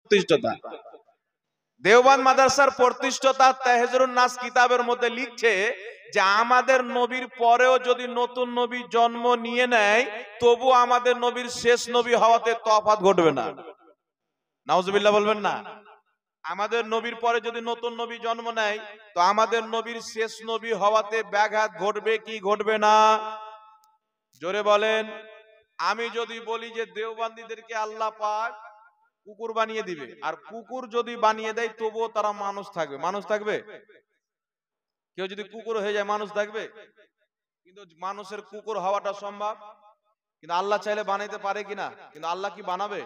প্রতিষ্ঠাতা দেওবন্দ মাদ্রাসার প্রতিষ্ঠাতা তাহজুরুন নাস কিতাবের মধ্যে লিখছে যে আমাদের নবীর পরেও যদি নতুন নবী জন্ম নিয়ে নেয় তবু আমাদের নবীর শেষ নবী হওয়াতে তফাৎ ঘটবে না। নাউজুবিল্লাহ বলবেন না। আমাদের নবীর পরে যদি নতুন নবী জন্ম নেয় তো আমাদের নবীর শেষ নবী হওয়াতে ব্যাঘাত ঘটবে কি ঘটবে না? জোরে বলেন। আমি যদি বলি যে দেওবন্দীদেরকে আল্লাহ পাক কুকুর বানিয়ে দিবে, আর কুকুর যদি বানিয়ে দেয় তবুও তারা মানুষ থাকবে, মানুষ থাকবে? কেউ যদি কুকুর হয়ে যায় মানুষ থাকবে? কিন্তু মানুষের কুকুর হওয়াটা সম্ভব, কিন্তু আল্লাহ চাইলে বানাইতে পারে কিনা? কিন্তু আল্লাহ কি বানাবে?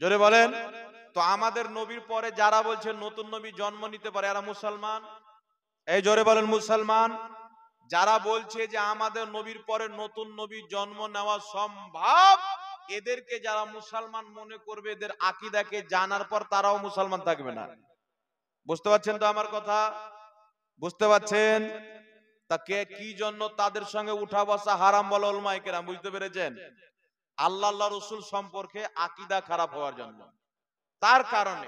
জোরে বলেন। তো আমাদের নবীর পরে যারা বলছে নতুন নবী জন্ম নিতে পারে এরা মুসলমান? এই জোরে বলেন মুসলমান। যারা বলছে যে আমাদের নবীর পরে নতুন নবী জন্ম নেওয়া সম্ভব, এদেরকে যারা মুসলমান মনে করবে এদের আকীদাকে জানার পর তারাও মুসলমান থাকবে না। বুঝতে পারছেন তো আমার কথা? বুঝতে পারছেন? তাকে কি জন্য তাদের সঙ্গে উঠা বসা হারাম বলে উলামায়ে কেরাম, বুঝতে পেরেছেন? আল্লাহ রাসূল সম্পর্কে আকীদা খারাপ হওয়ার জন্য। তার কারণে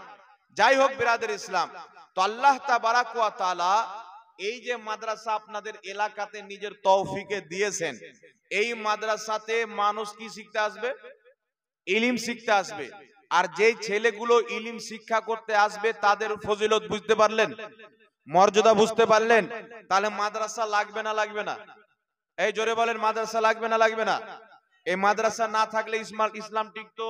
যাই হোক বিরাদের ইসলাম, তো আল্লাহ তাবারাক ওয়া তাআলা এই যে মাদ্রাসা আপনাদের এলাকাতে নিজের তৌফিকে দিয়েছেন, এই মাদ্রাসাতে মানুষ কি শিখতে আসবে? ইলম শিখতে আসবে। আর যেই ছেলেগুলো ইলম শিক্ষা করতে আসবে তাদের ফজিলত বুঝতে পারলেন, মর্যাদা বুঝতে পারলেন? তাহলে মাদ্রাসা লাগবে না লাগবে না? এই জোরে বলেন, মাদ্রাসা লাগবে না লাগবে না? এই মাদ্রাসা না থাকলে ইসলাম টিকতো?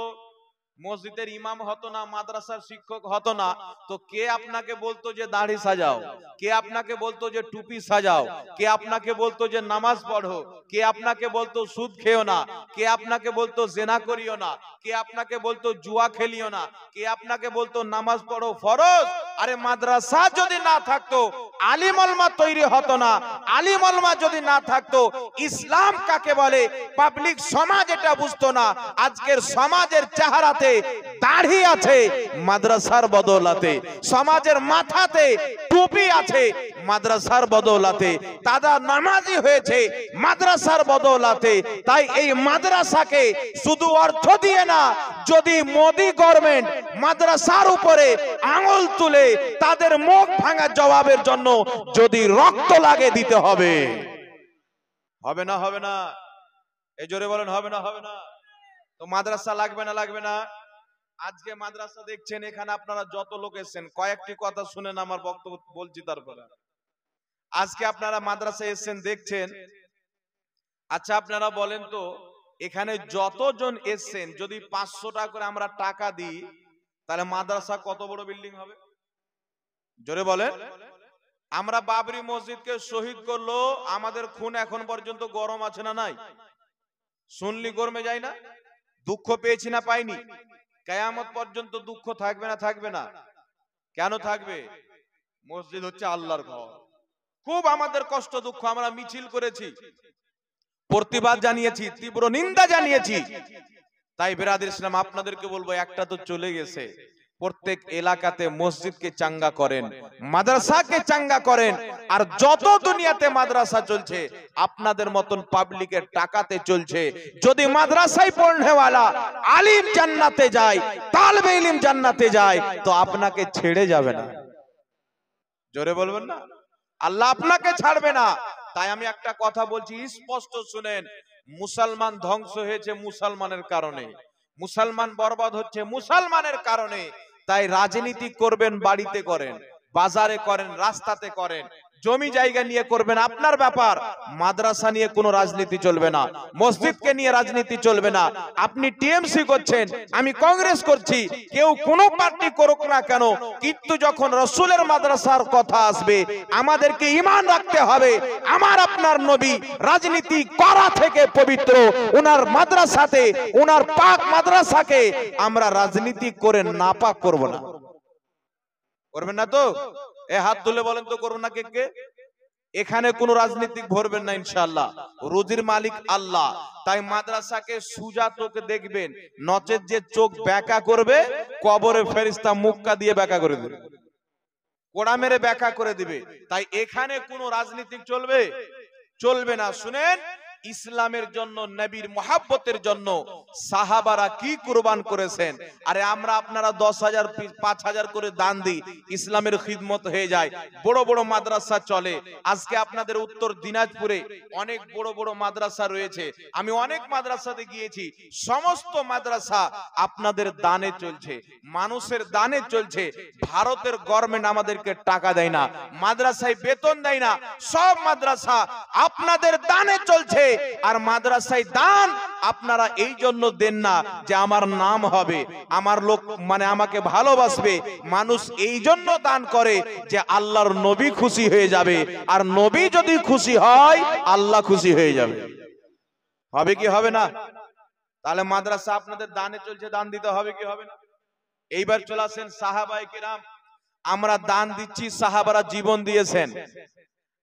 মসজিদের ইমাম হতো না, মাদ্রাসার শিক্ষক হতো না, তো কে আপনাকে বলতো যে দাড়ি সাজাও? কে আপনাকে বলতো যে টুপি সাজাও? কে আপনাকে বলতো যে নামাজ পড়ো? কে আপনাকে বলতো সুদ খেও না? কে আপনাকে বলতো জেনা করিও না? কে আপনাকে বলতো জুয়া খেলিও না? কে আপনাকে বলতো নামাজ পড়ো ফরজ? আরে মাদ্রাসা যদি না থাকতো আলিম উলামা তৈরি হতো না। আলিম উলামা যদি না থাকতো ইসলাম কাকে বলে পাবলিক সমাজ এটা বুঝতো না। আজকের সমাজের চেহারাতে দাড়ি আছে মাদ্রাসার বদৌলতে, সমাজের মাথাতে টুপি আছে মাদ্রাসার বদৌলতে, তারা নামাজি হয়েছে মাদ্রাসার বদৌলতে। তাই এই মাদ্রাসাকে শুধু অর্থ দিয়ে না, যদি মোদি গভর্নমেন্ট মাদ্রাসার উপরে আঙুল তুলে তাদের মুখ ভাঙা জবাবের জন্য যদি রক্ত লাগে দিতে হবে। হবে না হবে না? এই জোরে বলেন, হবে না হবে না? তো মাদ্রাসা লাগবে না লাগবে না? আজকে মাদ্রাসা দেখছেন, এখানে আপনারা যত লোক এসেছেন, কয়েকটি কথা শুনেন, আমার বক্তব্য বলছি তারপরে। আজকে আপনারা মাদ্রাসা এসেছেন দেখছেন, আচ্ছা আপনারা বলেন তো এখানে যতজন এসেছেন যদি 500 টাকা করে আমরা টাকা দিই তাহলে মাদ্রাসা কত বড় বিল্ডিং হবে? জোরে বলেন। আমরা বাবরি মসজিদকে শহীদ করলো, আমাদের খুন এখন পর্যন্ত গরম আছে না নাই? শুনলি গরমে যায় না? দুঃখ পেয়েছি না পাইনি? কিয়ামত পর্যন্ত দুঃখ থাকবে না থাকবে না? কেন থাকবে? মসজিদ হচ্ছে আল্লাহর ঘর। খুব আমাদের কষ্ট দুঃখ, আমরা মিছিল করেছি, প্রতিবাদ জানিয়েছি, তীব্র নিন্দা জানিয়েছি। তাই বিরাদর ইসলাম আপনাদেরকে বলবো, একটা তো চলে গেছে, প্রত্যেক এলাকাতে মসজিদকে চাঙ্গা করেন, মাদ্রাসাকে চাঙ্গা করেন। আর যত দুনিয়াতে মাদ্রাসা চলছে আপনাদের মতন পাবলিকের টাকাতে চলছে। যদি মাদ্রাসায় পড়নেওয়ালা আলিম জান্নাতে যায়, তালবে ইলম জান্নাতে যায়, তো আপনাকে ছেড়ে যাবে না। জোরে বলবেন না? আল্লাহ আপনাকে ছাড়বে না। তাই আমি একটা কথা বলছি, স্পষ্ট শুনেন, মুসলমান ধ্বংস হয়েছে মুসলমানের কারণে, মুসলমান বরবাদ হচ্ছে মুসলমানের কারণে। তাই রাজনীতি করবেন বাড়িতে করেন, বাজারে করেন, রাস্তাতে করেন, জমি জায়গা নিয়ে করবেন আপনার ব্যাপার। মাদ্রাসা নিয়ে কোনো রাজনীতি চলবে না, মসজিদকে নিয়ে রাজনীতি চলবে না। আপনি টিএমসি করছেন, আমি কংগ্রেস করছি, কেউ কোনো পার্টি করুক না কেন, কিন্তু যখন রাসূলের মাদ্রাসার কথা আসবে আমাদেরকে ঈমান রাখতে হবে আমার আপনার নবী রাজনীতি করা থেকে পবিত্র। ওনার মাদ্রাসাতে, ওনার পাক মাদ্রাসাকে আমরা রাজনীতি করে নাপাক করব না। করবেন না তো? এ হাত তুলে বলেন তো করুন না কে কে? এখানে কোন রাজনীতিক ভরবেন না ইনশাআল্লাহ। রুজির মালিক আল্লাহ। তাই মাদ্রাসাকে সুজা চোখে দেখবেন, নচেত যে চোখ ব্যাকা করবে কবরে ফেরেশতা মুক্কা দিয়ে ব্যাকা করে দেবে, কোড়া মেরে ব্যাকা করে দিবে। তাই এখানে কোন রাজনীতিক চলবে? চলবে না। শুনেন, ইসলামের জন্য, নবীর মহব্বতের জন্য সাহাবারা কি কুরবান করেছেন। আরে আমরা আপনারা 10,000 5,000 করে দান দিই, ইসলামের খিদমত হয়ে যায়। বড় বড় মাদ্রাসা চলে। আজকে আপনাদের উত্তর দিনাজপুরে অনেক বড় বড় মাদ্রাসা রয়েছে, আমি অনেক মাদ্রাসাতে গিয়েছি, সমস্ত মাদ্রাসা আপনাদের দানে চলছে, মানুষের দানে চলছে। ভারতের গভর্নমেন্ট আমাদেরকে টাকা দেয় না, মাদ্রাসায় বেতন দেয় না, সব মাদ্রাসা আপনাদের দানে চলছে। আর মাদ্রাসায় দান আপনারা এই জন্য দেন না যে আমার নাম হবে, আমার লোক মানে আমাকে ভালোবাসবে, মানুষ এই জন্য দান করে যে আল্লাহর নবী খুশি হয়ে যাবে। আর নবী যদি খুশি হয় আল্লাহ খুশি হয়ে যাবে। হবে কি হবে না? তাহলে মাদ্রাসা আপনাদের দানে চলছে, দান দিতে হবে কি হবে না? এইবার চলে আসেন সাহাবায়ে কেরাম। আমরা দান দিচ্ছি, সাহাবারা জীবন দিয়েছেন।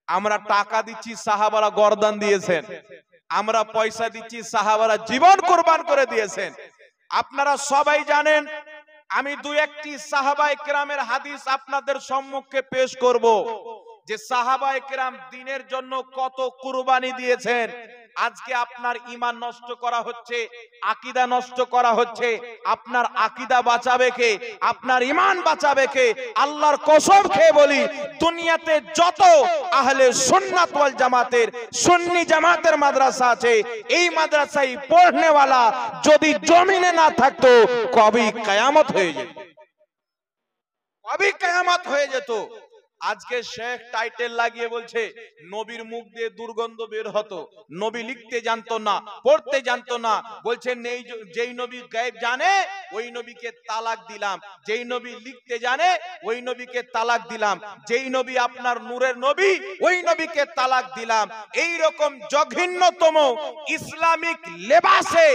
আমরা টাকা দিচ্ছি, সাহাবারা গর্দান দিয়েছেন। আমরা পয়সা দিচ্ছি, সাহাবারা জীবন কুরবান করে দিয়েছেন। আপনারা সবাই জানেন, আমি দুই একটি সাহাবায়ে কেরামের হাদিস আপনাদের সম্মুখে পেশ করব যে সাহাবায়ে কেরাম দ্বীনের জন্য কত কুরবানি দিয়েছেন। আজকে আপনার ঈমান নষ্ট করা হচ্ছে, আকীদা নষ্ট করা হচ্ছে। আপনার আকীদা বাঁচাবে কে? আপনার ঈমান বাঁচাবে কে? আল্লাহর কসম খেয়ে বলি, দুনিয়াতে যত আহলে সুন্নাত ওয়াল জামাতের সুন্নি জামাতের মাদ্রাসা আছে, এই মাদ্রাসায় পড়নেওয়ালা যদি জমিনে না থাকতো কবে কিয়ামত হয়ে যেত, কবে কিয়ামত হয়ে যেত। আজকে শেখ টাইটেল লাগিয়ে বলছে নবীর মুখ দিয়ে দুর্গন্ধ বের হতো, নবী লিখতে জানতো না, পড়তে জানতো না। বলছেন যেই নবী গায়েব জানে ওই নবীকে তালাক দিলাম, যেই নবী লিখতে জানে ওই নবীকে তালাক দিলাম, যেই নবী আপনার নূরের নবী ওই নবীকে তালাক দিলাম। এই রকম জঘন্যতম ইসলামিক লেবাসে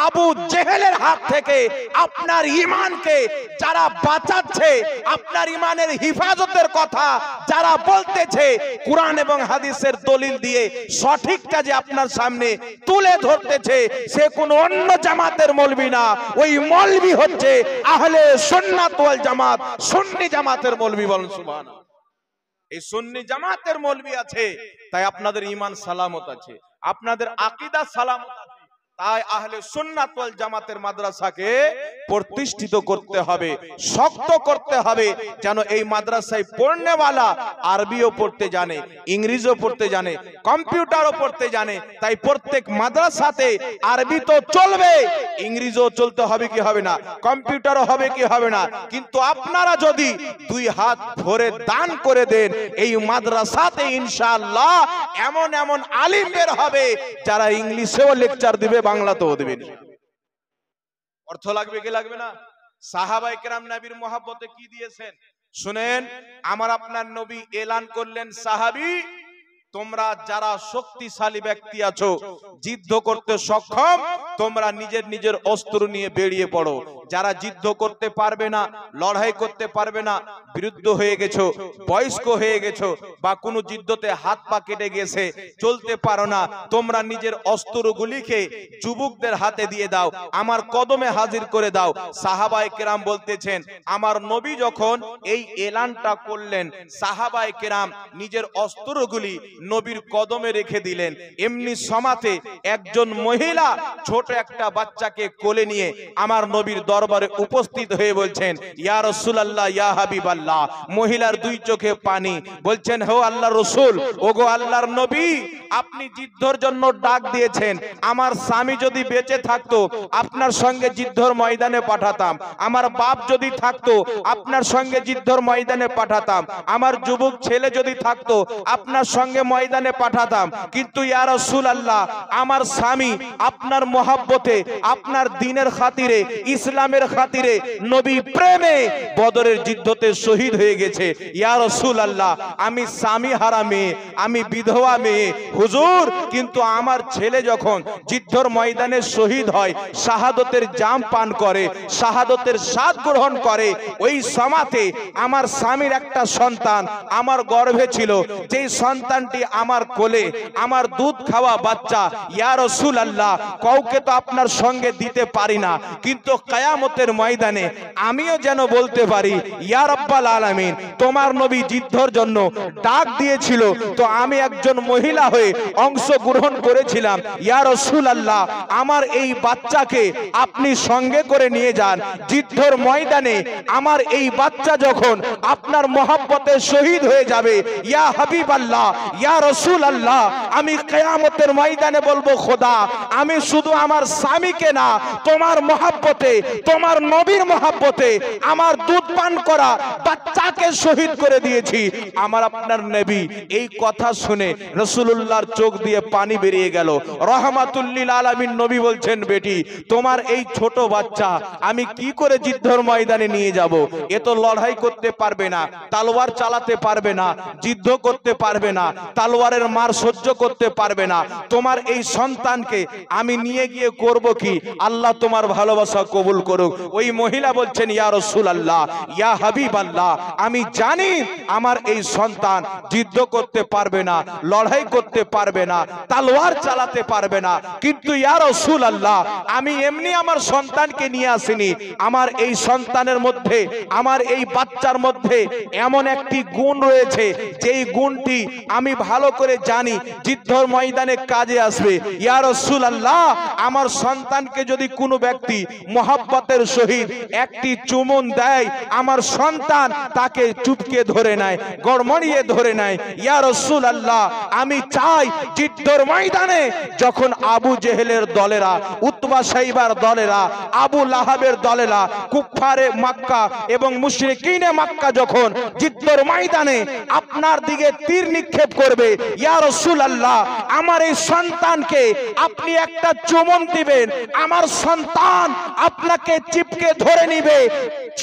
আবু জেহেলের হাত থেকে আপনার ঈমানকে যারা বাঁচাচ্ছে, আপনার ঈমানের হিফাজতের কথা যারা বলতেছে, কুরআন এবং হাদিসের দলিল দিয়ে সঠিকটা যে আপনার সামনে তুলে ধরতেছে, সে কোন অন্য জামাতের মৌলবি না, ওই মৌলবি হচ্ছে আহলে সুন্নাত ওয়াল জামাত, সুন্নি জামাতের মৌলবি। বলেন সুবহানাল্লাহ। এই সুন্নি জামাতের মৌলবি আছে, তাই আপনাদের ঈমান সালামত আছে, আপনাদের আকীদা সালামত আছে। তাই আহলে সুন্নাত ওয়াল জামাতের মাদ্রাসাকে প্রতিষ্ঠিত করতে হবে, শক্ত করতে হবে, যেন এই মাদ্রাসায় পড়নেওয়ালা আরবিও পড়তে জানে, ইংরেজিও পড়তে জানে, কম্পিউটারও পড়তে জানে। তাই প্রত্যেক মাদ্রাসাতে আরবি তো চলবে, ইংরেজিও চলতে হবে কি হবে না, কম্পিউটারও হবে কি হবে না। কিন্তু আপনারা যদি দুই হাত ভরে দান করে দেন, এই মাদ্রাসাতে ইনশাআল্লাহ এমন এমন আলিম বের হবে যারা ইংলিশেও লেকচার দিবে, বাংলাতেও দিবেন। অর্থ লাগবে কি লাগবে না? সাহাবায়ে কেরাম নবীর মহব্বতে কি দিয়েছেন শুনেন। আমার আপনার নবী এলান করলেন, সাহাবী তোমরা যারা শক্তিশালী ব্যক্তি আছো, যুদ্ধ করতে সক্ষম, তোমরা নিজের নিজের অস্ত্র নিয়ে বেরিয়ে পড়ো। যারা যুদ্ধ করতে পারবে না, লড়াই করতে পারবে না, বিরুদ্ধ হয়ে গেছো, বয়স্ক হয়ে গেছো, বা কোনো যুদ্ধতে হাত পা কেটে গেছে, চলতে পারো না, তোমরা নিজের অস্ত্রগুলিকে যুবকদের হাতে দিয়ে দাও, আমার কদমে হাজির করে দাও। সাহাবায়ে কেরাম বলতেছেন, আমার নবী যখন এই এলানটা করলেন, সাহাবায়ে কেরাম নিজের অস্ত্রগুলি নবীর কদমে রেখে দিলেন। এমনি সমাতে একজন মহিলা ছোট একটা বাচ্চাকে কোলে নিয়ে আমার নবীর দরবারে উপস্থিত হয়ে বলছেন, ইয়া রাসূলুল্লাহ, ইয়া হাবিবাল্লাহ। মহিলার দুই চোখে পানি, বলছেন, হে আল্লাহর রাসূল, ওগো আল্লাহর নবী, আপনি যুদ্ধের জন্য ডাক দিয়েছেন, আমার স্বামী যদি বেঁচে থাকতো আপনার সঙ্গে যুদ্ধের ময়দানে পাঠাতাম, আমার বাপ যদি থাকতো আপনার সঙ্গে যুদ্ধের ময়দানে পাঠাতাম, আমার যুবক ছেলে যদি থাকতো আপনার সঙ্গে ময়দানে পাঠাতাম। কিন্তু ইয়া রাসূলুল্লাহ, আমার স্বামী আপনার মহব্বতে, আপনার দ্বীনের খাতিরে, ইসলামের খাতিরে, নবী প্রেমে বদরের যুদ্ধতে শহীদ হয়ে গেছে। ইয়া রাসূলুল্লাহ, আমি স্বামী হারা মেয়ে, আমি বিধবা মেয়ে হুজুর, কিন্তু আমার ছেলে যখন যুদ্ধের ময়দানে শহীদ হয়, শাহাদতের জাম পান করে, শাহাদতের স্বাদ গ্রহণ করে, ওই সমাতে আমার স্বামীর একটা সন্তান আমার গর্ভে ছিল, যেই সন্তানটি আমার কোলে, আমার দুধ খাওয়া বাচ্চা, ইয়া রাসূলুল্লাহ কাউকে তো আপনার সঙ্গে দিতে পারি না, কিন্তু কিয়ামতের ময়দানে আমিও যেন বলতে পারি ইয়া রাব্বাল আলামিন, তোমার নবী যুদ্ধের জন্য ডাক দিয়েছিল, তো আমি একজন মহিলা হয়ে অংশগ্রহণ করেছিলাম। ইয়া রাসূলুল্লাহ আমার এই বাচ্চাকে আপনি সঙ্গে করে নিয়ে যান, যুদ্ধের ময়দানে আমার এই বাচ্চা যখন আপনার মহব্বতে শহীদ হয়ে যাবে, ইয়া হাবিবাল্লাহ ইয়া রাসূলুল্লাহ, আমি কিয়ামতের ময়দানে বলবো খোদা, আমি শুধু আমার স্বামীকে না, তোমার মহব্বতে, তোমার নবীর মহব্বতে আমার দুধ পান করা বাচ্চাকে শহীদ করে দিয়েছি। আমার আপনার নবী এই কথা শুনে রাসূলুল্লাহর চোখ দিয়ে পানি বেরিয়ে গেল। রহমাতুল লিল আলামিন নবী বলছেন, বেটি তোমার এই ছোট বাচ্চা আমি কি করে যুদ্ধের ময়দানে নিয়ে যাব? এ তো লড়াই করতে পারবে না, তলোয়ার চালাতে পারবে না, যুদ্ধ করতে পারবে না, তলোয়ারের মার সহ্য করতে পারবে না। তোমার এই সন্তানকে আমি নিয়ে গিয়ে করব কি? আল্লাহ তোমার ভালোবাসা কবুল করুক। ওই মহিলা বলছেন, ইয়া রাসূলুল্লাহ ইয়া হাবিবাল্লাহ, আমি জানি আমার এই সন্তান যুদ্ধ করতে পারবে না, লড়াই করতে পারবে না, তলোয়ার চালাতে পারবে না, কিন্তু ইয়া রাসূলুল্লাহ আমি এমনি আমার সন্তানকে নিয়ে আসিনি। আমার এই সন্তানের মধ্যে, আমার এই বাচ্চার মধ্যে এমন একটি গুণ রয়েছে, যেই গুণটি আমি ভালো করে জানি যুদ্ধের ময়দানে কাজে আসবে। ইয়া রাসূলুল্লাহ আমার সন্তানকে যদি কোনো ব্যক্তি মহব্বতের সহিত একটি চুমুন দেয়, আমার সন্তান তাকে চুপকে ধরে নেয়, গড়মড়িয়ে ধরে নেয়। ইয়া রাসূলুল্লাহ আমি চাই যুদ্ধের ময়দানে যখন আবু জেহেলের দলেরা, উতবা সাইবার দলেরা, আবু লাহাবের দলেরা, কুফারে মক্কা এবং মুশরিকিনে মক্কা যখন যুদ্ধের ময়দানে আপনার দিকে তীর নিক্ষেপ করবে, ইয়া রাসূলুল্লাহ আমার এই সন্তানকে আপনি একটা চুমুন দিবেন, আমার সন্তান আপনাকে চিপকে ধরে নিবে।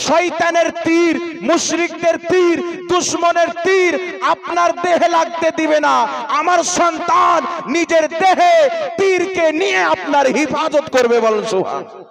শয়তানের তীর, মুশরিকদের তীর, দুশমনের তীর আপনার দেহে লাগতে দিবে না। আমার সন্তান নিজের দেহে তীরকে নিয়ে আপনার হিফাজত করবে। বলেন সুবহানাল্লাহ।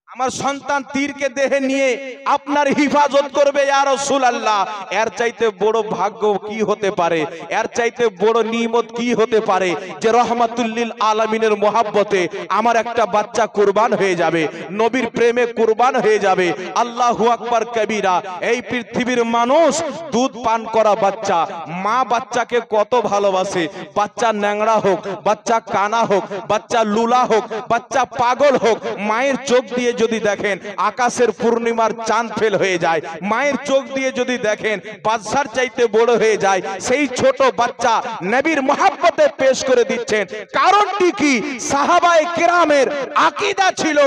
আমার সন্তান তীরকে দেহে নিয়ে আপনার হিফাজত করবে। ইয়া রাসূলুল্লাহ এর চাইতে বড় ভাগ্য কি হতে পারে? এর চাইতে বড় নিয়ামত কি হতে পারে যে রহমাতুল লিল আলামিনের মহব্বতে আমার একটা বাচ্চা কুরবান হয়ে যাবে, নবীর প্রেমে কুরবান হয়ে যাবে। আল্লাহু আকবার কবীরা। এই পৃথিবীর মানুষ দুধ পান করা বাচ্চা, মা বাচ্চাকে কত ভালোবাসে। বাচ্চা ন্যাংড়া হোক, বাচ্চা কানা হোক, বাচ্চা লুলা হোক, বাচ্চা পাগল হোক, মায়ের চোখ দিয়ে যদি দেখেন আকাশের পূর্ণিমার চাঁদ ফেল হয়ে যায়, মায়ের চোখ দিয়ে যদি দেখেন বাদশার চাইতে বড় হয়ে যায়। সেই ছোট বাচ্চা নবীর মহব্বতে পেশ করে দিচ্ছেন। কারণটি কি? সাহাবায়ে কেরামের আকীদা ছিল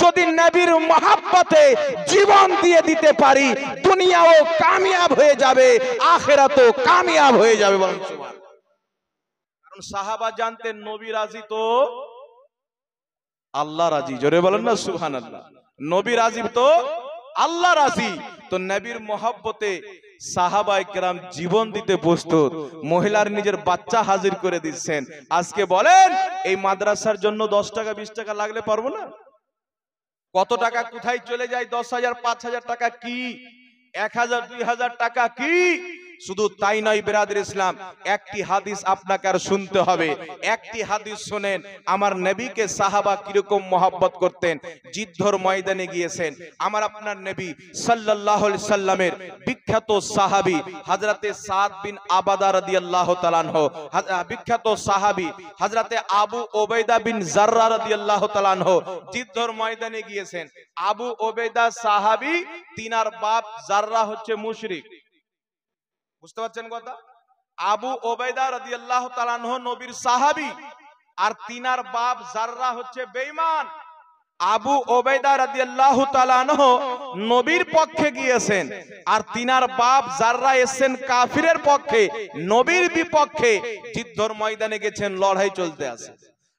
যদি নবীর মহব্বতে জীবন দিয়ে দিতে পারি, দুনিয়াও কামিয়াব হয়ে যাবে, আখিরাতও কামিয়াব হয়ে যাবে। বলেন সুবহানাল্লাহ। কারণ সাহাবা জানতেন নবী রাজি তো আল্লাহ রাজি। জোরে বলেন না সুবহানাল্লাহ। নবী রাজি তো আল্লাহ রাজি। তো নবীর মহব্বতে সাহাবায়ে কেরাম জীবন দিতে প্রস্তুত। মহিলার নিজের বাচ্চা হাজির করে দিচ্ছেন। আজকে বলেন এই মাদ্রাসার জন্য 10 টাকা 20 টাকা লাগলে পারবো না? কত টাকা কোথায় চলে যায়? 10,000 5,000 টাকা কি? 1,000 2,000 টাকা কি? শুধু তাই নয় বিরাদর ইসলাম, একটি হাদিস আপনাকে আর শুনতে হবে। একটি হাদিস শুনেন, আমার নবীকে সাহাবা কিরকম মহব্বত করতেন। যুদ্ধের ময়দানে গিয়েছেন আমার আপনার নবী সাল্লাল্লাহু আলাইহি সাল্লামের বিখ্যাত সাহাবী হযরতে সাদ বিন আবাদা রাদিয়াল্লাহু তাআলা আনহু, বিখ্যাত সাহাবী হযরতে আবু ওবাইদা বিন জাররা রাদিয়াল্লাহু তাআলা আনহু যুদ্ধের ময়দানে গিয়েছেন। আবু ওবাইদা সাহাবী, তিনার বাপ জাররা হচ্ছে মুশরিক। বুঝতে পারছেন কথা? আবু ওবাইদা রাদিয়াল্লাহু তাআলা আনহু নবীর সাহাবী, আর তিনার বাপ জাররা হচ্ছে বেঈমান। আবু ওবাইদা রাদিয়াল্লাহু তাআলা আনহু নবীর পক্ষে গিয়েছেন, আর তিনার বাপ জাররা এসেছেন কাফিরের পক্ষে, নবীর বিপক্ষে। যুদ্ধের ময়দানে গেছেন, লড়াই চলতে আছে,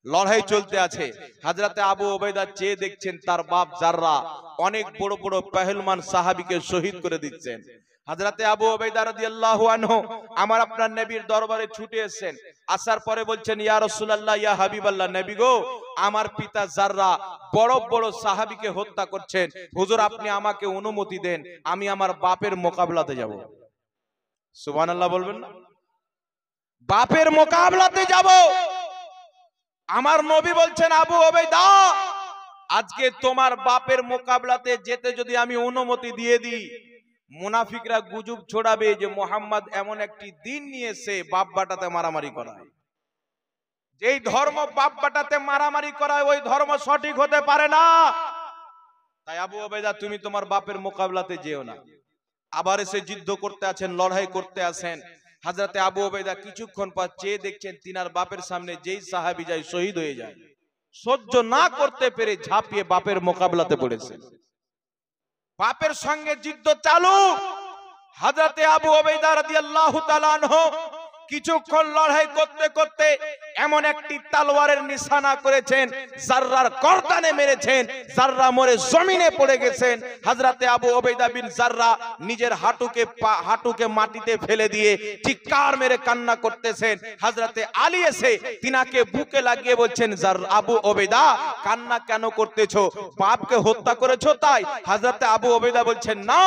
লড়াই চলতে আছে। হযরতে আবু ওবাইদা চেয়ে দেখছেন তার বাপ জাররা অনেক বড় বড় পেহেলমান সাহাবীকে শহীদ করে দিচ্ছেন। হযরতে আবু ওবাইদা রাদিয়াল্লাহু আনহু আমার আপনার নবীর দরবারে ছুটে এসেছেন। আসার পরে বলছেন, ইয়া রাসূলুল্লাহ ইয়া হাবিবাল্লাহ, নবী গো আমার পিতা জাররা বড় বড় সাহাবীকে হত্যা করছেন, হুজুর আপনি আমাকে অনুমতি দেন, আমি আমার বাপের মোকাবিলাতে যাব। সুবহানাল্লাহ বলবেন না? বাপের মোকাবলাতে যাব। আমার নবী বলছেন আবু ওবেদা, আজকে তোমার বাপের মোকাবলাতে যেতে যদি আমি অনুমতি দিয়ে দিই, মুনাফিকরা গুজব ছড়াবে যে মোহাম্মদ এমন একটি দিন নিয়েছে বাপ বাটাতে মারামারি করায়। যেই ধর্ম বাপ বাটাতে মারামারি করায় ওই ধর্ম সঠিক হতে পারে না। তাই আবু ওবেদা তুমি তোমার বাপের মোকাবলাতে যেও না। আবার এসে যুদ্ধ করতে আছেন, লড়াই করতে আছেন। হযরতে আবু ওবেদা কিছুক্ষণ পর চেয়ে দেখছেন তিনার বাপের সামনে যেই সাহাবী যায় শহীদ হয়ে যায়। সহ্য না করতে পেরে ঝাঁপিয়ে বাপের মোকাবলাতে পড়েছেন। বাপের সঙ্গে যুদ্ধ চালু। হযরতে আবু ওবেদা রাদিয়াল্লাহু তাআলা আনহু কিছুক্ষণ লড়াই করতে করতে এমন একটি তলোয়ারের নিশানা করেছেন, জাররার গর্দানে মেরেছেন, জাররা মরে জমিনে পড়ে গেছেন। হযরতে আবু ওবেদা বিন জাররা নিজের হাঁটুকে মাটিতে ফেলে দিয়ে চিৎকার মেরে কান্না করতেছেন। হযরতে আলী এসে তিনাকে বুকে লাগিয়ে বলছেন, আবু ওবেদা কান্না কেন করতেছো? বাপকে হত্যা করেছো তাই? হযরতে আবু ওবেদা বলছেন, না,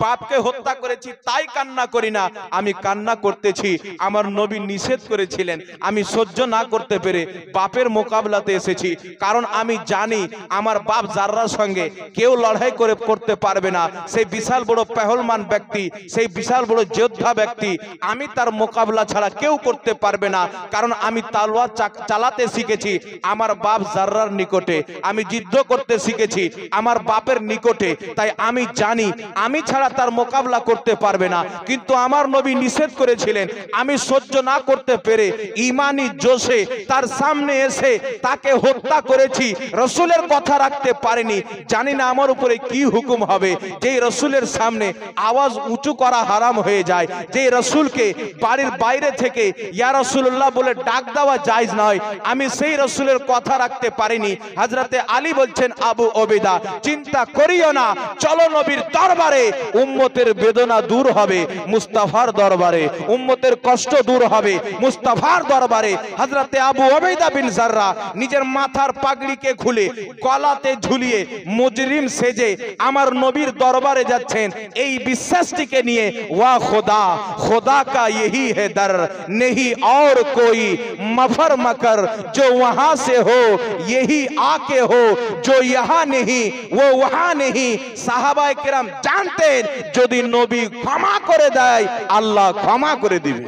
বাপকে হত্যা করেছি তাই কান্না করি না, আমি কান্না করতেছি আমার নবী নিষেধ করেছিলেন, আমি সহ্য না করতে পেরে বাপের মোকাবলাতে এসেছি। কারণ আমি জানি আমার বাপ জাররার সঙ্গে কেউ লড়াই করতে পারবে না। সেই বিশাল বড় পেহলমান ব্যক্তি, সেই বিশাল বড় যোদ্ধা ব্যক্তি, আমি তার মোকাবলা ছাড়া কেউ করতে পারবে না। কারণ আমি তলোয়ার চালাতে শিখেছি আমার বাপ জাররার নিকটে, আমি যুদ্ধ করতে শিখেছি আমার বাপের নিকটে। তাই আমি জানি আমি ছাড়া তার মোকাবলা করতে পারবে না। কিন্তু আমার নবী নিষেধ করেছিলেন, আমি সহ্য না করতে পেরে ঈমানি জোশে তার সামনে এসে তাকে হত্যা করেছি। রাসূলের কথা রাখতে পারিনি। জানি না আমার উপরে কি হুকুম হবে। যেই রাসূলের সামনে আওয়াজ উঁচু করা হারাম হয়ে যায়, যেই রাসূলকে বাড়ির বাইরে থেকে ইয়া রাসূলুল্লাহ বলে ডাক দেওয়া জায়েজ নয়, আমি সেই রাসূলের কথা রাখতে পারিনি। হযরতে আলী বলছেন, আবু ওবেদা চিন্তা করিও না, চলো নবীর দরবারে, উম্মতের বেদনা দূর হবে মুস্তাফার দরবারে, উম্মতের কষ্ট দূর হবে মুস্তাফার দরবারে। হযরতে আবু ওবেদা বিন জাররা নিজের মাথার পাগড়িকে খুলে গলাতে ঝুলিয়ে মুজরিম সেজে আমার নবীর দরবারে যাচ্ছেন এই বিশ্বাসটিকে নিয়ে, ওয়া খোদা, খোদা কা यही है दर, नहीं और कोई मफर मकर, जो वहां से हो यही आके हो, जो यहाँ नहीं वो वहां नहीं। সাহাবায়ে কেরাম জানতেন যদি নবী ক্ষমা করে দেয় আল্লাহ ক্ষমা করে দিবে,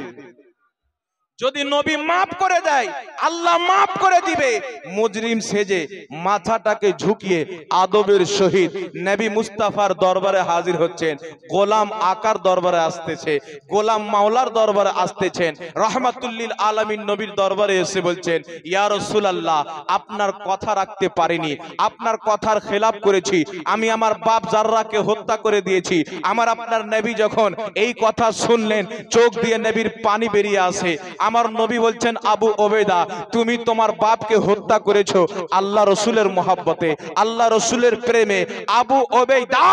যদি নবী মাফ করে দেয় আল্লাহ মাফ করে দিবে। মুজরিম সেজে মাথাটাকে ঝুঁকিয়ে আদবের সহিত নবী মুস্তাফার দরবারে হাজির হচ্ছেন। গোলাম আকার দরবারে আসতেছে, গোলাম মাওলার দরবারে আসতেছেন। রহমাতুল লিল আলামিন নবীর দরবারে এসে বলছেন, ইয়া রাসূলুল্লাহ আপনার কথা রাখতে পারিনি, আপনার কথার খেলাফ করেছি, আমি আমার বাপ জাররাকে হত্যা করে দিয়েছি। আমার আপনার নবী যখন এই কথা শুনলেন চোখ দিয়ে নবীর পানি বেরিয়ে আসে। আমার নবী বলছেন, আবু ওবেদা তুমি তোমার বাপকে হত্যা করেছো আল্লাহ রসুলের মহব্বতে, আল্লাহ রসুলের প্রেমে। আবু ওবেদা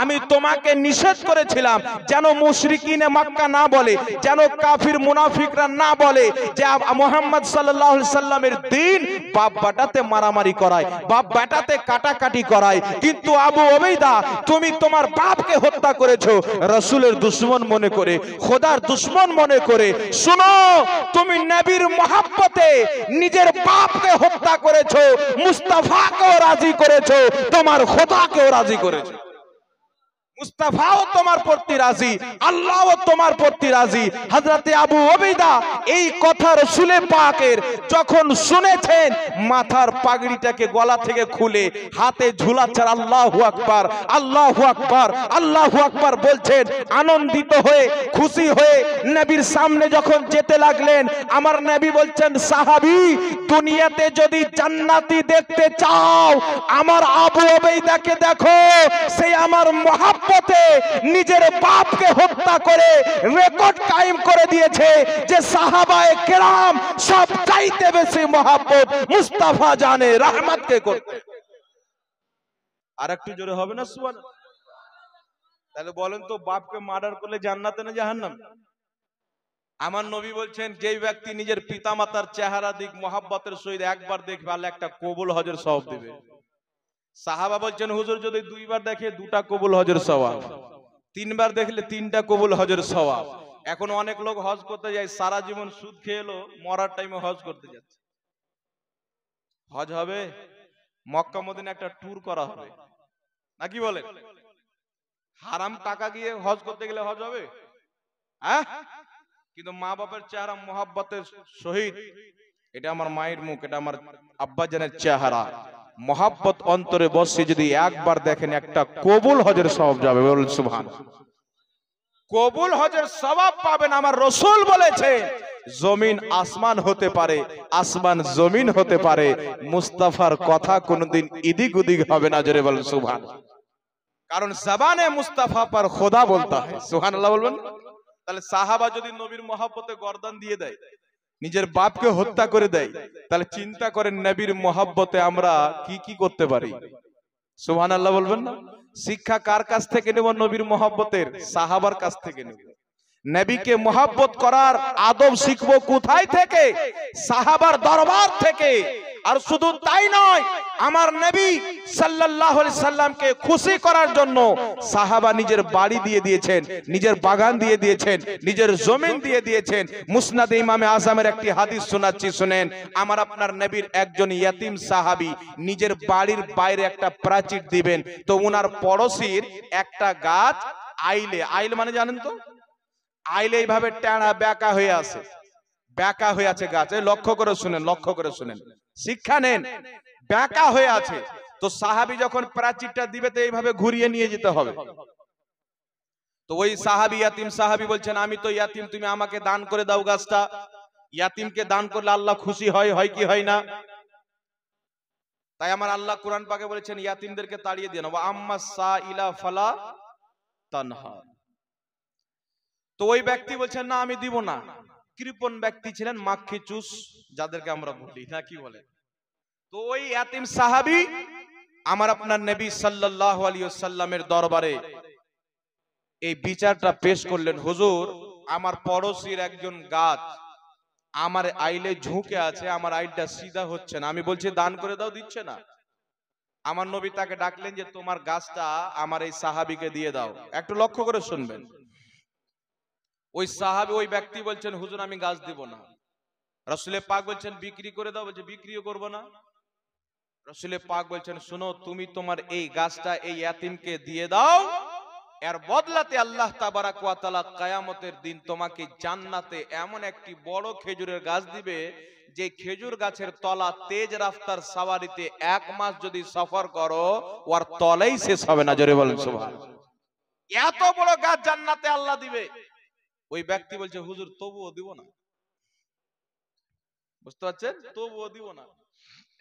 আমি তোমাকে নিষেধ করেছিলাম যেন মুশরিকিনে মক্কা না বলে, যেন কাফির মুনাফিকরা না বলে যে মুহাম্মদ সাল্লাল্লাহু আলাইহি সাল্লামের দ্বীন বাপ বেটাতে মারামারি করায়, বাপ বেটাতে কাটাকাটি করায়। কিন্তু আবু ওবেদা তুমি তোমার বাপকে হত্যা করেছো রসুলের দুশমন মনে করে, খোদার দুশমন মনে করে। শুনো, তুমি নবীর মহব্বতে নিজের বাপকে হত্যা করেছো, মুস্তাফাকেও রাজি করেছো, তোমার খোদাকেও রাজি করেছো। মুস্তাফাও তোমার প্রতি রাজি, আল্লাহও তোমার প্রতি রাজি। হযরতে আবু ওবেদা এই কথা রাসূলে পাকের যখন শুনেছেন মাথার পাগড়িটাকে গলা থেকে খুলে হাতে ঝুলাচ্ছেন, আল্লাহু আকবার, আল্লাহু আকবার, আল্লাহু আকবার বলছেন। আনন্দিত হয়ে খুশি হয়ে নবীর সামনে যখন যেতে লাগলেন, আমার নবী বলছেন, সাহাবী দুনিয়াতে যদি জান্নাতি দেখতে চাও আমার আবু ওবেদাকে দেখো, সে আমার মহব্বতে নিজের বাপকে হত্যা করে রেকর্ড কায়েম করে দিয়েছে যে সাহাবায়ে কেরাম সব চাইতে বেশি মহব্বত মুস্তাফা জানে রহমতকে করতে। আর একটু জোরে হবে না সুবহানাল্লাহ? তাহলে বলেন তো বাপকে মার্ডার করলে জান্নাতে না জাহান্নাম? আমার নবী বলছেন যেই ব্যক্তি নিজের পিতামাতার চেহারা দিক মহব্বতের সহিত একবার দেখবে আল্লাহ একটা কবুল হজের সওয়াব দিবে। সাহাবা বলছেন, হুজুর যদি দুইবার দেখে দুটা কবুল হজের সওয়াব, তিনবার দেখলে তিনটা কবুল হজের সওয়াব, এখন অনেক লোক হজ করতে যায়, সারা জীবন সুদ খেয়ে এলো, মরার টাইমে হজ করতে যাচ্ছে। হজ হবে? মক্কা মদিনা একটা ট্যুর করা হবে, নাকি বলে? হারাম টাকা গিয়ে হজ করতে গেলে হজ হবে? হ্যাঁ, কিন্তু মা বাপের চেহারা মোহাব্বতের সহিত, এটা আমার মায়ের মুখ, এটা আমার আব্বাজানের চেহারা, মোহাব্বত অন্তরে বসে যদি একবার দেখেন, একটা কবুল হজের সওয়াব যাবে। বলুন সুবহানাল্লাহ। কবুল হজের সওয়াব পাবেন। আমার রাসূল বলেছে, জমিন আসমান হতে পারে, আসমান জমিন হতে পারে, মুস্তাফার কথা কোনোদিন ইদিক উদিক হবে না। জোরে বলুন সুবহানাল্লাহ। কারণ জবানে মুস্তাফা পর খোদা বলতা है। সুবহানাল্লাহ বলবেন। তাহলে সাহাবা যদি নবীর মহব্বতে গর্দান দিয়ে দেয়, নিজের বাপকে হত্যা করে দেয়, তাহলে চিন্তা করেন নবীর মহব্বতে আমরা কি কি করতে পারি। সুবহানাল্লাহ বলবেন না? শিক্ষা কার কাছ থেকে নেব? নবীর মহব্বতের, সাহাবার কাছ থেকে নেব। নবীকে মহব্বত করার আদব শিখবো কোথায় থেকে? সাহাবার দরবার থেকে। আর শুধু তাই নয়, আমার নবী সাল্লাল্লাহু আলাইহি সাল্লামকে খুশি করার জন্য সাহাবা নিজের বাড়ি দিয়ে দিয়েছেন, নিজের বাগান দিয়ে দিয়েছেন, নিজের জমিন দিয়ে দিয়েছেন। মুসনাদে ইমামে আজমের একটি হাদিস শোনাচ্ছি, শুনেন। আমার আপনার নবীর একজন ইয়াতিম সাহাবী নিজের বাড়ির বাইরে একটা প্রাচীর দিবেন, তো ওনার পড়োশির একটা গাছ আইলে, আইল মানে জানেন তো, আইলে এইভাবে টানা বেঁকা হয়ে আছে, বেঁকা হয়ে আছে গাছ। লক্ষ্য করে শুনেন, লক্ষ্য করে শুনেন, শিক্ষা নেন। বেঁকা হয়ে আছে, তো সাহাবী যখন প্রাচীরটা দিবে তো এইভাবে ঘুরিয়ে নিয়ে যেতে হবে। তো ওই সাহাবী, ইয়াতিম সাহাবী বলছেন, আমি তো ইয়াতিম, তুমি আমাকে দান করে দাও গাছটা। ইয়াতিমকে দান করলে আল্লাহ খুশি হয়, হয় কি হয় না? তাই আমার আল্লাহ কোরআন পাকে বলেছেন, ইয়াতিমদেরকে তাড়িয়ে দেন, ওয়া আম্মাস সাইলা ফালা তানহার। তো ওই ব্যক্তি বলছেন, না আমি দিব না। কৃপণ ব্যক্তি ছিলেন, মাক্ষী চুস যাদেরকে আমরা বলি, না কি বলে। তো ওই ইয়াতিম সাহাবী আমার আপনার নবী সাল্লাল্লাহু আলাইহি ওয়াসাল্লামের দরবারে এই বিচারটা পেশ করলেন, হুজুর আমার পড়োশির একজন গাছ আমার আইলে ঝুঁকে আছে, আমার আইলটা সিধা হচ্ছে না, আমি বলছি দান করে দাও, দিচ্ছে না। আমার নবী তাকে ডাকলেন যে তোমার গাছটা আমার এই সাহাবীকে দিয়ে দাও। একটু লক্ষ্য করে শুনবেন। ওই সাহাবী, ওই ব্যক্তি বলছেন, হুজুর আমি গাছ দিব না। রাসূলে পাক বলছেন বিক্রি করে দাও, বলছে বিক্রিও করব না। রাসূলে পাক বলছেন, শুনো, তুমি তোমার এই গাছটা এই ইয়াতিমকে দিয়ে দাও, এর বদলাতে আল্লাহ তাবারাক ওয়া তাআলা কিয়ামতের দিন তোমাকে জান্নাতে এমন একটি বড় খেজুরের গাছ দিবে, যে খেজুর গাছের তলা তেজ রাফতার সাওয়ারিতে 1 মাস যদি সফর করো, ওর তলাই শেষ হবে না। জোরে বলেন সুবহানাল্লাহ। এত বড় গাছ জান্নাতে আল্লাহ দিবে। ওই ব্যক্তি বলছে, হুজুর তবুও দিব না। বুঝতে পারছেন? তবুও দিব না।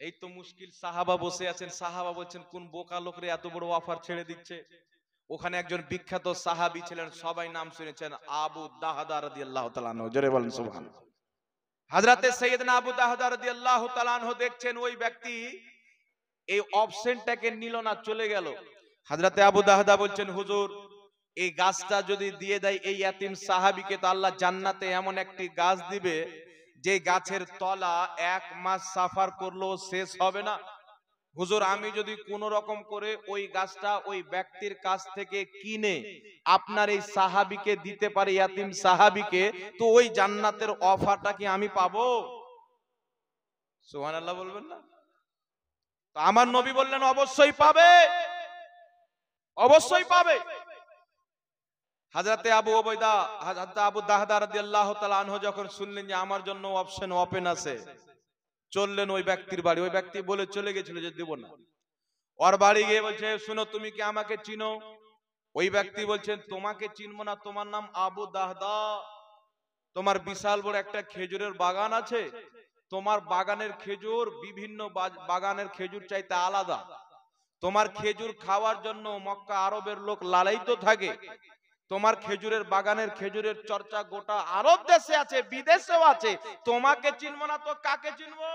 এই তো মুশকিল। সাহাবা বসে আছেন, সাহাবা বলছেন, কোন বোকা লোকরে এত বড় অফার ছেড়ে দিচ্ছে। ওখানে একজন বিখ্যাত সাহাবী ছিলেন, সবাই নাম শুনেছেন, আবু দাহদা রাদিয়াল্লাহু তাআলা আনহু। জোরে বলেন সুবহানাল্লাহ। হযরতে সাইয়েদনা আবু দাহদা রাদিয়াল্লাহু তাআলা আনহু দেখছেন ওই ব্যক্তি এই অপশনটাকে নিল না, চলে গেল। হযরতে আবু দাহদা বলছেন, হুজুর এই গাছটা যদি দিয়ে দেয় এই ইয়াতিম সাহাবীকে, তো আল্লাহ জান্নাতে এমন একটি গাছ দিবে যে গাছের তলা 1 মাস সাফার করলেও শেষ হবে না। হুজুর আমি যদি কোন রকম করে ওই গাছটা ওই ব্যক্তির কাছ থেকে কিনে আপনার এই সাহাবীকে দিতে পারি, ইয়াতিম সাহাবীকে, তো ওই জান্নাতের অফারটা কি আমি পাবো? সুবহানাল্লাহ বলবেন না? তো আমার নবী বললেন, অবশ্যই পাবে, অবশ্যই পাবে। হযরতে আবু উবাইদা, হযরত আবু দাহদা রাদিয়াল্লাহু তাআলা আনহু যখন শুনলেন যে আমার জন্য অপশন ওপেন আছে, চললেন ওই ব্যক্তির বাড়ি। ওই ব্যক্তি বলে চলে গেছিল যে দেব না। ওর বাড়ি গিয়ে বলছে, শুনো তুমি কি আমাকে চিনো? ওই ব্যক্তি বলছেন, তোমাকে চিনবো না, তোমার নাম আবু দাহদা, তোমার বিশাল বড় একটা খেজুরের বাগান আছে, তোমার বাগানের খেজুর বিভিন্ন বাগানের খেজুর চাইতে আলাদা, তোমার খেজুর খাওয়ার জন্য মক্কা আরবের লোক লালায়িত থাকে, তোমার খেজুরের বাগানের খেজুরের চর্চা গোটা আরব দেশে আছে, বিদেশেও আছে, তোমাকে চিনবো না তো কাকে চিনবো?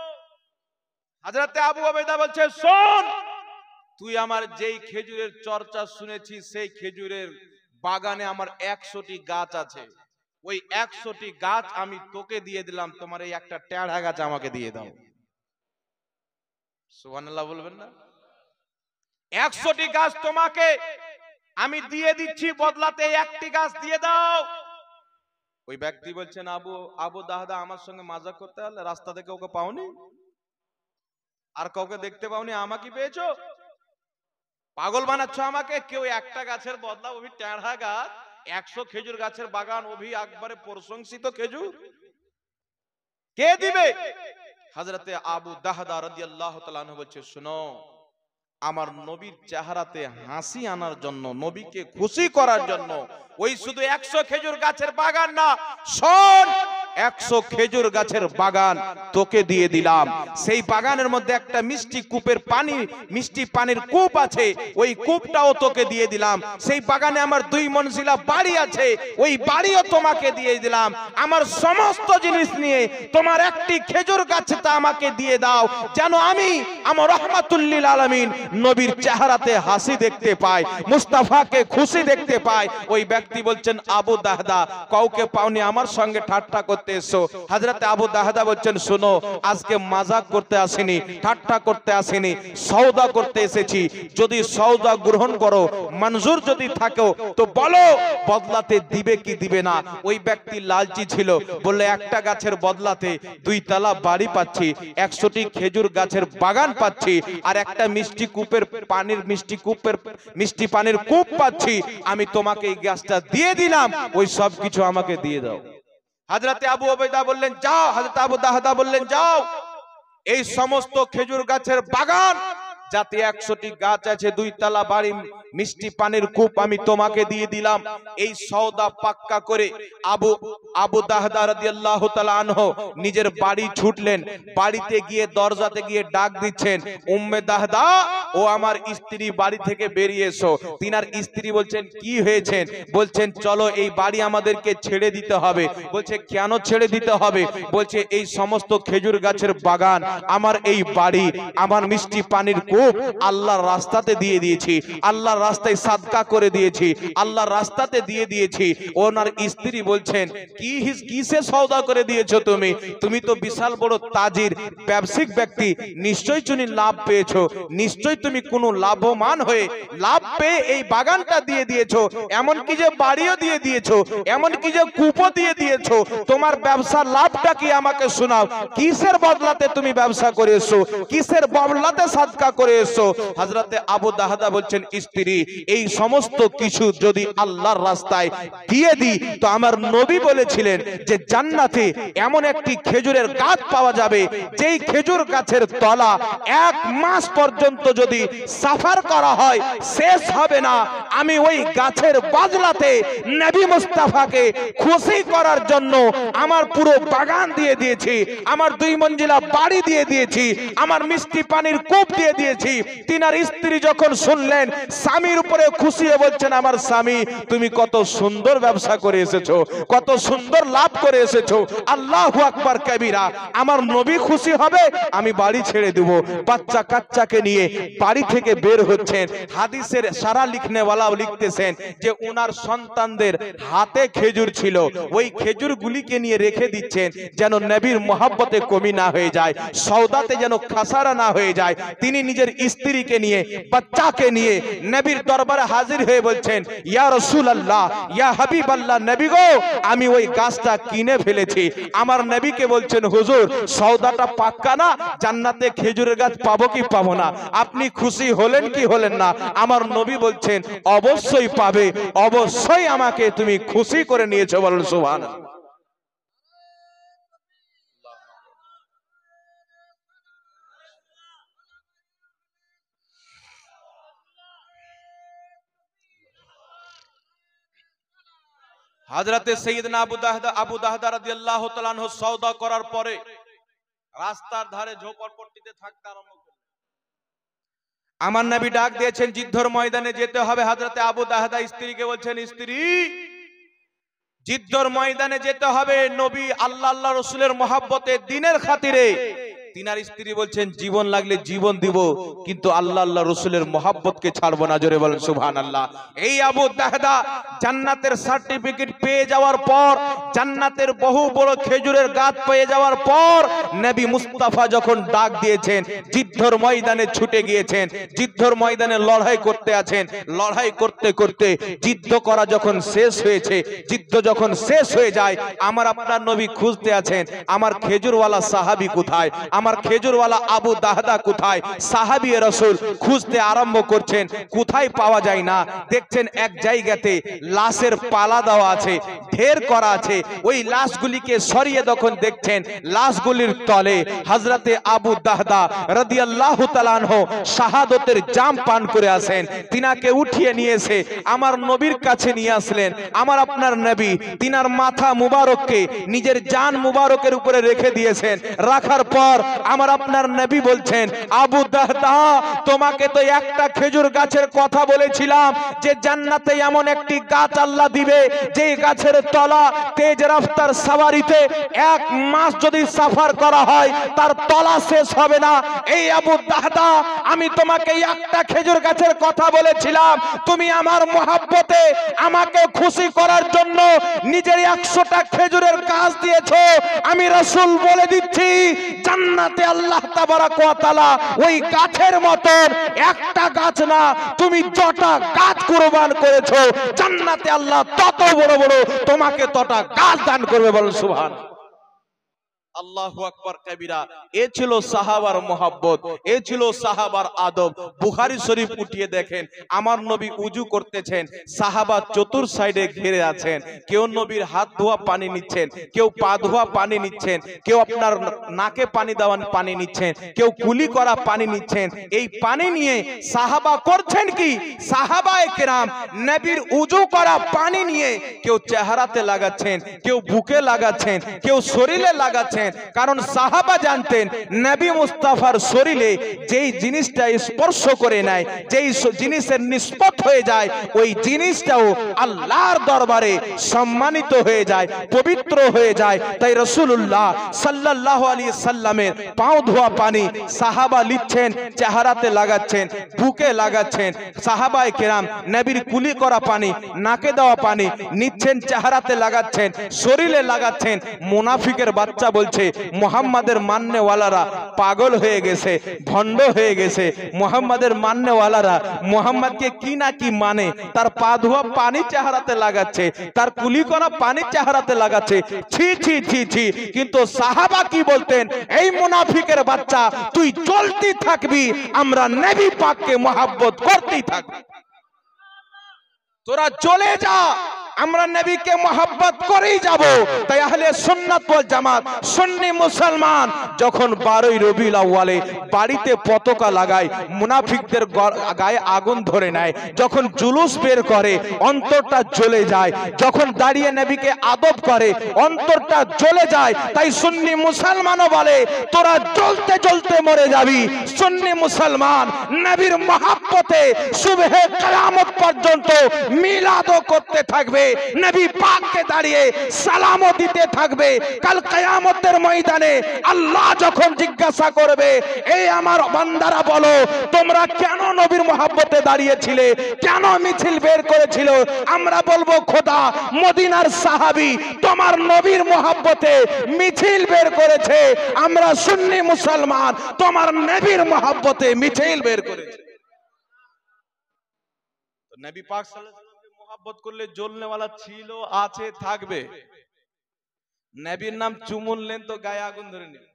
হযরতে আবু উবাইদা বলছে, শোন, তুই আমার যেই খেজুরের চর্চা শুনেছিস সেই খেজুরের বাগানে আমার 100টি গাছ আছে, ওই 100টি গাছ আমি তোকে দিয়ে দিলাম, তোমার এই একটা টেढ़ा গাছ আমাকে দিয়ে দাও। সুবহানাল্লাহ বলবেন না? 100টি গাছ তোমাকে আমি দিয়ে দিচ্ছি, বদলাতে একটি গাছ দিয়ে দাও। ওই ব্যক্তি বলছেন, আবু আবু দাহদা আমার সঙ্গে মাজাক করতে হলে রাস্তা থেকে ওকে পাওনি, আর কাউকে দেখতে পাওনি, আমাকে পেয়েছো? পাগল বানাচ্ছ আমাকে? কেউ একটা গাছের বদলা ওই টেढ़ा গাছ, 100 খেজুর গাছের বাগান, ওভি একবারে প্রশংসিত খেজুর কে দিবে? হযরতে আবু দাহদা রাদিয়াল্লাহু তাআলা আনহু বলছে, শুনো, আমার নবীর চেহারাতে হাসি আনার জন্য, নবীকে খুশি করার জন্য ওই শুধু 100 খেজুর গাছের বাগান না, শোন, 100 খেজুর গাছের বাগান তোকে দিয়ে দিলাম। সেই বাগানের মধ্যে একটা মিষ্টি কূপের পানি, মিষ্টি পানির কূপ আছে, ওই কূপটাও তোকে দিয়ে দিলাম। সেই বাগানে আমার 2 মনজিলা বাড়ি আছে, ওই বাড়িও তোমাকে দিয়ে দিলাম। আমার সমস্ত জিনিস নিয়ে তোমার একটি খেজুর গাছটা আমাকে দিয়ে দাও, যেন আমি আমার রহমাতুল লিল আলামিন নবীর চেহারাতে হাসি দেখতে পাই, মুস্তাফাকে খুশি দেখতে পাই। ওই ব্যক্তি বলছেন, আবু দাহদা, কাউকে পাওনি, আমার সঙ্গে ঠাট্টা করতে এসো। হযরতে আবু দাহদা বলছেন, শোনো, আজকে মাজাক করতে আসিনি, ঠাট্টা করতে আসিনি, সওদা করতে এসেছি। যদি সওদা গ্রহণ করো, মঞ্জুর যদি থাকো তো বলো, বদলাতে দিবে কি দিবে না? ওই ব্যক্তি লালচি ছিল, বললে একটা গাছের বদলাতে 2 তলা বাড়ি পাচ্ছি, 100টি খেজুর গাছের বাগান পাচ্ছি, আর একটা মিষ্টি কূপের পানির, মিষ্টি পানির কূপ পাচ্ছি। আমি তোমাকে এই গাছটা দিয়ে দিলাম, ওই সব কিছু আমাকে দিয়ে দাও। হযরতে আবু উবাইদা বললেন, যাও। হযরত আবু দাহদা বললেন, যাও, এই সমস্ত খেজুর গাছের বাগান, যাতে 100টি গাছ আছে, 2 তলা বাড়ি, মিষ্টি পানির কূপ, আমি তোমাকে দিয়ে দিলাম। এই সওদা পাক্কা করে আবু দাহদা রাদিয়াল্লাহু তাআলা আনহু নিজের বাড়ি ছুটলেন। বাড়িতে গিয়ে দরজাতে গিয়ে ডাক দিচ্ছেন, উম্মে দাহদা, ও আমার স্ত্রী, বাড়ি থেকে বেরিয়ে এসো। তিনার স্ত্রী বলছেন, কি হয়েছে? বলছেন, চলো, এই বাড়ি আমাদেরকে ছেড়ে দিতে হবে। বলছে, কেন ছেড়ে দিতে হবে? বলছে, এই সমস্ত খেজুর গাছের বাগান, আমার এই বাড়ি, আমার মিষ্টি পানির কূপ আল্লাহর রাস্তাতে দিয়ে দিয়েছি, আল্লাহর রাস্তায় সাদকা করে দিয়েছি, আল্লাহর রাস্তাতে দিয়ে দিয়েছি। ওনার স্ত্রী বলছেন, কিসে সওদা করে দিয়েছো তুমি? তুমি তো বিশাল বড় তাজির, ব্যবসায়িক ব্যক্তি, নিশ্চয়ই তুমি লাভ পেয়েছো, নিশ্চয়ই তুমি কোনো লাভবান হয়ে লাভ পেয়ে এই বাগানটা দিয়ে দিয়েছো, এমন কি যে বাড়িও দিয়ে দিয়েছো, এমন কি যে কূপও দিয়ে দিয়েছো। তোমার ব্যবসার লাভটা কি আমাকে শোনাও। কিসের বদলাতে তুমি ব্যবসা করেছো? কিসের বদলাতে সাদকা করে এসো? হযরতে আবু দাহদা বলছেন, স্ত্রী, এই সমস্ত কিছু যদি আল্লাহর রাস্তায় দিয়ে দিই, তো আমার নবী বলেছিলেন যে জান্নাতে এমন একটি খেজুরের গাছ পাওয়া যাবে, যেই খেজুর গাছের তলা 1 মাস পর্যন্ত যদি সাফার করা হয় শেষ হবে না। আমি ওই গাছের বদলাতে নবী মুস্তাফাকে খুশি করার জন্য আমার পুরো বাগান দিয়ে দিয়েছি, আমার 2 মঞ্জিলা বাড়ি দিয়ে দিয়েছি, আমার মিষ্টি পানির কূপ দিয়ে দিয়েছি। তিনার স্ত্রী যখন শুনলেন, স্বামীর উপরে খুশি হয়ে বলছেন, আমার স্বামী, তুমি কত সুন্দর ব্যবসা করে এসেছো, কত সুন্দর লাভ করে এসেছো, আল্লাহু আকবার কবীরা। আমার নবী খুশি হবে, আমি বাড়ি ছেড়ে দেব। বাচ্চা কাচ্চাকে নিয়ে বাড়ি থেকে বের হচ্ছেন। হাদিসের সারা লিখনেওয়ালাও লিখতেছেন যে ওনার সন্তানদের হাতে খেজুর ছিল, ওই খেজুরগুলিকে নিয়ে রেখে দিচ্ছেন, যেন নবীর মহব্বতে কমি না হয়ে যায়, সওদাতে যেন খাসারা না হয়ে যায়। তিনি নিজের স্ত্রীকে নিয়ে, বাচ্চাকে নিয়ে নবীর দরবারে হাজির হয়ে বলছেন, ইয়া রাসূলুল্লাহ, ইয়া হাবিবাল্লাহ, নবী গো, আমি ওই গাছটা কিনে ফেলেছি। আমার নবীকে বলছেন, হুজুর, সওদাটা পাক্কা না? জান্নাতে খেজুরের গাছ পাবো কি পাবো না? আপনি খুশি হলেন কি হলেন না? আমার নবী বলছেন, অবশ্যই পাবে, অবশ্যই আমাকে তুমি খুশি করে নিয়েছো, বলেন সুবহানাল্লাহ। হযরতে সাইয়েদনা আবু দাহদা রাদিয়াল্লাহু তাআলা আনহু সওদা করার পরে রাস্তার ধারে ঝোপড়পট্টিতে থাকতে আরম্ভ করলেন। আমার নবী ডাক দিয়েছেন, যুদ্ধের ময়দানে যেতে হবে। হযরতে আবু দাহদা স্ত্রীকে বলছেন, স্ত্রী, যুদ্ধের ময়দানে যেতে হবে। নবী আল্লাহ রাসূলের মহব্বতে, দ্বীনের খাতিরে তিনার স্ত্রী বলছেন জীবন লাগলে জীবন দিব, কিন্তু আল্লাহ আল্লাহ রসুলের মহাব্বতকে ছাড়বো না। জোরে বলেন সুবহানাল্লাহ। এই আবু দাহদা জান্নাতের সার্টিফিকেট পেয়ে যাওয়ার পর, জান্নাতের বহু বড় খেজুরের গাছ পেয়ে যাওয়ার পর, নবী মুস্তাফা যখন ডাক দিয়েছেন, যুদ্ধের ময়দানে ছুটে গিয়েছেন, যুদ্ধের ময়দানে লড়াই করতে আছেন। লড়াই করতে করতে যুদ্ধ করা যখন শেষ হয়েছে, যুদ্ধ যখন শেষ হয়ে যায়, আমার আপনার নবী খুঁজতে আছেন আমার খেজুরওয়ালা সাহাবী কোথায়, আমার খেজুরওয়ালা আবু দাহদা কোথায়। সাহাবী রাসূল খুঁজতে আরম্ভ করছেন, কোথায় পাওয়া যায় না। দেখছেন এক জায়গাতে লাশের পালা দেওয়া আছে, ঢের করা আছে। ওই লাশগুলিকে সরিয়ে যখন দেখছেন, লাশগুলির তলে হযরতে আবু দাহদা রাদিয়াল্লাহু তাআলা আনহু শাহাদাতের জাম পান করে আসেন। তিনাকে উঠিয়ে নিয়ে এসে আমার নবীর কাছে নিয়ে আসলেন। আমার আপনার নবী তিনার মাথা মুবারককে নিজের জান মুবারকের উপরে রেখে দিয়েছেন। রাখার পর আমার আপনার নবী বলছেন, আবু দাহদা তোমাকে তো একটা খেজুর গাছের কথা বলেছিলাম, যে জান্নাতে এমন একটি গাছ আল্লাহ দিবে, যেই গাছের তলা তেজ রাফতার সাওয়ারিতে 1 মাস যদি সফর করা হয় তার তলা শেষ হবে না। এই আবু দাহদা আমি তোমাকে একটা খেজুর গাছের কথা বলেছিলাম, তুমি আমার মহব্বতে আমাকে খুশি করার জন্য নিজের 100টা খেজুরের গাছ দিয়েছো। আমি রাসূল বলে দিচ্ছি, জান্নাতে আল্লাহ তাবারক ওয়া তাআলা ওই গাছের মতন একটা গাছ না, তুমি যটা গাছ কুরবান করেছো, জান্নাতে আল্লাহ তত বড় বড় তোমাকে তটা গাছ দান করবে। বলেন সুবহানাল্লাহ। আল্লাহু আকবার কবিরা। এ ছিল সাহাবার মহব্বত, এ ছিল সাহাবার আদব। বুখারী শরীফ উঠিয়ে দেখেন, আমার নবী উজু করতেছেন, সাহাবা চতুর সাইডে ঘিরে আছেন। কেউ নবীর হাত ধোয়া পানি নিচ্ছেন, কেউ পা ধোয়া পানি নিচ্ছেন, কেউ আপনার নাকে পানি দেওয়ান পানি নিচ্ছেন, কেউ কুলি করা পানি নিচ্ছেন। এই পানি নিয়ে সাহাবা করছেন কি, সাহাবায়ে কেরাম নবীর উজু করা পানি নিয়ে কেউ চেহারাতে লাগাচ্ছেন, কেউ বুকে লাগাচ্ছেন, কেউ শরীরে লাগাচ্ছেন। কারণ সাহাবা জানতেন নবী মুস্তাফার শরীরে যেই জিনিসটা স্পর্শ করে নেয়, যেই জিনিসের নিষ্পত হয়ে যায়, ওই জিনিসটাও আল্লাহর দরবারে সম্মানিত হয়ে যায়, পবিত্র হয়ে যায়। তাই রাসূলুল্লাহ সাল্লাল্লাহু আলাইহি সাল্লামের পাও ধোয়া পানি সাহাবা লিচ্ছেন, চেহারাতে লাগাচ্ছেন, বুকে লাগাচ্ছেন। সাহাবায়ে কেরাম নবীর কুলি করা পানি, নাকে দেওয়া পানি নিচ্ছেন, চেহারাতে লাগাচ্ছেন, শরীরে লাগাচ্ছেন। মুনাফিকের বাচ্চা বলছে মুহাম্মাদের মাননেওয়ালারা পাগল হয়ে গেছে, ভণ্ড হয়ে গেছে। মুহাম্মাদের মাননেওয়ালারা মুহাম্মাদকে কি না কি মানে, তার পা ধোয়া পানি চেহারাতে লাগাচ্ছে, তার কুলি করা পানি চেহারাতে লাগাচ্ছে। ছি ছি ছি ছি। কিন্তু সাহাবা কি বলতেন, এই মুনাফিকের বাচ্চা তুই চলতি থাকবি, আমরা নবী পাককে মহব্বত করতেই থাকবি। তোরা চলে যা, আমরা নবীকে মহব্বত করেই যাব। তাই আহলে সুন্নাত ওয়াল জামাত সুন্নি মুসলমান যখন 12ই রবিউল আউয়ালে বাড়িতে পতাকা লাগায়, মুনাফিকদের গায়ে আগুন ধরে নেয়, যখন জুলুস বের করে অন্তরটা জ্বলে যায়, যখন দাঁড়িয়ে নবীকে আদব করে অন্তরটা জ্বলে যায়। তাই সুন্নি মুসলমানও বলে তোরা জ্বলতে জ্বলতে মরে যাবি। সুন্নি মুসলমান নবীর মহব্বতে সুবহে কিয়ামত পর্যন্ত মিলাদও করতে থাকবে, নবী পাককে দাঁড়িয়ে সালামও দিতে থাকবে। কাল কিয়ামতের ময়দানে আল্লাহ যখন জিজ্ঞাসা করবে, এই আমার বান্দারা বলো তোমরা কেন নবীর মহব্বতে দাঁড়িয়েছিলে, কেন মিছিল বের করেছিল, আমরা বলবো খোদা মদিনার সাহাবী তোমার নবীর মহব্বতে মিছিল বের করেছে, আমরা সুন্নি মুসলমান তোমার নবীর মহব্বতে মিছিল বের করেছি। নবী পাক সাল্লাল্লাহু আলাইহি ওয়াসাল্লাম মহব্বত করলে জ্বলনেওয়ালা ছিল, আছে, থাকবে। নবীর নাম চুমুনলেন তো গায়ে আগুন ধরে নিল।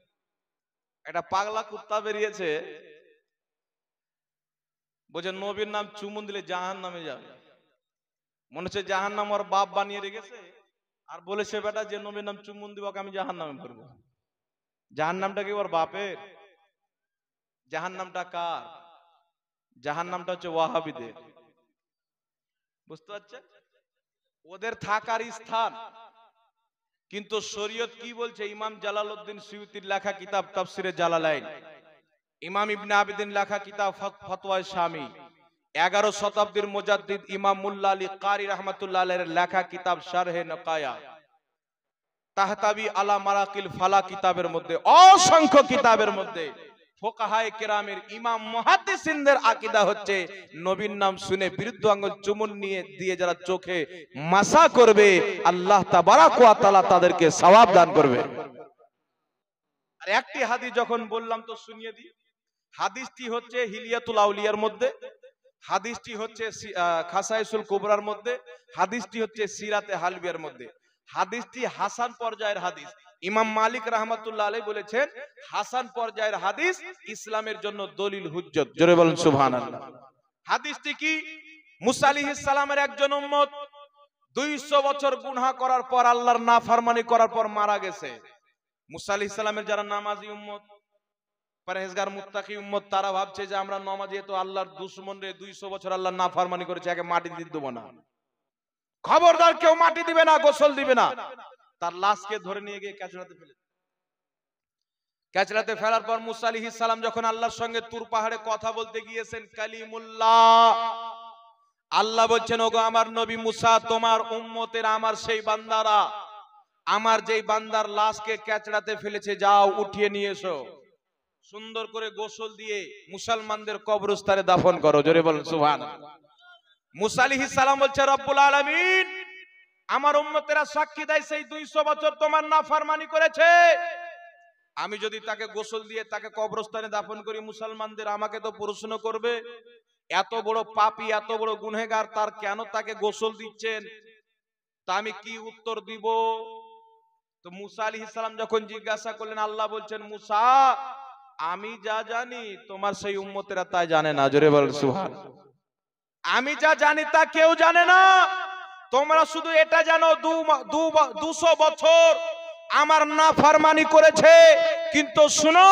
একটা পাগলা কুত্তা বেরিয়েছে, বলছে নবীর নাম চুমুন দিলে জাহান্নামে যাবে। মনে হচ্ছে জাহান্নাম ওর বাপ বানিয়ে রেখেছে, আর বলেছে বেটা যে নবীর নাম চুমুন দিব আমি জাহান্নামে ভরবো। জাহান্নামটা কি ওর বাপের? জাহান্নামটা কার? জাহান্নামটা হচ্ছে ওয়াহাবিদের। বুঝতে পারছেন? ওদের থাকার স্থান। কিন্তু শরীয়ত কি বলছে? ইমাম জালালউদ্দিন সুয়ুতির লেখা কিতাব তাফসিরে জালালাইন, ইমাম ইবনে আবিদিন লেখা কিতাব ফতওয়ায়ে শামী, 11 শতাব্দীর মুজাদ্দিদ ইমাম মুল্লা আলী কারি রাহমাতুল্লাহ আলাইহির লেখা কিতাব শারহে নকায়া, তাহতাবি আলা মারাকিল ফালা কিতাবের মধ্যে, অসংখ্য কিতাবের মধ্যে ফুকাহায়ে কেরামের ইমাম মুহাদ্দিসিনদের আকীদা হচ্ছে নবীর নাম শুনে বিরুদ্ধ আঙ্গুল চুমুন নিয়ে দিয়ে যারা চোখে মাসা করবে আল্লাহ তাবারাক ওয়া তাআলা তাদেরকে সওয়াব দান করবে। আর একটি হাদিস যখন বললাম তো শুনিয়ে দিই। হাদিসটি হচ্ছে হিলিয়াতুল আউলিয়ার মধ্যে, হাদিসটি হচ্ছে খাসাইসুল কুবরার মধ্যে, হাদিসটি হচ্ছে সিরাতে হালবিয়ার মধ্যে। হাদিসটি হাসান পর্যায়ের হাদিস। ইমাম মালিক রাহমাতুল্লাহ আলাইহি বলেছেন হাসান পর্যায়ের হাদিস ইসলামের জন্য দলিল হুজ্জত। জোরে বলেন সুবহানাল্লাহ। হাদিসটি কি? মুসা আলাইহিস সালামের একজন উম্মত 200 বছর গুনাহ করার পর, আল্লাহর নাফরমানি করার পর মারা গেছে। মুসা আলাইহিস সালামের যারা নামাজি উম্মত, পরহেজগার মুত্তাকি উম্মত, তারা ভাবছে যে আমরা নামাজি, তো আল্লাহর দুশমন রে 200 বছর আল্লাহর নাফরমানি করেছে, একে মাটি দিয়ে দেব না। খবরদার কেউ মাটি দিবে না, গোসল দিবে না। তার লাশকে ধরে নিয়ে গিয়ে ক্যাচড়াতে ফেলে। ক্যাচড়াতে ফেলার পর মুসা আলাইহিস সালাম যখন আল্লাহর সঙ্গে তুর পাহাড়ে কথা বলতে গিয়েছেন, কালিমুল্লাহ, আল্লাহ বলছেন ওগো আমার নবী মুসা, তোমার উম্মতের আমার সেই বান্দারা আমার যেই বান্দার লাশকে ক্যাচড়াতে ফেলেছে, যাও উঠিয়ে নিয়ে এসো, সুন্দর করে গোসল দিয়ে মুসলমানদের কবরস্থানে দাফন করো। জোরে বলেন সুবহানাল্লাহ। মুসা আলাইহিস সালাম বলছে রব্বুল আলামিন, আমার উম্মতেরা সাক্ষী দেয় সেই 200 বছর তোমার নাফরমানি করেছে, আমি যদি তাকে গোসল দিয়ে তাকে কবরস্থানে দাফন করি, মুসলমানদের আমাকে তো প্রশ্ন করবে, এত বড় পাপী, এত বড় গুনাহগার, তার কেন তাকে গোসল দিচ্ছেন? তা আমি কি উত্তর দিব? তো মুসা আলাইহিস সালাম যখন জিজ্ঞাসা করলেন, আল্লাহ বলছেন মুসা, আমি যা জানি তোমার সেই উম্মতেরা তাই জানে না। জোরে বলেন সুবহানাল্লাহ। আমি যা জানি তা কেউ জানে না, তোমরা শুধু এটা জানো 200 বছর আমার নাফরমানি করেছে, কিন্তু শুনো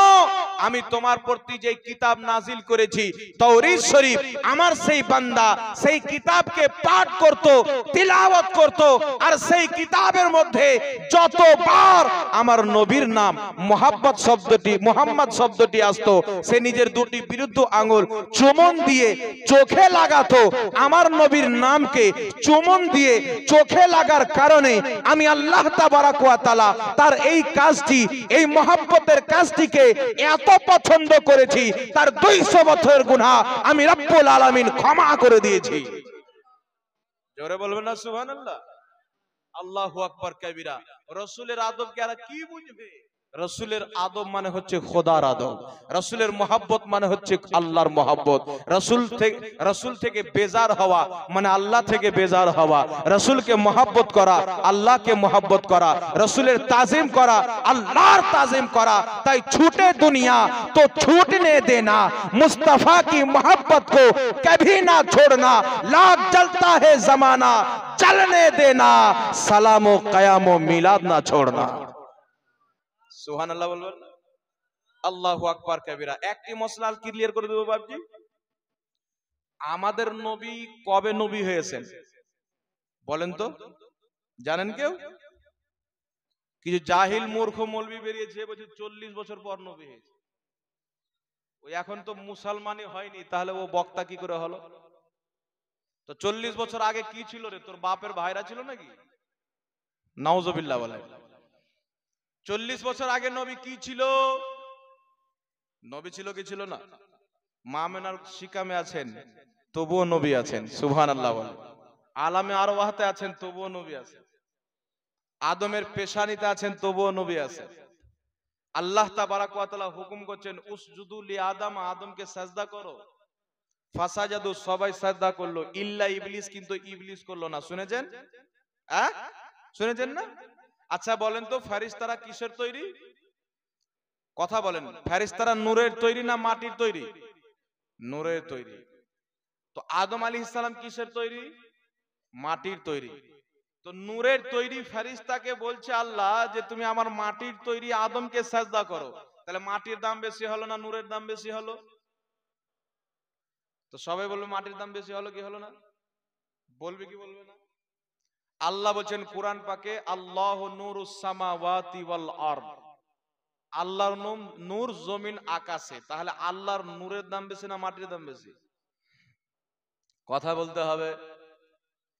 আমি তোমার প্রতি যে কিতাব নাজিল করেছি তাওরীত শরীফ, আমার সেই বান্দা সেই কিতাবকে পাঠ করত, তিলাওয়াত করত, আর সেই কিতাবের মধ্যে যতবার আমার নবীর নাম মুহাব্বত শব্দটি, মুহাম্মদ শব্দটি আসতো, সে নিজের দুটি বিরুদ্ধ আঙ্গুল চুমন দিয়ে চোখে লাগাতো। আমার নবীর নামকে চুমন দিয়ে চোখে লাগার কারণে আমি আল্লাহ তাবারাক ওয়া তাআলা তার এই কাজটি, এই মুহাব্বতের কাজটিকে এত পছন্দ করেছি, তার 200 বছরের গুনাহ আমি রব্বুল আলামিন ক্ষমা করে দিয়েছি। জোরে বলবেন না সুবহানাল্লাহ। আল্লাহু আকবার কবিরা। রাসূলের আদবকে আর কি বুঝবে? রাসূলের আদব মানে হচ্ছে খোদার আদব, রাসূলের মুহাব্বত মানে হচ্ছে আল্লাহর মুহাব্বত, রাসূল থেকে বেজার হওয়া মানে আল্লাহ থেকে বেজার হওয়া, রাসূলকে মুহাব্বত করা, আল্লাহকে মুহাব্বত করা, রাসূলের তাজিম করা, আল্লাহর তাজিম করা। তাই ছুটে দুনিয়া তো छूटने देना, मुस्तफा की मोहब्बत को कभी ना छोड़ना, लाख जलता है जमाना चलने देना, सलामो कयामो मिलाद ना छोड़ना। সুবহানাল্লাহ বলবেন। আল্লাহু আকবার কবিরা। একটি মশলা ক্লিয়ার করে দেব বাপজি, আমাদের নবী কবে নবী হয়েছেন বলেন তো? জানেন কেউ? কিছু জাহিল মূর্খ মৌলবি বেরিয়েছে, বলছে 40 বছর পর নবী হয়েছে। ওই এখন তো মুসলমানই হয়নি, তাহলে ও বক্তা কি করে হলো? তো 40 বছর আগে কি ছিল রে? তোর বাপের ভাইরা ছিল নাকি? নাউজুবিল্লাহ বলে। 40 বছর আগে নবী কি ছিল? নবী ছিল কি ছিল না? মা মেনার শিকামে আছেন তবুও নবী আছেন, সুবহানাল্লাহ বলে। আলামে আরওয়াহতে আছেন তবুও নবী আছেন, আদমের পেশানিতে আছেন তবুও নবী আছেন। আল্লাহ তাবারাক ওয়া তাআলা হুকুম করছেন উসজুদু লি আদম, আদমকে সাজদা করো। ফাসাজাদু, সবাই সাজদা করলো, ইল্লা ইবলিস, কিন্তু ইবলিস করলো না। শুনেছেন? হ্যাঁ শুনেছেন না? আচ্ছা বলেন তো ফেরেশতারা কিসের তৈরি? কথা বলেন, ফেরেশতারা নূরের তৈরি না মাটির তৈরি? নূরের তৈরি। তো আদম আলাইহিস সালাম কিসের তৈরি? মাটির তৈরি। তো নূরের তৈরি ফেরেশতাকে বলছে আল্লাহ যে তুমি আমার মাটির তৈরি আদমকে সাজদা করো, তাহলে মাটির দাম বেশি হলো না নূরের দাম বেশি হলো? তো সবাই বলবে মাটির দাম বেশি হলো কি হলো না? বলবে কি বলবে না? আল্লাহ বলেন কুরআন পাকে, আল্লাহু নূরুস সামাওয়াতি ওয়াল আরদ, আল্লাহর নূর জমিন আকাশে। তাহলে আল্লাহর নূরের দাম বেশি না মাটির দাম বেশি? কথা বলতে হবে।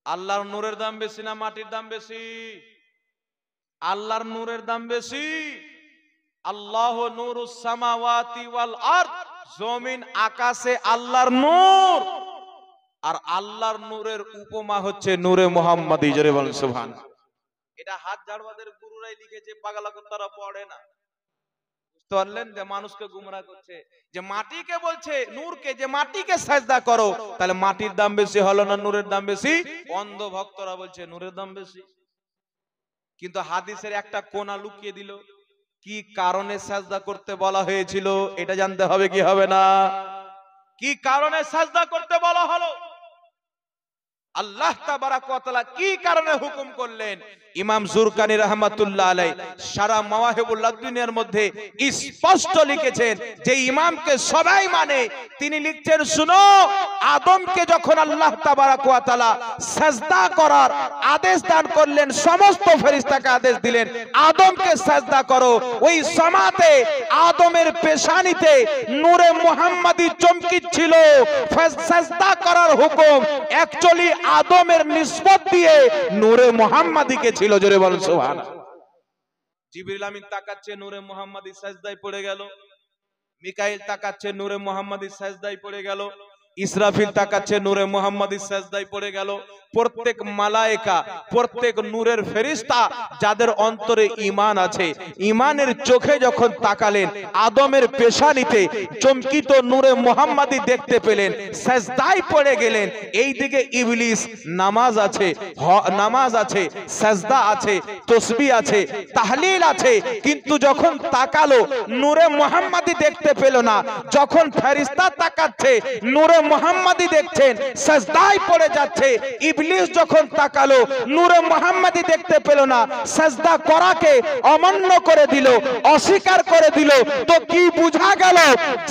আল্লাহর নূরের দাম বেশি না মাটির দাম বেশি? আল্লাহর নূরের দাম বেশি। আল্লাহ নূরুস সামাওয়াতি ওয়াল আরদ, জমিন আকাশে আল্লাহর নূর, আর আল্লাহর নূরের উপমা হচ্ছে নূরে মুহাম্মাদি। জোরে বলেন সুবহানাল্লাহ। এটা হাত ঝাড়বাদের গুরুরাই লিখেছে, পাগলা কুত্তারা পড়ে না। বুঝতে পারলেন যে মানুষকে গুমরাহ করছে, যে মাটিকে বলছে নূরকে যে মাটিকে সাজদা করো, তাহলে মাটির দাম বেশি হলো না নূরের দাম বেশি? অন্ধ ভক্তরা বলছে নূরের দাম বেশি। কিন্তু হাদিসের একটা কোনা লুকিয়ে দিল, কি কারণে সাজদা করতে বলা হয়েছিল এটা জানতে হবে কি হবে না? কি কারণে সাজদা করতে বলা হলো, আল্লাহ তাবারাক ওয়া তাআলা কি কারণে হুকুম করলেন? ইমাম জুরকানি রাহমাতুল্লাহ আলাইহি সারা মাওয়াহিবুল লাদুনিয়ার মধ্যে স্পষ্ট লিখেছেন, যে ইমামকে সবাই মানে, তিনি লিখছেন শুনো, আদমকে যখন আল্লাহ তাবারাক ওয়া তাআলা সাজদা করার আদেশ দান করলেন, সমস্ত ফেরেশতাকে আদেশ দিলেন আদমকে সাজদা করো, ওই সমাতে আদমের পেশানিতে নূরে মুহাম্মাদি চমকিছিল। সাজদা করার হুকুম অ্যাকচুয়ালি আদমের নিসবত দিয়ে নূরে মুহাম্মাদিকে ছিল। জোরে বলেন সুবহানাল্লাহ। জিবরিল আমিন তাকাচ্ছে, নূরে মুহাম্মাদি সাজদায় পড়ে গেল। মিকাইল তাকাচ্ছে, নূরে মুহাম্মাদি সাজদায় পড়ে গেল। ইসরাফিল তাকাচ্ছে, নূরে মুহাম্মাদি সাজদায় পড়ে গেল। প্রত্যেক মালায়েকা, প্রত্যেক নূরের ফেরেশতা যাদের অন্তরে ঈমান আছে, ঈমানের চোখে যখন তাকালেন, আদমের পেশানিতে চমকিত নূরে মুহাম্মাদি দেখতে পেলেন, সাজদায় পড়ে গেলেন। এইদিকে ইবলিস নামাজ আছে, নামাজ আছে, সাজদা আছে, তাসবিহ আছে, তাহলিল আছে, কিন্তু যখন তাকালো নূরে মুহাম্মাদি দেখতে পেল না। যখন ফেরেশতা তাকাচ্ছে, নূরে মুহাম্মাদি দেখছেন, সাজদায় পড়ে যাচ্ছে। ইবলিস যখন তাকালো নূরে মুহাম্মাদি দেখতে পেল না, সাজদা করাকে অমান্য করে দিল, অস্বীকার করে দিল। তো কি বোঝা গেল?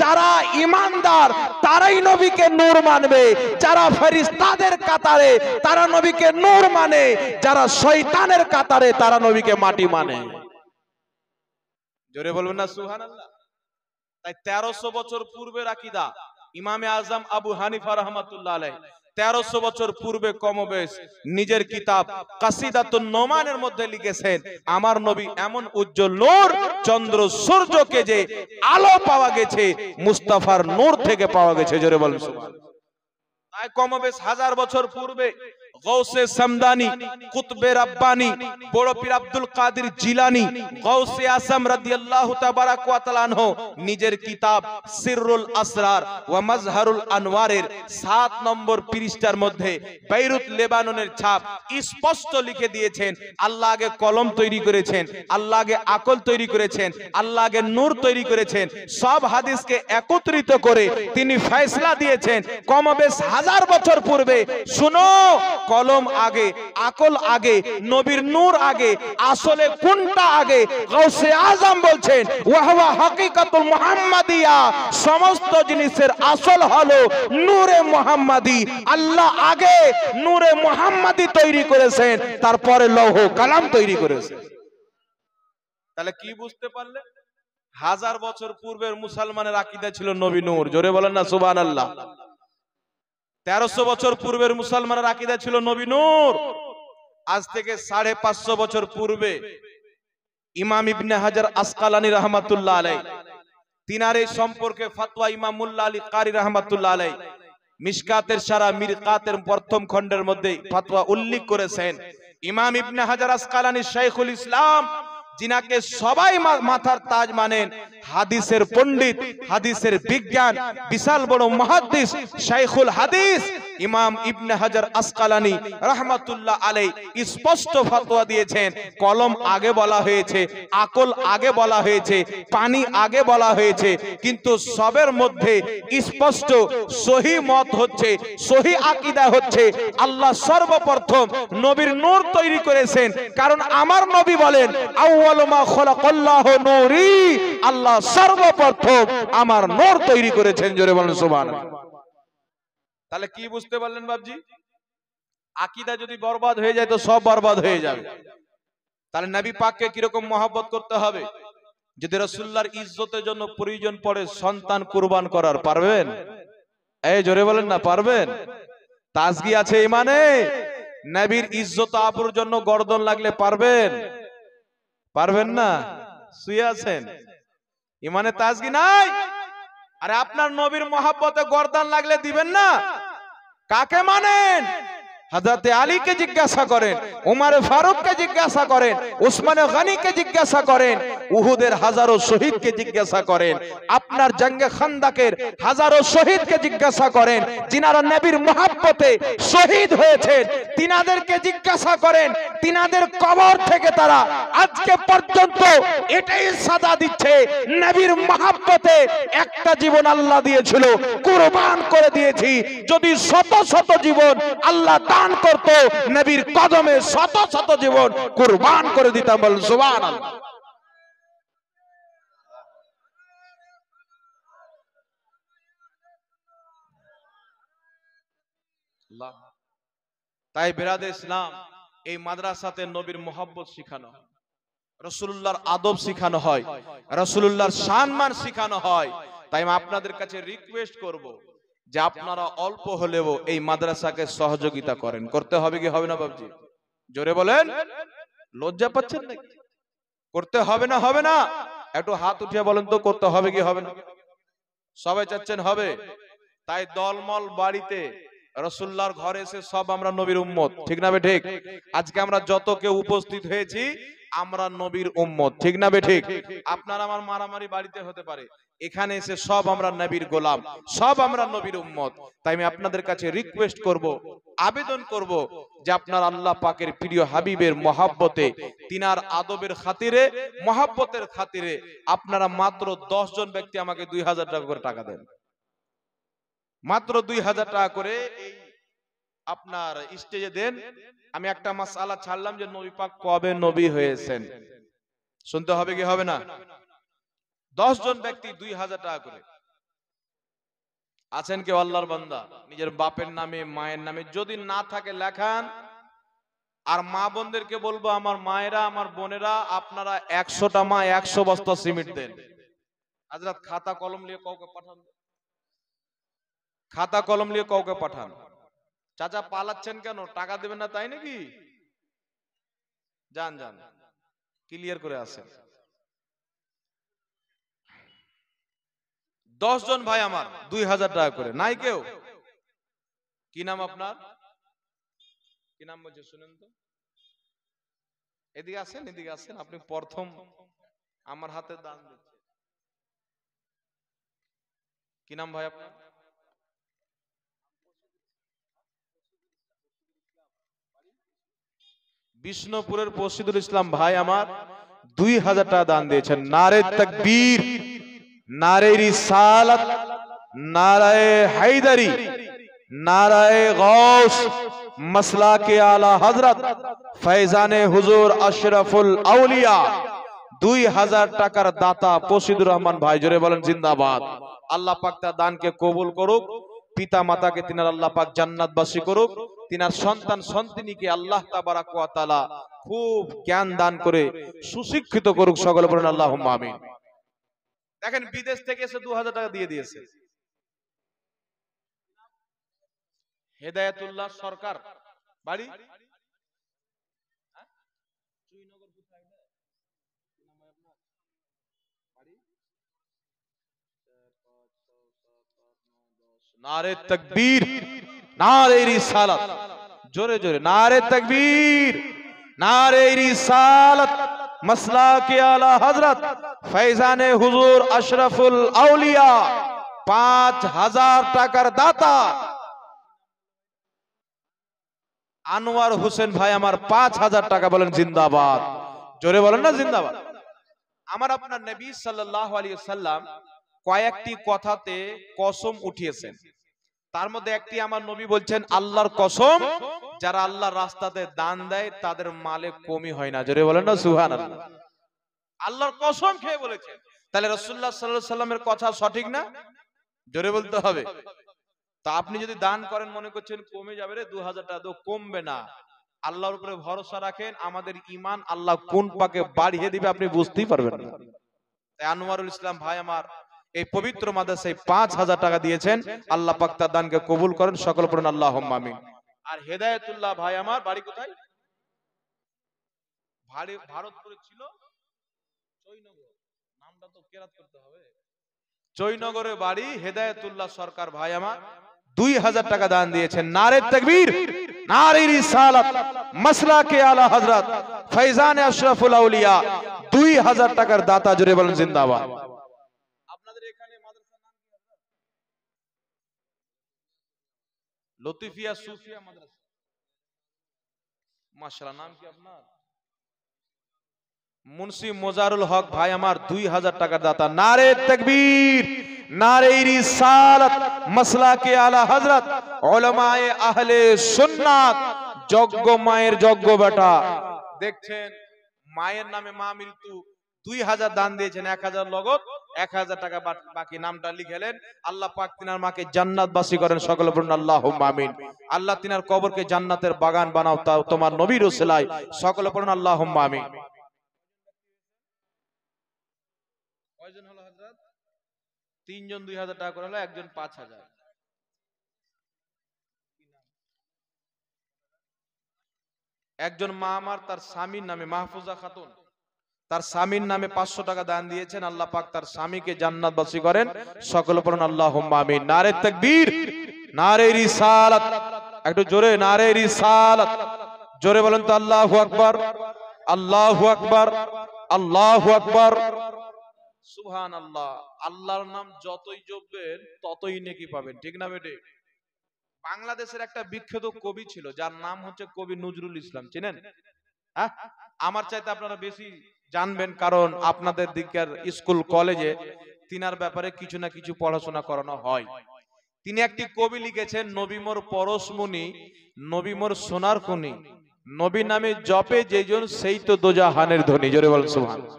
যারা ঈমানদার তারাই নবীকে নূর মানবে, যারা ফেরেশতাদের কাতারে তারা নবীকে নূর মানে, যারা শয়তানের কাতারে তারা নবীকে মাটি মানে। জোরে বলবেন না সুবহানাল্লাহ। তাই 1300 বছর পূর্বের আকীদা ইমামে আজম আবু হানিফা রাহমাতুল্লাহ আলাইহি 1300 বছর পূর্বে কমবেশ নিজের কিতাব কাসিদাতুন নোমানের মধ্যে লিখেছেন, আমার নবী এমন উজ্জ্বল নূর, চন্দ্র সূর্যকে যে আলো পাওয়া গেছে মুস্তাফার নূর থেকে পাওয়া গেছে। জোরে বলেন সুবহানাল্লাহ। তাই কমবেশ 1000 বছর পূর্বে গৌসে সামদানি, কুতবে রাব্বানি, বড় পীর আব্দুল কাদের জিলানী, গৌসে আজম রাদিয়াল্লাহু তাবারাক ওয়া তাআলা আনহু নিজের কিতাব সিররুল আসরার ওয়া মাজহারুল আনওয়ারের 7 নম্বর পৃষ্ঠার মধ্যে বেইরুত লেবাননের ছাপ স্পষ্ট লিখে দিয়েছেন, আল্লাহ আগে কলম তৈরি করেছেন, আল্লাহ আগে আকল তৈরি করেছেন, আল্লাহ আগে নূর তৈরি করেছেন। সব হাদিসকে একত্রিত করে তিনি ফয়সালা দিয়েছেন কমবেশ 1000 বছর পূর্বে। শুনো, কলম আগে, আকল আগে, নবীর নূর আগে, আসলে কোনটা আগে? গাউসে আজম বলছেন ওয়াহুয়া হাকিকাতুল মুহাম্মাদিয়া, সমস্ত জিনিসের আসল হলো নূরে মুহাম্মাদি। আল্লাহ আগে নূরে মুহাম্মাদি তৈরি করেছেন, তারপরে লৌহ কালাম তৈরি করেছেন। তাহলে কি বুঝতে পারলে? 1000 বছর পূর্বের মুসলমানের আকীদা ছিল নবী নূর। জোরে বলেন না সুবহানাল্লাহ। 1300 বছর পূর্বের মুসলমানের আকীদা ছিল নবী নূর। আজ থেকে 550 বছর পূর্বে ইমাম ইবনে হাজার আসকালানী রাহমাতুল্লাহ আলাইহি তিনার এই সম্পর্কে ফতোয়া ইমাম মুল্লা আলী কারি রাহমাতুল্লাহ আলাইহি মিশকাতের সারা মিরকাতের প্রথম খণ্ডের মধ্যে ফতোয়া উল্লেখ করেছেন। ইমাম ইবনে হাজার আসকালানী শাইখুল ইসলাম, जिनाके सबाई माथार ताज मानेन, हादिसेर पंडित, हादिसेर विज्ञान, विशाल बड़ो मुहाद्दिस शाइखुल हादिस इमाम इब्ने हजर अस्कालानी रहमतुल्लाह आलैहि स्पष्ट फतवा दिएছেন, कलम आगे बला হয়েছে, আকল आगे बला হয়েছে, पानी आगे बला হয়েছে, किन्तु सबेर मध्य स्पष्ट सही मत হচ্ছে, सही आकिदा হচ্ছে আল্লাহ সর্বপ্রথম নবীর নূর তৈরি করেছেন। কারণ আমার নবী বলেন আউয়ালু মা খলাকাল্লাহু নূরি, আল্লাহ সর্বপ্রথম আমার নূর তৈরি করেছেন। জোরে বলেন সুবহানাল্লাহ। তাহলে কি বুঝতে পারলেন বাবজি? আকীদা যদি বরবাদ হয়ে যায় তো সব বরবাদ হয়ে যাবে। তাহলে নবী পাককে কি রকম মহব্বত করতে হবে? যদি রাসূলুল্লাহর ইজ্জতের জন্য প্রয়োজন পড়ে সন্তান কুরবান করার, পারবেন? এই জোরে বলেন না, পারবেন? তাজগি আছে ইমানে? নবীর ইজ্জত আবরুর জন্য গর্দন লাগলে পারবেন? পারবেন না, শুয়ে আছেন, ইমানে তাজগি নাই। আরে আপনার নবীর মহাব্বতে গর্দান লাগলে দিবেন না? কাকে মানেন? হযরতে আলীকে জিজ্ঞাসা করেন, উমর ফারুককে জিজ্ঞাসা করেন, উসমান গনিকে জিজ্ঞাসা করেন, উহুদের হাজারো শহীদকে জিজ্ঞাসা করেন, আপনার জঙ্গে খান্দাকের হাজারো শহীদকে জিজ্ঞাসা করেন, যিনারা নবীর মহব্বতে শহীদ হয়েছেন, তিনাদেরকে জিজ্ঞাসা করেন, তিনাদের কবর থেকে তারা আজকে পর্যন্ত এটাই সাদা দিচ্ছে, নবীর মহব্বতে একটা জীবন আল্লাহ দিয়েছিল, কুরবান করে দিয়েছি। যদি শত শত জীবন আল্লাহ দান করত, নবীর কদমে শত শত জীবন কুরবান করে দিতাম। বলেন সুবহানাল্লাহ। তাই বিরাদে ইসলাম, এই মাদ্রাসাতে নবীর মোহাব্বত শিখানো, রাসূলুল্লাহর আদব শিখানো হয়, রাসূলুল্লাহর সম্মান শিখানো হয়। তাই আমি আপনাদের কাছে রিকোয়েস্ট করব যে আপনারা অল্প হলেও এই মাদ্রাসাকে সহযোগিতা করেন। করতে হবে কি হবে না বাবজি? জোরে বলেন। লজ্জা পাচ্ছেন নাকি? করতে হবে না হবে না? একটু হাত উঠিয়ে বলেন তো, করতে হবে কি হবে না? সবাই চাচ্ছেন হবে। তাই দলমল বাড়িতে রাসূলুল্লাহর ঘরে এসে সব আমরা নবীর উম্মত, ঠিক না বে ঠিক? আজকে আমরা যত কেউ উপস্থিত হয়েছি আমরা নবীর উম্মত, ঠিক না বে ঠিক? আপনার আমার মারামারি বাড়িতে হতে পারে, এখানে এসে সব আমরা নবীর গোলাম, সব আমরা নবীর উম্মত। তাই আমি আপনাদের কাছে রিকোয়েস্ট করব, আবেদন করব যে আপনার আল্লাহ পাকের প্রিয় হাবিবের মহব্বতে, তিনার আদবের খাতিরে, মহব্বতের খাতিরে আপনারা মাত্র 10 জন ব্যক্তি আমাকে 2000 টাকা করে টাকা দেন। মাত্র 2000 টাকা করে এই আপনার স্টেজে দেন। আমি একটা মাসআলা ছাড়লাম যে নবী পাক কবে নবী হয়েছেন, শুনতে হবে কি হবে না? 10 জন ব্যক্তি 2000 টাকা করে। আছেন কেউ আল্লাহর বান্দা নিজের বাপের নামে মায়ের নামে? যদি না থাকে লেখান। আর মা বোনদেরকে বলবো, আমার মায়েরা আমার বোনেরা আপনারা 100টা মা 100 বস্তা সিমেন্ট দেন। হযরত খাতা কলম নিয়ে কাউকে পাঠান, খাতা কলম নিয়ে কাউকে পাঠান। চাচা পালাচ্ছেন কেন? টাকা দেবেন না তাই নাকি? যান যান, ক্লিয়ার করে আসেন। 10 জন ভাই আমার 2000 টাকা করে। নাই কেউ? কি নাম আপনার? কি নাম বলছে শুনেন তো? এদিকে আসেন, এদিকে আসেন। আপনি প্রথম আমার হাতে দান দিচ্ছেন। কি নাম ভাই আপনার? বিষ্ণুপুরের পশিদুল ইসলাম ভাই আমার 2000 টাকা দান দিয়েছেন। নারে তাকবীর, নারে রিসালাত, নারায়ে হায়দারি, নারায়ে গাউস, মাসলাকে আলা হযরত ফয়জানে হুজুর আশরাফুল আউলিয়া। 2000 টাকার দাতা পশিদুর রহমান ভাই, জোরে বলেন জিন্দাবাদ। আল্লাহ পাক তার দানকে কবুল করুক, পিতা মাতাকে তিনার আল্লাহ পাক জান্নাতবাসী করুক, তিনার সন্তান সন্তানিকে আল্লাহ তাবারাক ওয়া তাআলা খুব জ্ঞান দান করে সুশিক্ষিত করুক। সকলে বলেন আল্লাহুম্মা আমিন। দেখেন বিদেশ থেকে এসে 2000 টাকা দিয়ে দিয়েছে হেদায়েতুল্লাহ সরকার বাড়ি नारे तकबीर, नारे रिसालत, जोरे जोरे नारे तकबीर, नारे रिसालत, मसला के आला हजरत फैजाने हुजूर अशरफुल औलिया। 5000 টাকার দাতা আনোয়ার হোসেন ভাই আমার 5000 টাকা। বলেন জিন্দাবাদ, জোরে বলেন না জিন্দাবাদ। আমার আপনার নবী সাল্লাল্লাহু আলাইহি ওয়াসাল্লাম কয়েকটি কথাতে কসম উঠিয়েছেন, তার মধ্যে একটি আমার নবী বলছেন আল্লাহর কসম, যারা আল্লাহর রাস্তাতে দান দেয় তাদের মালে কমি হয় না। জোরে বলেন না সুবহানাল্লাহ। আল্লাহর কসম খেয়ে বলেছেন। তাহলে রাসূলুল্লাহ সাল্লাল্লাহু আলাইহি সাল্লামের কথা সঠিক না? জোরে বলতে হবে। তা আপনি যদি দান করেন মনে করছেন কমে যাবে রে 2000 টাকা, তো কমবে না। আল্লাহর উপরে ভরসা রাখেন, আমাদের ঈমান আল্লাহ কোন পাকে বাড়িয়ে দিবে আপনি বুঝতেই পারবেন না। তাই আনোয়ারুল ইসলাম ভাই আমার এই পবিত্র মাদ্রাসায় 5000 টাকা দিয়েছেন। আল্লাহ পাক তার দানকে কবুল করেন। সকল পড়ুন আল্লাহুম্মা আমিন। আর হেদায়েতুল্লাহ ভাই আমার বাড়ি কোথায়? ভারতপুরে ছিল, নামটা তো কেরাত করতে হবে। জয়নগরে বাড়ি, হেদায়েতুল্লাহ সরকার ভাই আমার 2000 টাকা দান দিয়েছেন। নারে তাকবীর, নারে রিসালাত, মাসলাকে আলা হযরত ফয়জানে আশরাফুল আউলিয়া 2000 টাকার দাতা, জোরে বলেন জিন্দাবাদ। আপনাদের এখানে মাদ্রাসার নাম কি? লতিফিয়া সুফিয়া মাদ্রাসা, মাশাআল্লাহ। নাম কি আপনার? মুন্সি মোজারুল হক ভাই আমার 2000 টাকার দাতা। নারে তাকবীর, নারে রিসালাত, মাসলাকে আলা হযরত উলামায়ে আহলে সুন্নাত, যোগ্য মায়ের যোগ্য বেটা। দেখছেন মায়ের নামে মা মৃত্যু 2000 দান দিয়েছেন, 1000 লগত, 1000 টাকা বাকি। নামটা লিখেলেন। আল্লাহ পাক তিনার মাকে জান্নাতবাসী করেন, সকলে বলুন আল্লাহুম্মা আমিন। আল্লাহ তিনার কবরকে জান্নাতের বাগান বানাও তাও তোমার নবীর ওসিলায়, সকলে বলুন আল্লাহুম্মা আমিন। কয়জন হলো হযরত? 3 জন 2000 টাকা করে হলো, একজন 5000। একজন মা আমার তার স্বামীর নামে, মাহফুজা খাতুন, তার স্বামীর নামে 500 টাকা দান দিয়েছেন। আল্লাহ পাক তার স্বামীকে জান্নাতবাসী করেন, সকলে পড়ুন আল্লাহুম্মা আমিন। নারে তাকবীর, নারে রিসালাত, একটু জোরে নারে রিসালাত, জোরে বলেন তো আল্লাহু আকবার, আল্লাহু আকবার, আল্লাহু আকবার, সুবহানাল্লাহ। আল্লাহর নাম যতই জপবেন ততই নেকি পাবেন, ঠিক না বেটে? বাংলাদেশের একটা বিখ্যাত কবি ছিল যার নাম হচ্ছে কবি নজরুল ইসলাম, চেনেন? হ্যাঁ, আমার চাইতে আপনারা বেশি জানবেন, কারণ আপনাদের দিকের স্কুল কলেজে তিনার ব্যাপারে কিছু না কিছু পড়াশোনা করানো হয়। তিনি একটি কবি লিখেছেন, নবী মোর পরশমণি, নবী মোর সোনার খনি, নবী নামে জপে যেজন সেই তো দোজাহানের ধনী, জোরে বলেন সুবহানাল্লাহ।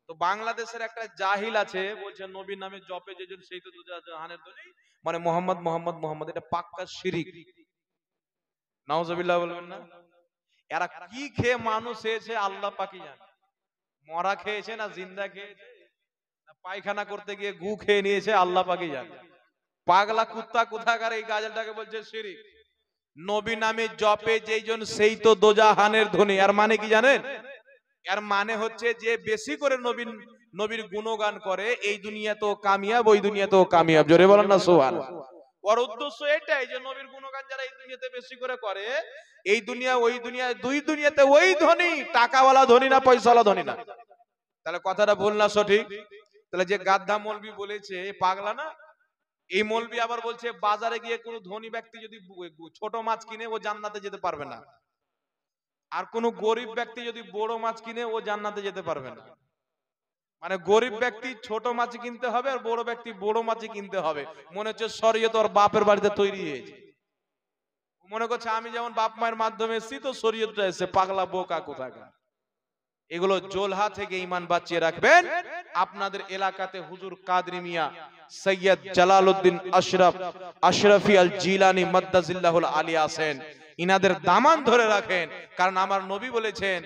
তো বাংলাদেশের একটা জাহিল আছে, বলছে নবীর নামে জপে যেজন সেই তো দোজাহানের ধনী, মানে মোহাম্মদ মোহাম্মদ মোহাম্মদ, এটা পাক্কা শিরিক। নাউজুবিল্লাহ বলবেন না? এরা কি খেয়ে মানুষ হয়েছে আল্লাহ পাকই জানে। মরা খেয়েছে না জিন্দা খেয়েছে, না পায়খানা করতে গিয়ে গু খেয়ে নিয়েছে, আল্লাহ পাকই জানে। পাগলা কুত্তা কোথাকার এই গাজলটাকে বলছে শিরিক। নবী নামে জপে যেজন সেই তো দোজাহানের ধনী, এর মানে কি জানেন? এর মানে হচ্ছে যে বেশি করে নবীর গুণগান করে, এই দুনিয়াতেও কামিয়াব, ওই দুনিয়াতেও কামিয়াব, জোরে বলেন না সুবহানাল্লাহ। ওর উদ্দেশ্য এটাই যে নবীর গুণগান যারা এই দুনিয়াতে বেশি করে করে, এই দুনিয়া ওই দুনিয়া, দুই দুনিয়াতে ওই ধনী, টাকাওয়ালা ধনী না, পয়সাওয়ালা ধনী না। তাহলে কথাটা ভুল না সঠিক? তাহলে যে গাদ্ধা মৌলবি বলেছে পাগলা না, এই মৌলবি আবার বলছে বাজারে গিয়ে কোনো ধনী ব্যক্তি যদি ছোট মাছ কিনে ও জান্নাতে যেতে পারবে না, আর কোন গরিব ব্যক্তি যদি বড় মাছ কিনে ও জান্নাতে যেতে পারবে না। মানে গরিব ব্যক্তি ছোট মাছ কিনতে হবে, আর বড় ব্যক্তি বড় মাছ কিনতে হবে। মনে হচ্ছে শরীয়ত ওর বাপের বাড়িতে তৈরি হয়েছে। মনে করছে আমি যেমন বাপ মায়ের মাধ্যমে এসেছি, তো শরীয়তটা এসে, পাগলা বোকা কোথাকার। এগুলো জোলহা থেকে ঈমান বাঁচিয়ে রাখবেন। আপনাদের এলাকাতে হুজুর কাদরি মিয়া সৈয়দ জালালউদ্দিন আশরাফি আল জিলানী মাদ্দাজিল্লাহুল আলী আছেন, ইনাদের দামান ধরে রাখেন। কারণ আমার নবী বলেছেন,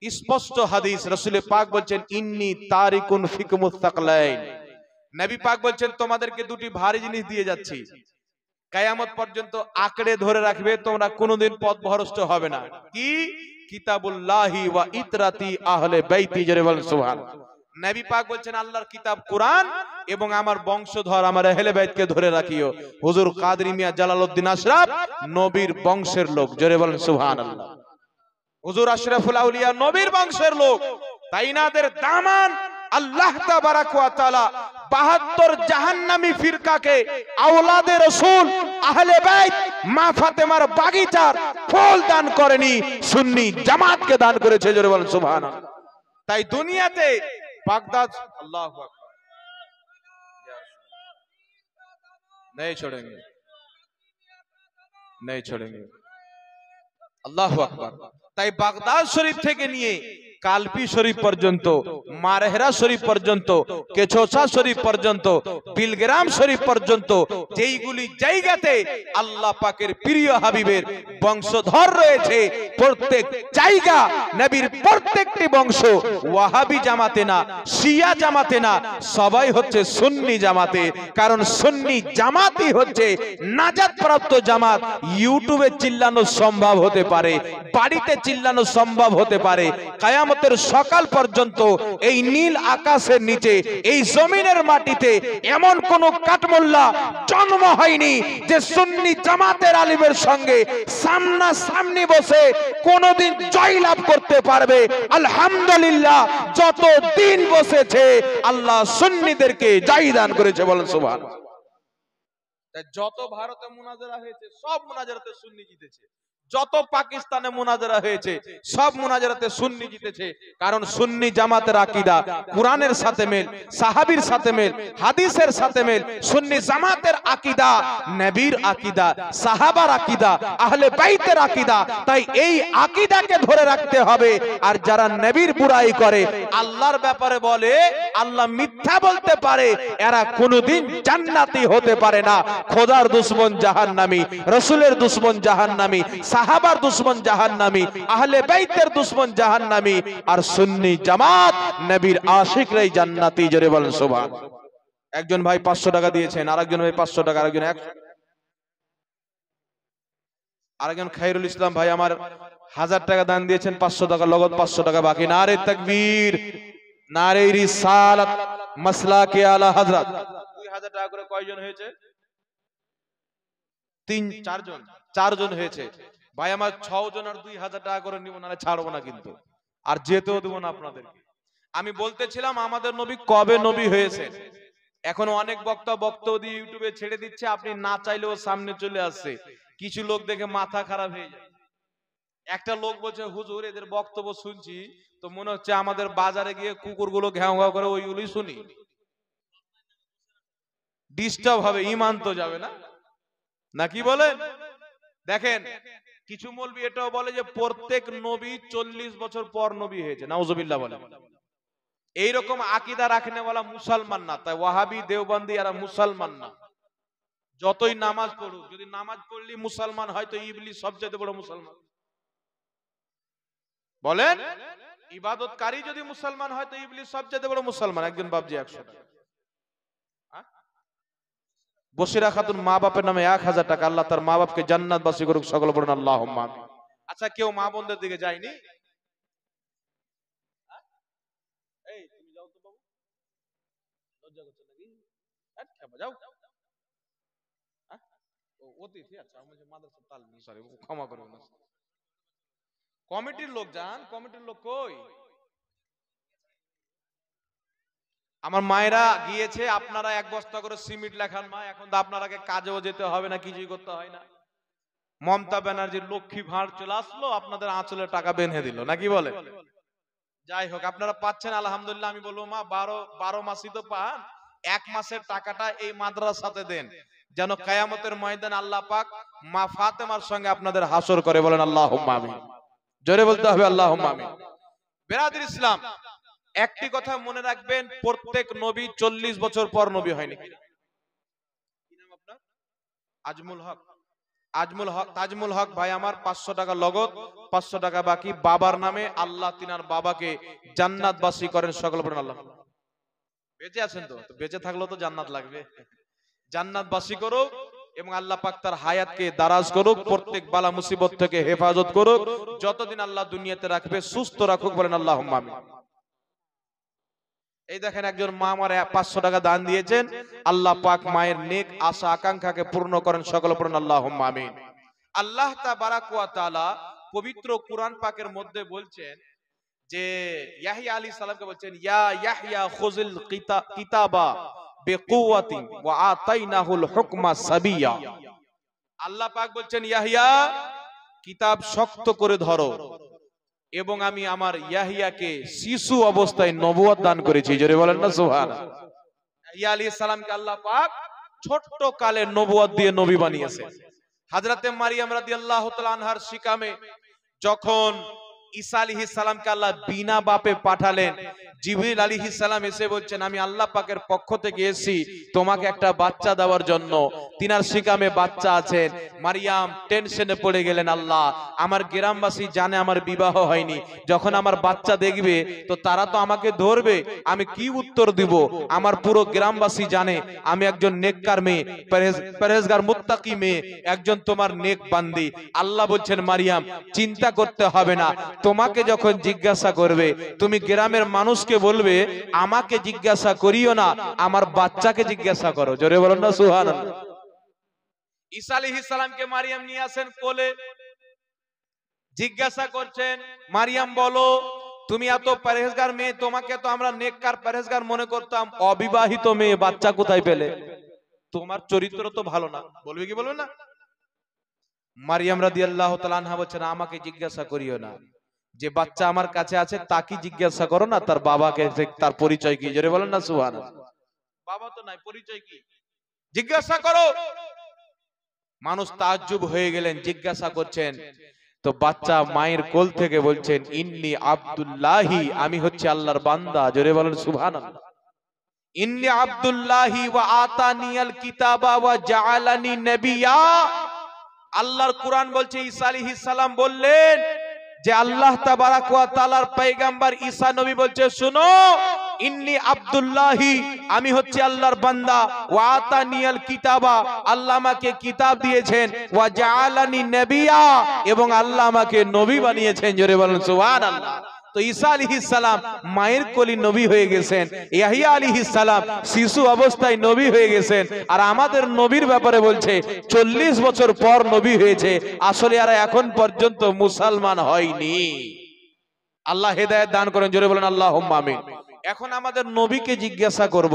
স্পষ্ট হাদিস, রাসূল পাক বলছেন ইন্নী তারিকুন ফিকুমুস সাকলাইন, নবী পাক বলছেন তোমাদেরকে দুটি ভারী জিনিস দিয়ে যাচ্ছি, কিয়ামত পর্যন্ত আঁকড়ে ধরে রাখবে, তোমরা কোনোদিন পথভ্রষ্ট হবে না। কি? কিতাবুল্লাহি ওয়া ইতরাতি আহলে বাইতি, জোরে বলেন সুবহানাল্লাহ। নবী পাক বলছেন আল্লাহর কিতাব কোরআন এবং আমার বংশধর আমার আহলে বাইতকে ধরে রাখিও। হুজুর কাদরি মিয়া জালালউদ্দিন আশরাফ নবীর বংশের লোক, জোরে বলেন সুবহানাল্লাহ। হুজুর আশরাফুল আউলিয়া নবীর বংশের লোক, তাই নাদের দামান আল্লাহ তাবারাক ওয়া তাআলা 72 জাহান্নামী ফিরকাকে আওলাদে রাসূল আহলে বাইত মা ফাতেমার বাগিচার ফল দান করেনি, সুন্নি জামাতকে দান করেছে, জোরে বলেন সুবহানাল্লাহ। তাই দুনিয়াতে বাগদাদ, আল্লাহু আকবার, नहीं छोड़ेंगे, नहीं छोड़ेंगे, আল্লাহু আকবার। তাই বাগদাদ শরীফ থেকে নিয়ে কালপি শরীফ পর্যন্ত, মারহেরা শরীফ পর্যন্ত, কেছোসা শরীফ পর্যন্ত, বিলগ্রাম শরীফ পর্যন্ত, যেইগুলি জায়গাতে আল্লাহ পাকের প্রিয় হাবিবের বংশধর রয়েছে, প্রত্যেক জায়গা নবীর প্রত্যেকটি বংশ ওয়াহাবি জামাতে না, শিয়া জামাতে না, সবাই হচ্ছে সুন্নি জামাতে। কারণ সুন্নি জামাতই হচ্ছে নাজাত প্রাপ্ত জামাত। ইউটিউবে চিল্লানো সম্ভব হতে পারে, বাড়িতে চিল্লানো সম্ভব হতে পারে, কিয়ামত কিয়ামতের সকাল পর্যন্ত এই নীল আকাশের নিচে এই জমিনের মাটিতে এমন কোন কাঠমোল্লা জন্ম হয়নি যে সুন্নি জামাতের আলিমের সঙ্গে সামনা সামনি বসে কোনদিন জয় লাভ করতে পারবে। আলহামদুলিল্লাহ, যত দিন বসেছে আল্লাহ সুন্নিদেরকে জয় দান করেছে, বলেন সুবহানাল্লাহ। যত ভারতে মুনাজারা হয়েছে সব মুনাজারাতে সুন্নি জিতেছে, যত পাকিস্তানে মুনাজারা হয়েছে সব মুনাজারাতে সুন্নি জিতেছে। কারণ সুন্নি জামাতের আকীদা কুরআনের সাথে মেল, সাহাবীর সাথে মেল, হাদিসের সাথে মেল। সুন্নি জামাতের আকীদা নবীর আকীদা, সাহাবার আকীদা, আহলে বাইতের আকীদা। তাই এই আকীদাকে ধরে রাখতে হবে। আর যারা নবীর বুরাই করে, আল্লাহর ব্যাপারে বলে আল্লাহ মিথ্যা বলতে পারে, এরা কোনোদিন জান্নাতি হতে পারে না। খোদার দুশমন জাহান্নামী, রাসূলের দুশমন জাহান্নামী, সাহাবার দুশমন জাহান্নামী, আহলে বাইতের দুশমন জাহান্নামী। আর সুন্নি জামাত নবীর আশিকরাই জান্নাতি। জোরে বলেন সুবহানাল্লাহ। একজন ভাই 500 টাকা দিয়েছেন, আরেকজন ভাই 500 টাকা, আরেকজন 100, আরেকজন খায়রুল ইসলাম ভাই আমার 1000 টাকা দান দিয়েছেন, 500 টাকা নগদ, 500 টাকা বাকি। নারে তাকবীর, নারে রিসালাত, মাসলাকে আলা হযরত। 2000 টাকা করে কয়জন হয়েছে? 4 জন হয়েছে ভাই আমার। 6 জন আর 2000 টাকা করে নিব, না ছাড়বো না কিন্তু, আর যেতেও দেবো না আপনাদেরকে। আমি বলতেছিলাম আমাদের নবী কবে নবী হয়েছে। এখন অনেক বক্তব্য দিয়ে ইউটিউবে ছেড়ে দিচ্ছে, আপনি না চাইলেও সামনে চলে আসছে। কিছু লোক দেখে মাথা খারাপ হয়ে যায়। একটা লোক বলছে হুজুর এদের বক্তব্য শুনছি তো মনে হচ্ছে আমাদের বাজারে গিয়ে কুকুরগুলো ঘ্যাও ঘ্যাও করে ওইগুলোই শুনি, ডিস্টার্ব হবে, ঈমান তো যাবে না, নাকি বলেন? দেখেন কিছু মৌলবি এটাও বলে যে প্রত্যেক নবী 40 বছর পর নবী হয়েছে, নাউজুবিল্লাহ বলে। এইরকম আকীদা রাখনেওয়ালা মুসলমান না। তাই ওয়াহাবি দেওবন্দি এরা মুসলমান না। যতই নামাজ পড়ুক, যদি নামাজ পড়লি মুসলমান হয় তো ইবলিস সবচেয়ে বড় মুসলমান। বলেন, ইবাদতকারী যদি মুসলমান হয় তো ইবলিস সবচেয়ে বড় মুসলমান। একজন বাপজি 100 টাকা। বসিরা খাতুন মা বাপের নামে 1000 টাকা। আল্লাহ তার মা বাপকে জান্নাতবাসী করুক, সকল বলেন আল্লাহুম্মা আমিন। আচ্ছা, কেউ মা বোনদের দিকে যায়নি? এই তুমি যাও তো বাবু, লজ্জা করছো নাকি? যাও। অতিথি, আচ্ছা আমি মাদ্রাসা তালিম, সরি ক্ষমা করবেন। কমিটির লোক যান, কমিটির লোক কই? আমার মায়েরা গিয়েছে, আপনারা 1 বস্তা করে সিমেন্ট লেখান মা। এখন তো আপনারাকে কাজেও যেতে হবে না, কিছুই করতে হয় না। মমতা ব্যানার্জির লক্ষ্মী ভাঁড় চলে আসলো, আপনাদের আঁচলে টাকা বেঁধে দিল, নাকি বলে? যাই হোক, আপনারা পাচ্ছেন আলহামদুলিল্লাহ। আমি বলবো মা 12 মাসই তো পান, 1 মাসের টাকাটা এই মাদ্রাসাতে দেন, যেন কিয়ামতের ময়দানে আল্লাহ পাক মা ফাতেমার সঙ্গে আপনাদের হাসর করে, বলেন আল্লাহুম্মা আমিন। জোরে বলতে হবে আল্লাহুম্মা আমিন। বেরাদর ইসলাম, একটি কথা মনে রাখবেন, প্রত্যেক নবী 40 বছর পর নবী হয়নি। কি নাম আপনার? আজমুল হক। তাজমুল হক ভাই আমার 500 টাকা নগদ, 500 টাকা বাকি। বাবার নামে আল্লাহ তিনার বাবাকে জান্নাতবাসী করেন, সকল বলেন আল্লাহ। বেঁচে আছেন তো? বেঁচে থাকলেও তো জান্নাত লাগবে। জান্নাতবাসী করুক এবং আল্লাহ পাক তার হায়াতকে দারাজ করুক, প্রত্যেক বালা মুসিবত থেকে হেফাজত করুক, যতদিন আল্লাহ দুনিয়াতে রাখবে সুস্থ রাখুক, বলেন আল্লাহুম্মা আমিন। এই দেখেন একজন মা আমার 500 টাকা দান দিয়েছেন। আল্লাহ পাক মায়ের নেক আশা আকাঙ্ক্ষাকে পূর্ণ করেন, সকল পড়েন আল্লাহুম্মা আমিন। আল্লাহ তাবারাক ওয়া তাআলা পবিত্র কুরআন পাকের মধ্যে বলছেন যে ইয়াহইয়া আলাইহিস সালামকে বলছেন, ইয়া ইয়াহইয়া খুযিল কিতাবা বিকুওয়াতিন ওয়া আতাইনাহুল হুকমা সাবিয়া। আল্লাহ পাক বলছেন ইয়াহইয়া কিতাব শক্ত করে ধরো, এবং আমি আমার ইয়াহিয়াকে শিশু অবস্থায় নবুয়ত দান করেছি। জোরে বলেন না সুবহানাল্লাহ। ইয়াহিয়া আলাইহিস সালামকে আল্লাহ পাক ছোট্ট কালে নবুয়ত দিয়ে নবী বানিয়েছে। হযরতে মারিয়াম রাদিয়াল্লাহু তাআলা আনহার শিকামে যখন ঈসা আলাইহিস সালামকে আল্লাহ বিনা বাপে পাঠালেন, জিবরিল আলাইহিস সালাম এসে বলছেন আমি আল্লাহ পাকের পক্ষ থেকে এসেছি তোমাকে একটা বাচ্চা দেওয়ার জন্য। তিনার শিকামে বাচ্চা আছেন। মারিয়াম টেনশনে পড়ে গেলেন, আল্লাহ আমার গ্রামবাসী জানে আমার বিবাহ হয়নি, যখন আমার বাচ্চা দেখবে তো তারা তো আমাকে ধরবে, আমি কি উত্তর দিব? আমার পুরো গ্রামবাসী জানে আমি একজন নেককার মেয়ে, পরহেজগার মুত্তাকি মেয়ে, একজন তোমার নেক বান্দি। আল্লাহ বলছেন মারিয়াম চিন্তা করতে হবে না, তোমাকে যখন জিজ্ঞাসা করবে তুমি গ্রামের মানুষকে বলবে আমাকে জিজ্ঞাসা করিও না, আমার বাচ্চাকে জিজ্ঞাসা করো। জোরে বলুন না সুবহানাল্লাহ। ঈসা আলাইহিস সালামকে মারিয়াম নিয়ে আসেন কোলে, জিজ্ঞাসা করছেন মারিয়াম বলো তুমি এত পরহেজগার মেয়ে, তোমাকে তো আমরা নেককার পরহেজগার মনে করতাম, অবিবাহিত মেয়ে বাচ্চা কোথায় পেলে? তোমার চরিত্র তো ভালো না। বলবে কি বলবে না? মারিয়াম রাদিয়াল্লাহু তাআলা আনহা বলেন আমাকে জিজ্ঞাসা করিও না, যে বাচ্চা আমার কাছে আছে তাকে জিজ্ঞাসা করো না, তার বাবাকে, তার পরিচয় কি? জোরে বলেন না সুবহানাল্লাহ। বাবা তো নাই, পরিচয় কি জিজ্ঞাসা করো। মানুষ তাজ্জুব হয়ে গেলেন, জিজ্ঞাসা করছেন তো বাচ্চা মায়ের কোল থেকে বলছেন ইন্নী আব্দুল্লাহি, আমি হচ্ছে আল্লাহর বান্দা। জোরে বলেন সুবহানাল্লাহ। ইন্নী আব্দুল্লাহি ওয়া আতানিয়াল কিতাবা ওয়া জাআলানি নবিয়্যা। আল্লাহর কুরআন বলছে ঈসা আলাইহিস সালাম বললেন যে আল্লাহ তাবারাক ওয়া তাআলার পয়গম্বর ঈসা নবী বলছে শুনো ইন্নী আব্দুল্লাহি, আমি হচ্ছে আল্লাহর বান্দা, ওয়া আতানিয়াল কিতাবা, আল্লাহ আমাকে কিতাব দিয়েছেন, ওয়া জাআলানি নবিয়্যা, এবং আল্লাহ আমাকে নবী বানিয়েছেন। জোরে বলেন সুবহানাল্লাহ। তো ঈসা আলাইহিস সালাম মায়ের কোলে নবী হয়ে গেছেন, ইয়াহইয়া আলাইহিস সালাম শিশু অবস্থায় নবী হয়ে গেছেন, আর আমাদের নবীর ব্যাপারে বলছে 40 বছর পর নবী হয়েছে, আসলে এরা এখন পর্যন্ত মুসলমান হয়নি। আল্লাহ হেদায়েত দান করেন। জোরে বলেন আল্লাহুম্মা আমিন। এখন আমাদের নবীকে জিজ্ঞাসা করব,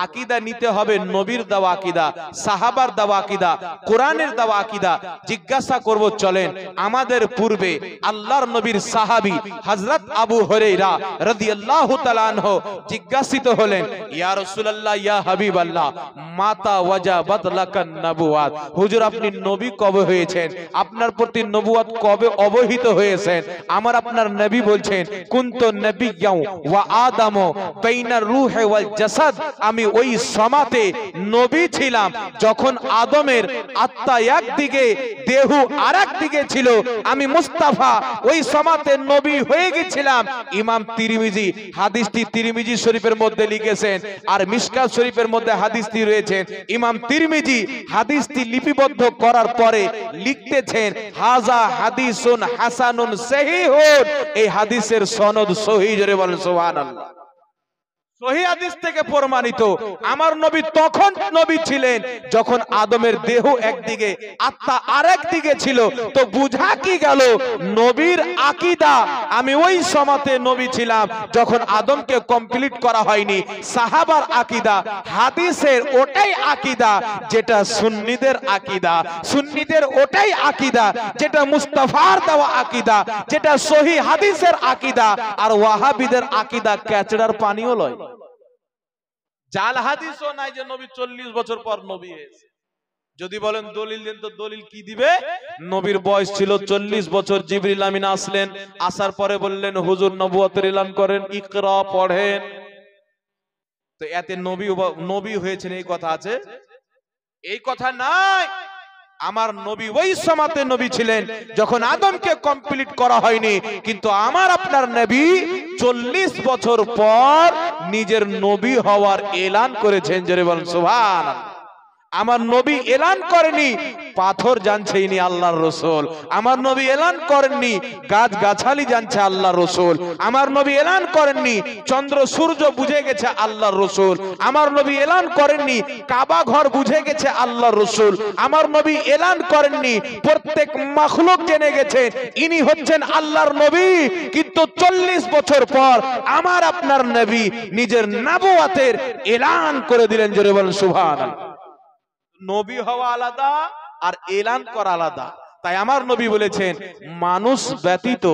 আকীদা নিতে হবে নবীর দেওয়া আকীদা, সাহাবার দেওয়া আকীদা, কোরআনের দেওয়া আকীদা। জিজ্ঞাসা করব চলেন আমাদের পূর্বে আল্লাহর নবীর সাহাবী হযরত আবু হুরায়রা রাদিয়াল্লাহু তাআলা আনহু জিজ্ঞাসিত হলেন ইয়া রাসূলুল্লাহ ইয়া হাবিবাল্লাহ মাতা ওয়াজাবাত লাকান নবুয়াত, হুজুর আপনি নবী কবে হয়েছেন, আপনার প্রতি নবুয়ত কবে অবহিত হয়েছেন? আমার আপনার নবী বলছেন কুনতু নবিয়্যাও ওয়া আদম বাইনার রূহ ওয়াল জাসাদ, আমি ওই সমাতে নবী ছিলাম যখন আদমের আত্মা একদিকে দেহ আরেকদিকে ছিল, আমি মুস্তাফা ওই সমাতে নবী হয়ে গেছিলাম। ইমাম তিরমিজি হাদিসটি তিরমিজি শরীফের মধ্যে লিখেছেন, আর মিশকাত শরীফের মধ্যে হাদিসটি রয়েছে। ইমাম তিরমিজি হাদিসটি লিপিবদ্ধ করার পরে লিখতেছেন হাজা হাদিসুন হাসানুন সহিহুন, এই হাদিসের সনদ সহিহ। জোরে বলেন সুবহানাল্লাহ। সহিহ হাদিস থেকে প্রমাণিত আমার নবী তখন নবী ছিলেন যখন আদমের দেহ একদিকে আত্মা আরেক দিকে ছিল। তো বুঝা কি গেল নবীর আকীদা আমি ওই সময়তে নবী ছিলাম যখন আদমকে কমপ্লিট করা হয়নি। সাহাবার আকীদা হাদিসের ওটাই আকীদা যেটা সুন্নিদের আকীদা, সুন্নিদের ওটাই আকীদা যেটা মুস্তাফার দেওয়া আকীদা, যেটা সহিহ হাদিসের আকীদা। আর ওয়াহাবিদের আকীদা ক্যাচড়ার পানিও লয়। জাল হাদিসও নাই যে নবী 40 বছর পর নবী হয়েছে। যদি বলেন দলিল দেন, তো দলিল কি দিবে? নবীর বয়স ছিল 40 বছর, জিবরিল আমিন আসলেন, আসার পরে বললেন হুজুর নবুয়তের এলান করেন, ইকরা পড়েন। তো এতে নবী হয়েছেন এই কথা আছে? এই কথা নাই। আমার নবী ওই সময়তে নবী ছিলেন যখন আদমকে কমপ্লিট করা হয়নি, কিন্তু আমার আপনার নবী 40 বছর পর নিজের নবী হওয়ার এলান করেছেন। জোরে বলেন সুবহানাল্লাহ। আমার নবী এলান করেনি পাথর জানছে ইনি আল্লাহর রাসূল, আমার নবী এলান করেননি গাছ গাছালি জানছে আল্লাহর রাসূল, আমার নবী এলান করেননি চন্দ্র সূর্য বুঝে গেছে আল্লাহর রাসূল, আমার নবী এলান করেননি কাবা ঘর বুঝে গেছে আল্লাহর রাসূল, আমার নবী এলান করেননি প্রত্যেক মাখলুক জেনে গেছে ইনি হচ্ছেন আল্লাহর নবী। কিন্তু 40 বছর পর আমার আপনার নবী নিজের নবুয়তের এলান করে দিলেন। জোরে বলেন সুবহানাল্লাহ। নবী হওয়া আলাদা আর এলান করা আলাদা। তাই আমার নবী বলেছেন, মানুষ ব্যতীত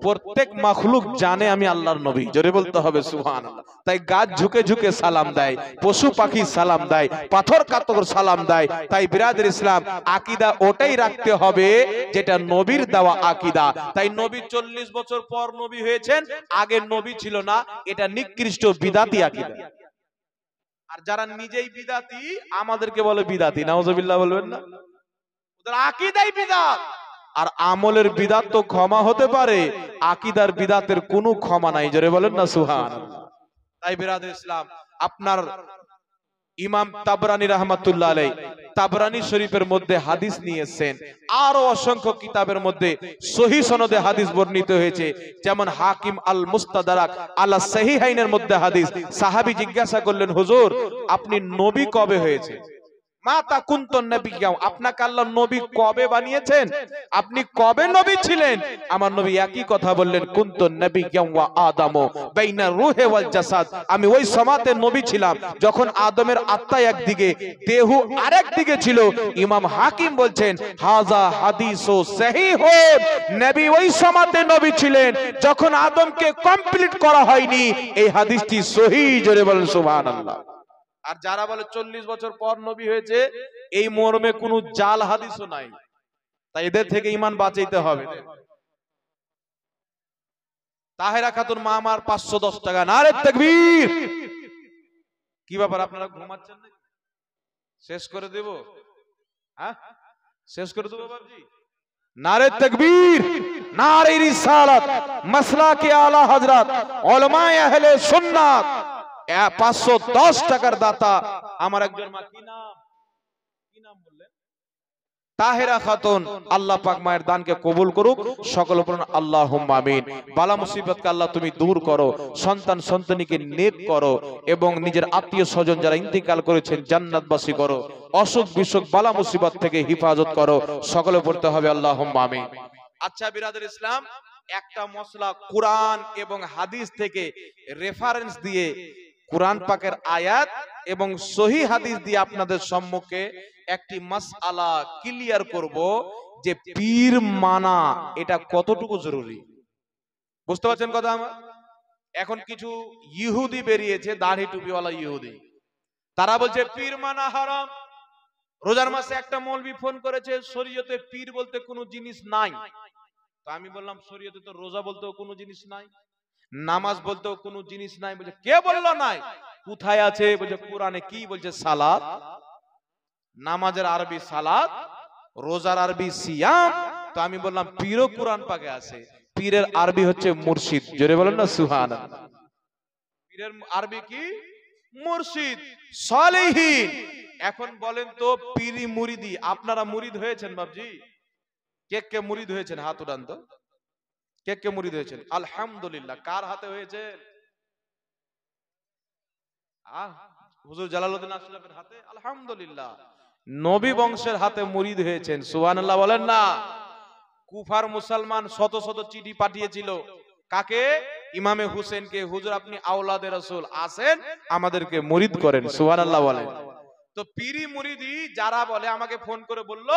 প্রত্যেক মাখলুক জানে আমি আল্লাহর নবী। জোরে বলতে হবে সুবহানাল্লাহ। তাই গাছ ঝুঁকে ঝুঁকে সালাম দেয়, পশু পাখি সালাম দেয়, পাথর কাতর সালাম দেয়। তাই বিরাদর ইসলাম, আকীদা ওটাই রাখতে হবে যেটা নবীর দেওয়া আকীদা। তাই নবী 40 বছর পর নবী হয়েছেন, আগে নবী ছিল না, এটা নিকৃষ্ট বিদাতি আকীদা। আর যারা নিজেই বিদাতি আমাদেরকে বলে বিদাতি, নাউজুবিল্লাহ বলবেন না? ওদের আকীদাই বিদাত। আর আমলের বিদাত তো ক্ষমা হতে পারে, আকীদার বিদাতের কোনো ক্ষমা নাই। জোরে বলেন না সুবহানাল্লাহ। তাই বিরাদর ইসলাম, আপনার ইমাম তাবরানী রাহমাতুল্লাহ আলাইহি তাবরানী শরীফের মধ্যে হাদিস নিয়েছেন, আরো অসংখ্য কিতাবের মধ্যে সহিহ সনদে হাদিস বর্ণিত হয়েছে। যেমন হাকিম আল মুস্তাদরাক আলা সহিহাইনের মধ্যে হাদিস, সাহাবী জিজ্ঞাসা করলেন, হুজুর আপনি নবী কবে হয়েছে? মাতা কুনতুন নবিয়্যাও, আপনাকে আল্লাহ নবী কবে বানিয়েছেন? আপনি কবে নবী ছিলেন? আমার নবী একই কথা বললেন, কুনতুন নবিয়্যাও ওয়া আদামু বাইনা রূহি ওয়াল জাসাদ। আমি ওই সময়তে নবী ছিলাম যখন আদমের আত্মা একদিকে, দেহ আরেক দিকে ছিল। ইমাম হাকিম বলছেন, হাযা হাদিসু সহিহুন, নবী ওই সময়তে নবী ছিলেন যখন আদমকে কমপ্লিট করা হয়নি। এই হাদিসটি সহিহ। জোরে বলেন সুবহানাল্লাহ। আর যারা বলে 40 বছর পর নবী হয়েছে, এই মর্মে কোনো জাল হাদিসও নাই। তাই এদের থেকে ঈমান বাঁচাইতে হবে। তাহেরা খাতুন মা আমার 510 টাকা। নারে তাকবীর। কি ব্যাপার, আপনারা ঘুমাচ্ছেন না? শেষ করে দেব? হ্যাঁ, শেষ করে দেব বাবজি। নারে তাকবীর, নারে রিসালাত, মাসলাকে আলা হযরত, উলামায়ে আহলে সুন্নাত। 510 টাকার দাতা আমার একজন মা। কি নাম বললেন? তাহেরা খাতুন। আল্লাহ পাক মায়ের দানকে কবুল করুক। সকলে পড়ুন আল্লাহুম্মা আমিন। বালা মুসিবতকে আল্লাহ তুমি দূর করো, সন্তান সন্ততিকে নেক করো, এবং নিজের আত্মীয় স্বজন যারা ইন্তিকাল করেছেন জান্নাতবাসী করো। অসুখ বিসুখ বালা মুসিবত থেকে হিফাজত করো। সকলে পড়তে হবে আল্লাহুম্মা আমিন। আচ্ছা বিরাদর ইসলাম, একটা মশলা কুরআন এবং হাদিস থেকে রেফারেন্স দিয়ে, কুরআন পাকের আয়াত এবং সহিহ হাদিস দিয়ে আপনাদের সম্মুখে একটি মাসআলা ক্লিয়ার করব যে পীর মানা এটা কতটুকু জরুরি। বুঝতে পারছেন কথা আমার? এখন কিছু ইহুদি বেরিয়েছে, দাড়ি টুপিওয়ালা ইহুদি, তারা বলছে পীর মানা হারাম। রোজার মাসে একটা মৌলবি ফোন করেছে, শরীয়তে পীর বলতে কোনো জিনিস নাই। তো আমি বললাম, শরীয়তে তো রোজা বলতেও কোনো জিনিস নাই, নামাজ বলতেও কোনো জিনিস নাই। বলছে কে বললো নাই? কোথায় আছে? বলছে কোরআনে। কি বলছে? সালাত। নামাজের আরবি সালাত, রোজার আরবি সিয়াম। তো আমি বললাম পীরও কোরআন পাকে আছে, পীরের আরবি হচ্ছে মুর্শিদ। জোরে বলেন না সুবহানাল্লাহ। পীরের আরবি কি? মুর্শিদ, সালেহীন। এখন বলেন তো পীরি মুরিদি, আপনারা মুরিদ হয়েছেন বাবজি? কে কে মুরিদ হয়েছেন? হাত উঠান তো। কে কে মুরিদ হয়েছেন? আলহামদুলিল্লাহ। কার হাতে হয়েছে? হুজুর জালালউদ্দিন আশরাফের হাতে। আলহামদুলিল্লাহ। নবী বংশের হাতে মুরিদ হয়েছেন। সুবহানাল্লাহ বলেন না? কুফার মুসলমান শত শত চিঠি পাঠিয়েছিল কাকে? ইমামে হুসেনকে, হুজুর আপনি আওলাদে রাসূল, আসেন আমাদেরকে মুরিদ করেন। সুবহানাল্লাহ বলেন। তো পীরি মুরিদি যারা বলে, আমাকে ফোন করে বলল,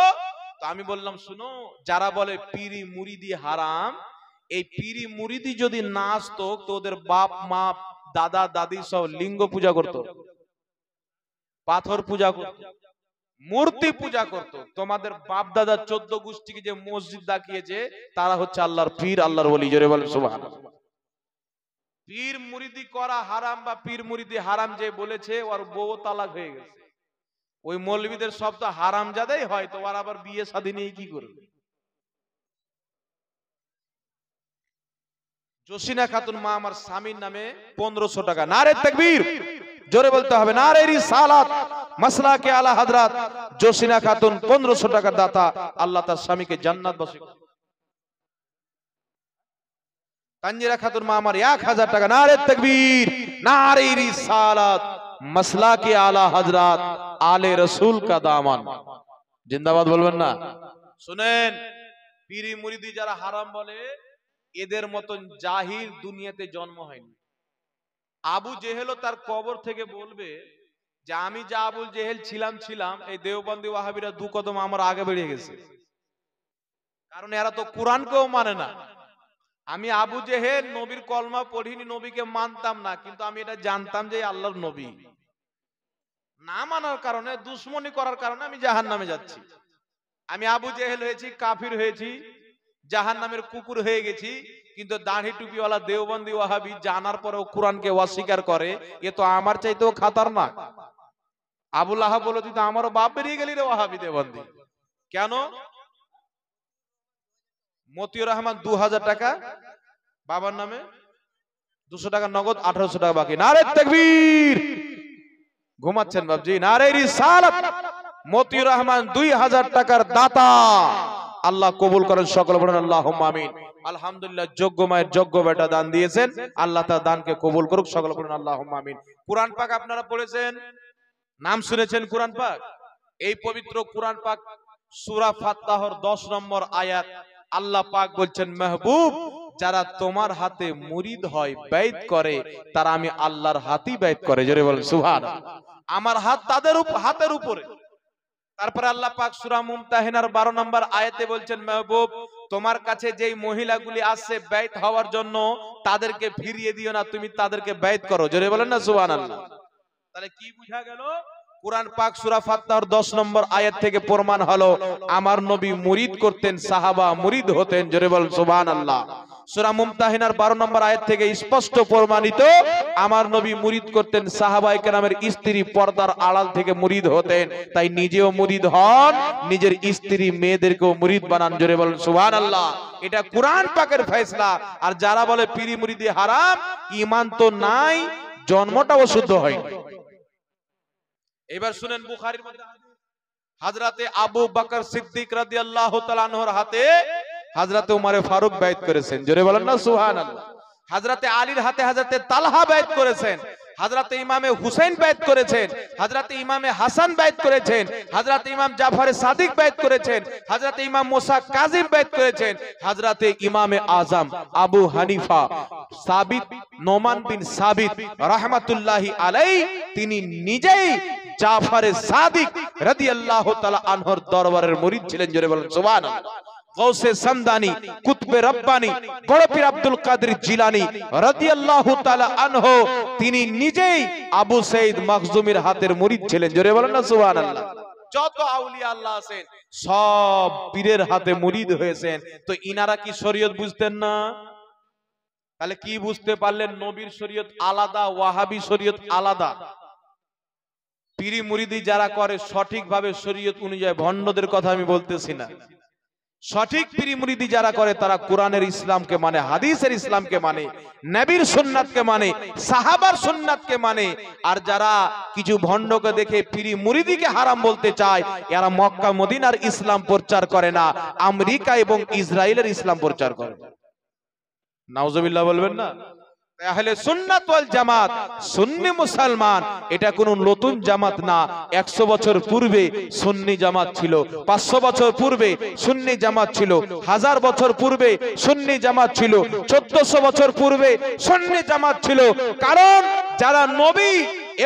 তো আমি বললাম শুনো, যারা বলে পীরি মুরিদি হারাম, এই পীরি মুরিদি যদি না আসতো তো ওদের বাপ মা দাদা দাদি সব লিঙ্গ পূজা করত, পাথর পূজা করত, মূর্তি পূজা করত। তোমাদের বাপ দাদা 14 গোষ্ঠীকে যে মসজিদ দেখিয়েছে তারা হচ্ছে আল্লাহর পীর, আল্লাহর ওলি। জোরে বলেন সুবহানাল্লাহ। পীর মুরিদি করা হারাম বা পীর মুরিদি হারাম যে বলেছে, ওর বউ তালাক হয়ে গেছে। ওই মৌলবীদের সব তো হারামজাদাই হয়, তো আর আবার বিয়ে শাদী নিয়ে কি করবে? জসিনা খাতুন মা আমার স্বামীর নামে 1500 টাকা। নারে তাকবীর, জোরে বলতে হবে। নারে রিসালাত, মাসলাকে আলা হযরত জসিনা খাতুন 1500 টাকার দাতা। আল্লাহ তার স্বামীকে জান্নাতবাসী। তানজিরা খাতুন মা আমার 1000 টাকা। নারে তাকবীর, নারে রিসালাত, মাসলাকে আলা হযরত আলে রাসূল কা দামান। জিন্দাবাদ বলবেন না? শুনেন, পীরি মুরিদি যারা হারাম বলে, এদের মতন জাহিল দুনিয়াতে জন্ম হয়নি। আবু জেহেলও তার কবর থেকে বলবে যে আমি যা আবুল জেহেল ছিলাম, এই দেওবন্দি ওয়াহাবিরা 2 কদম আমার আগে বেরিয়ে গেছে। কারণ এরা তো কোরআনকেও মানে না। আমি আবু জেহেল নবীর কলমা পড়িনি, নবীকে মানতাম না, কিন্তু আমি এটা জানতাম যে আল্লাহর নবী। না মানার কারণে, দুশ্মনী করার কারণে আমি জাহান্নামে যাচ্ছি। আমি আবু জেহেল হয়েছি, কাফির হয়েছি, জাহান্নামের কুকুর হয়ে গেছি, কিন্তু দাড়ি টুপিওয়ালা দেওবন্দি ওয়াহাবি জানার পরেও কোরআনকে অস্বীকার করে, এ তো আমার চাইতেও খাতারনাক। আবুল আহাব বলে, তুই তো আমারও বাপ বেরিয়ে গেলি রে ওয়াহাবি দেওবন্দি। কেন? মতিউর রহমান 2000 টাকা বাবার নামে, 200 টাকা নগদ, 1800 টাকা বাকি। নারে তাকবীর! ঘুমাচ্ছেন বাবজি? নারে রিসালাত! মতিউর রহমান 2000 টাকার দাতা, আল্লাহ কবুল করেন, সকলে বলেন আল্লাহুম্মা আমিন। আলহামদুলিল্লাহ, যোগ্য মায়ের যোগ্য বেটা দান দিয়েছেন, আল্লাহ তার দানকে কবুল করুক, সকলে বলেন আল্লাহুম্মা আমিন। কুরআন পাক আপনারা পড়েছেন, নাম শুনেছেন কুরআন পাক। এই পবিত্র কুরআন পাক সূরা ফাতহার 10 নম্বর আয়াত, আল্লাহ পাক বলছেন, মাহবুব, যারা তোমার হাতে মুরিদ হয়, বাইত করে, তারা আমি আল্লাহর হাতেই বাইত করে। জোরে বলেন সুবহানাল্লাহ। আমার হাত তাদের হাতের উপরে। তারপরে আল্লাহ পাক সূরা মুমতাহিনার 12 নম্বর আয়াতে বলছেন, মাহবুব, তোমার কাছে যেই মহিলাগুলি আসছে বাইত হওয়ার জন্য, তাদেরকে ফিরিয়ে দিও না, তুমি তাদেরকে বাইত করো। জোরে বলেন না সুবহানাল্লাহ। তাহলে কি বুঝা গেল? কুরআন পাক সূরা ফাতহার 10 নম্বর আয়াত থেকে প্রমাণ হলো, আমার নবী মুরিদ করতেন, সাহাবা মুরিদ হতেন। জোরে বলেন সুবহানাল্লাহ। সূরা মুমতাহিনার 12 নম্বর আয়াত থেকে স্পষ্ট প্রমাণিত, আমার নবী মুরিদ করতেন, সাহাবায়ে কেরামের স্ত্রী পর্দার আড়াল থেকে মুরিদ হতেন, তাই নিজেও মুরিদ হন, নিজের স্ত্রী মেয়েদেরকেও মুরিদ বানান। জোরে বলেন সুবহানাল্লাহ। এটা কুরআন পাকের ফয়সালা। আর যারা বলে পীরি মুরিদি হারাম, ঈমান তো নাই, জন্মটাও শুদ্ধ হয়নি। এবার শুনেন, বুখারীর মধ্যে হযরতে আবু বকর সিদ্দিক রাদিয়াল্লাহু তাআলা আনহুর হাতে হযরতে উমর ফারুক বাইত করেছেন। জোরে বলেন না সুবহানাল্লাহ। হযরতে আলীর হাতে হযরতে তালহা বাইত করেছেন, হযরতে ইমামে হুসাইন বাইত করেছেন, হযরতে ইমামে হাসান বাইত করেছেন, হযরতে ইমাম জাফর সাদিক বাইত করেছেন, হযরতে ইমাম মুসা কাযিম বাইত করেছেন, হযরতে ইমামে আজম আবু হানিফা সাবিত নোমান বিন সাবিত রাহমাতুল্লাহি আলাইহি, তিনি নিজেই জাফর সাদিক রাদিয়াল্লাহু তাআলা আনহুর দরবারের মুরিদ ছিলেন। জোরে বলেন সুবহানাল্লাহ। গৌসে সামদানি, কুতবে রব্বানি, বড় পীর আব্দুল কাদের জিলানী রাদিয়াল্লাহু তাআলা আনহু, তিনি নিজেই আবু সাঈদ মাখজুমীর হাতের মুরিদ ছিলেন। জোরে বলেন না সুবহানাল্লাহ। যত আউলিয়া আল্লাহ আছেন সব পীরের হাতে মুরিদ হয়েছেন। তো ইনারা কি শরীয়ত বুঝতেন না? তাহলে কি বুঝতে পারলেন? নবীর শরীয়ত আলাদা, ওয়াহাবি শরীয়ত আলাদা। পীরি মুরিদি যারা করে সঠিকভাবে শরীয়ত অনুযায়ী, ভণ্ডদের কথা আমি বলতেছি না, সঠিক পীরি মুরিদি যারা করে তারা কোরআনের ইসলামকে মানে, হাদিসের ইসলামকে মানে, নবীর সুন্নাতকে মানে, সাহাবার সুন্নাতকে মানে। আর যারা কিছু ভণ্ডকে দেখে পীরি মুরিদিকে হারাম বলতে চায়, এরা মক্কা মদিনার ইসলাম প্রচার করে না, আমেরিকা এবং ইসরায়েলের ইসলাম প্রচার করে। নাউজুবিল্লাহ বলবেন না? আহলে সুন্নাত ওয়াল জামাত, সুন্নি মুসলমান, এটা কোনো নতুন জামাত না। 100 বছর পূর্বে সুন্নি জামাত ছিল, 500 বছর পূর্বে সুন্নি জামাত ছিল, 1000 বছর পূর্বে সুন্নি জামাত ছিল, 1400 বছর পূর্বে সুন্নি জামাত ছিল। কারণ যারা নবী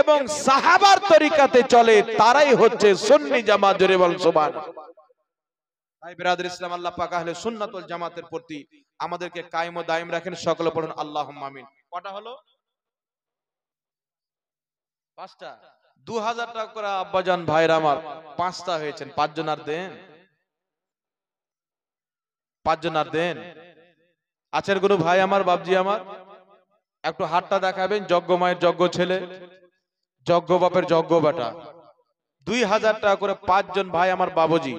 এবং সাহাবার তরিকাতে চলে তারাই হচ্ছে সুন্নি জামাত। জোরে বলেন সুবহানাল্লাহ। তাই বিরাদর ইসলাম, আল্লাহ পাক আহলে সুন্নাত ওয়াল জামাতের প্রতি আমাদেরকে কায়েম ও দায়েম রাখেন। সকলে পড়ুন আল্লাহুম্মা আমিন। কটা হলো? 5টা। 2000 টাকা করে আব্বাজান ভাইরা আমার 5টা হয়েছেন। 5 জন আর দেন, 5 জন আর দেন। আছেন কোনো ভাই আমার, বাপজি আমার, একটু হাতটা দেখাবেন? যজ্ঞ মায়ের যজ্ঞ ছেলে, যজ্ঞ বাপের যজ্ঞ বেটা। 2000 টাকা করে 5 জন ভাই আমার বাবুজি,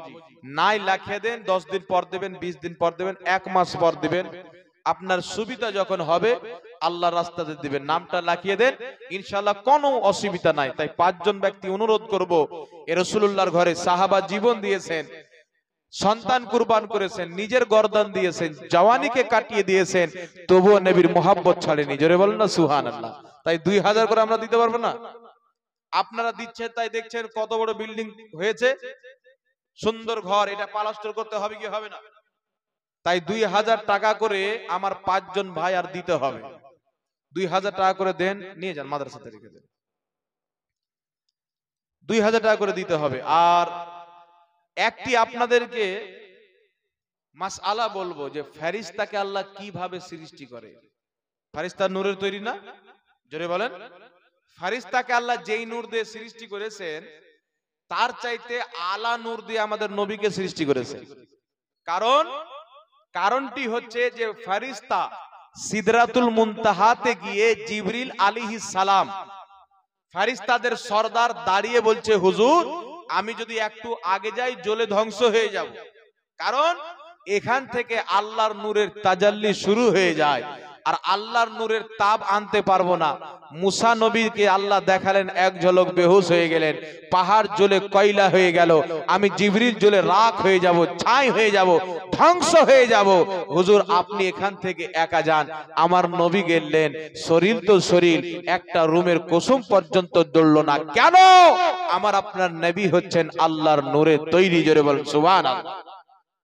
নাই লাখিয়ে দেন। 10 দিন পর দেবেন, 20 দিন পর দেবেন, 1 মাস পর দিবেন। আপনার সুবিধা যখন হবে আল্লাহর রাস্তাতে দিবেন, নামটা লাখিয়ে দেন, ইনশাআল্লাহ কোনো অসুবিধা নাই। তাই 5 জন ব্যক্তি অনুরোধ করব, এ রাসূলুল্লাহর ঘরে সাহাবা জীবন দিয়েছেন, সন্তান কুরবান করেছেন, নিজের গর্দান দিয়েছেন, জওয়ানিকে কাটিয়ে দিয়েছেন, তবুও নবীর মোহাব্বত ছাড়েনি। জোরে বলেন না সুবহানাল্লাহ। তাই 2000 করে আমরা দিতে পারবো না? আপনারা দিচ্ছেন, তাই দেখছেন কত বড় বিল্ডিং হয়েছে, সুন্দর ঘর। এটা প্লাস্টার করতে হবে কি হবে না? তাই 2000 টাকা করে আমার 5 জন ভাই আর দিতে হবে। 2000 টাকা করে দেন, নিয়ে যান মাদ্রাসাতে রেখে দেন। 2000 টাকা করে দিতে হবে। আর একটি আপনাদেরকে মাসআলা বলবো যে ফেরেশতাকে আল্লাহ কিভাবে সৃষ্টি করে? ফেরেশতা নূরের তৈরি না? জোরে বলেন। ফেরেশতাকে আল্লাহ যেই নূর দিয়ে সৃষ্টি করেছেন তার চাইতে আলা নূর দিয়ে আমাদের নবীকে সৃষ্টি করেছেন। কারণটি হচ্ছে যে ফেরেশতা সিদরাতুল মুনতাহাতে গিয়ে জিবরিল আলাইহিস সালাম, ফেরেশতাদের সরদার, দাঁড়িয়ে বলছে হুজুর আমি যদি একটু আগে যাই জ্বলে ধ্বংস হয়ে যাব। কারণ এখান থেকে আল্লাহর নূরের তাজাল্লি শুরু হয়ে যায়, আর আল্লাহর নূরের তাপ আনতে পারবো না। মুসা নবীকে আল্লাহ দেখালেন, এক ঝলক বেহুশ হয়ে গেলেন, পাহাড় জ্বলে কয়লা হয়ে গেল, আমি জিবরিল জ্বলে রাখ হয়ে যাব, ছাই হয়ে যাব, ধ্বংস হয়ে যাব। হুজুর আপনি এখান থেকে একা যান। আমার নবী গেলেন, শরীর তো শরীর, একটা রুমের কুসুম পর্যন্ত দৌড়লো না। কেন? আমার আপনার নবী হচ্ছেন আল্লাহর নূরের তৈরি। জোরে বলেন সুবহানাল্লাহ।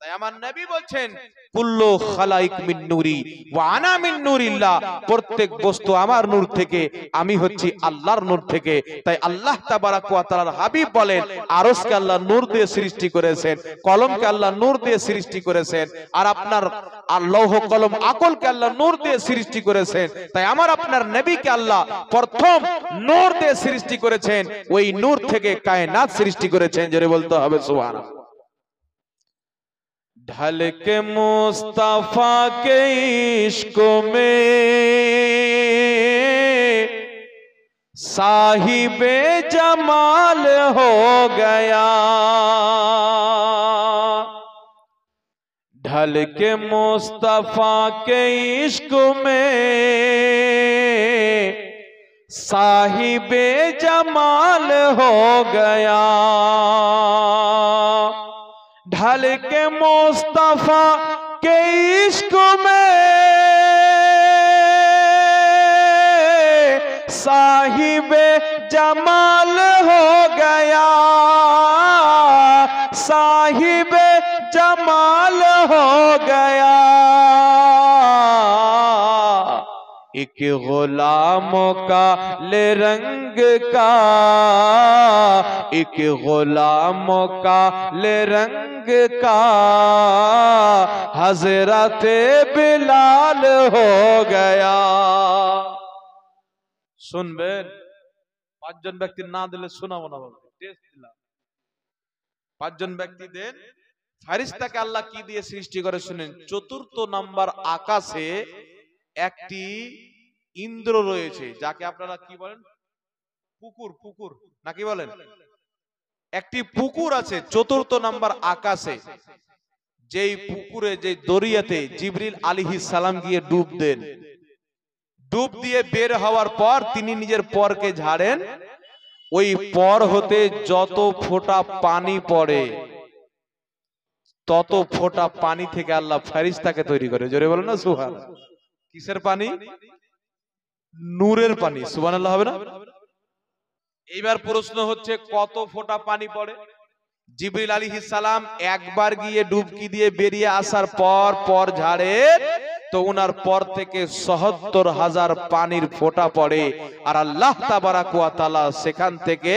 তাই আমার নবী বলছেন কুল্লু খালাইক মিন নূরি ওয়া আনা মিন নূরিল্লাহ, প্রত্যেক বস্তু আমার নূর থেকে, আমি হচ্ছি আল্লাহর নূর থেকে। তাই আল্লাহ তাবারাক ওয়া তাআলার হাবিব বলেন আরশকে আল্লাহ নূর দিয়ে সৃষ্টি করেছেন, কলমকে আল্লাহ নূর দিয়ে সৃষ্টি করেছেন, আর আপনার লৌহ কলম আকলকে আল্লাহ নূর দিয়ে সৃষ্টি করেছেন। তাই আমার আপনার নবীকে আল্লাহ প্রথম নূর দিয়ে সৃষ্টি করেছেন, ওই নূর থেকে কায়নাত সৃষ্টি করেছেন। জোরে বলতে হবে সুবহানাল্লাহ। ढल के मुस्तफा के इश्क में साहिबे जमाल हो गया, ढल के मुस्तफा के इश्क में साहिबे जमाल हो गया, ढल के मुस्तफा के इश्क में साहिबे जमाल हो गया, साहिबे जमाल हो गया। एक गुलाम का ले रंग का, एक गुलाम का ले रंग का, हजरत बिलाल हो गया। শুনবেন, পাঁচজন ব্যক্তির না দিলে শোনাবো না, বলবে টেস্ট দিলাম। পাঁচজন ব্যক্তি দেন। ফেরেশতাকে আল্লাহ কি দিয়ে সৃষ্টি করে শুনেন। চতুর্থ নাম্বার আকাশে একটি ইন্দ্র রয়েছে, যাকে আপনারা কি বলেন? পুকুর। পুকুর নাকি বলেন? একটি পুকুর আছে চতুর্থ নাম্বার আকাশে, যেই পুকুরে, যে দরিয়াতে জিবরিল আলাইহিস সালাম গিয়ে ডুব দেন। ডুব দিয়ে বের হওয়ার পর তিনি নিজের পরকে ঝাড়েন। ওই পর হতে যত ফোঁটা পানি পড়ে, তত ফোঁটা পানি থেকে আল্লাহ ফেরেশতাকে তৈরি করে। জোরে বলেন না সুবহানাল্লাহ। কিসের পানি? নূরের পানি। সুবহানাল্লাহ হবে না? এইবার প্রশ্ন হচ্ছে কত ফোঁটা পানি পড়ে? জিবরিল আলাইহিস সালাম একবার গিয়ে ডুবকি দিয়ে বেরিয়ে আসার পর ঝাড়ে, তো উনার পর থেকে ৭৭,০০০ পানির ফোঁটা পড়ে, আর আল্লাহ তাবারাক ওয়া তাআলা সেখান থেকে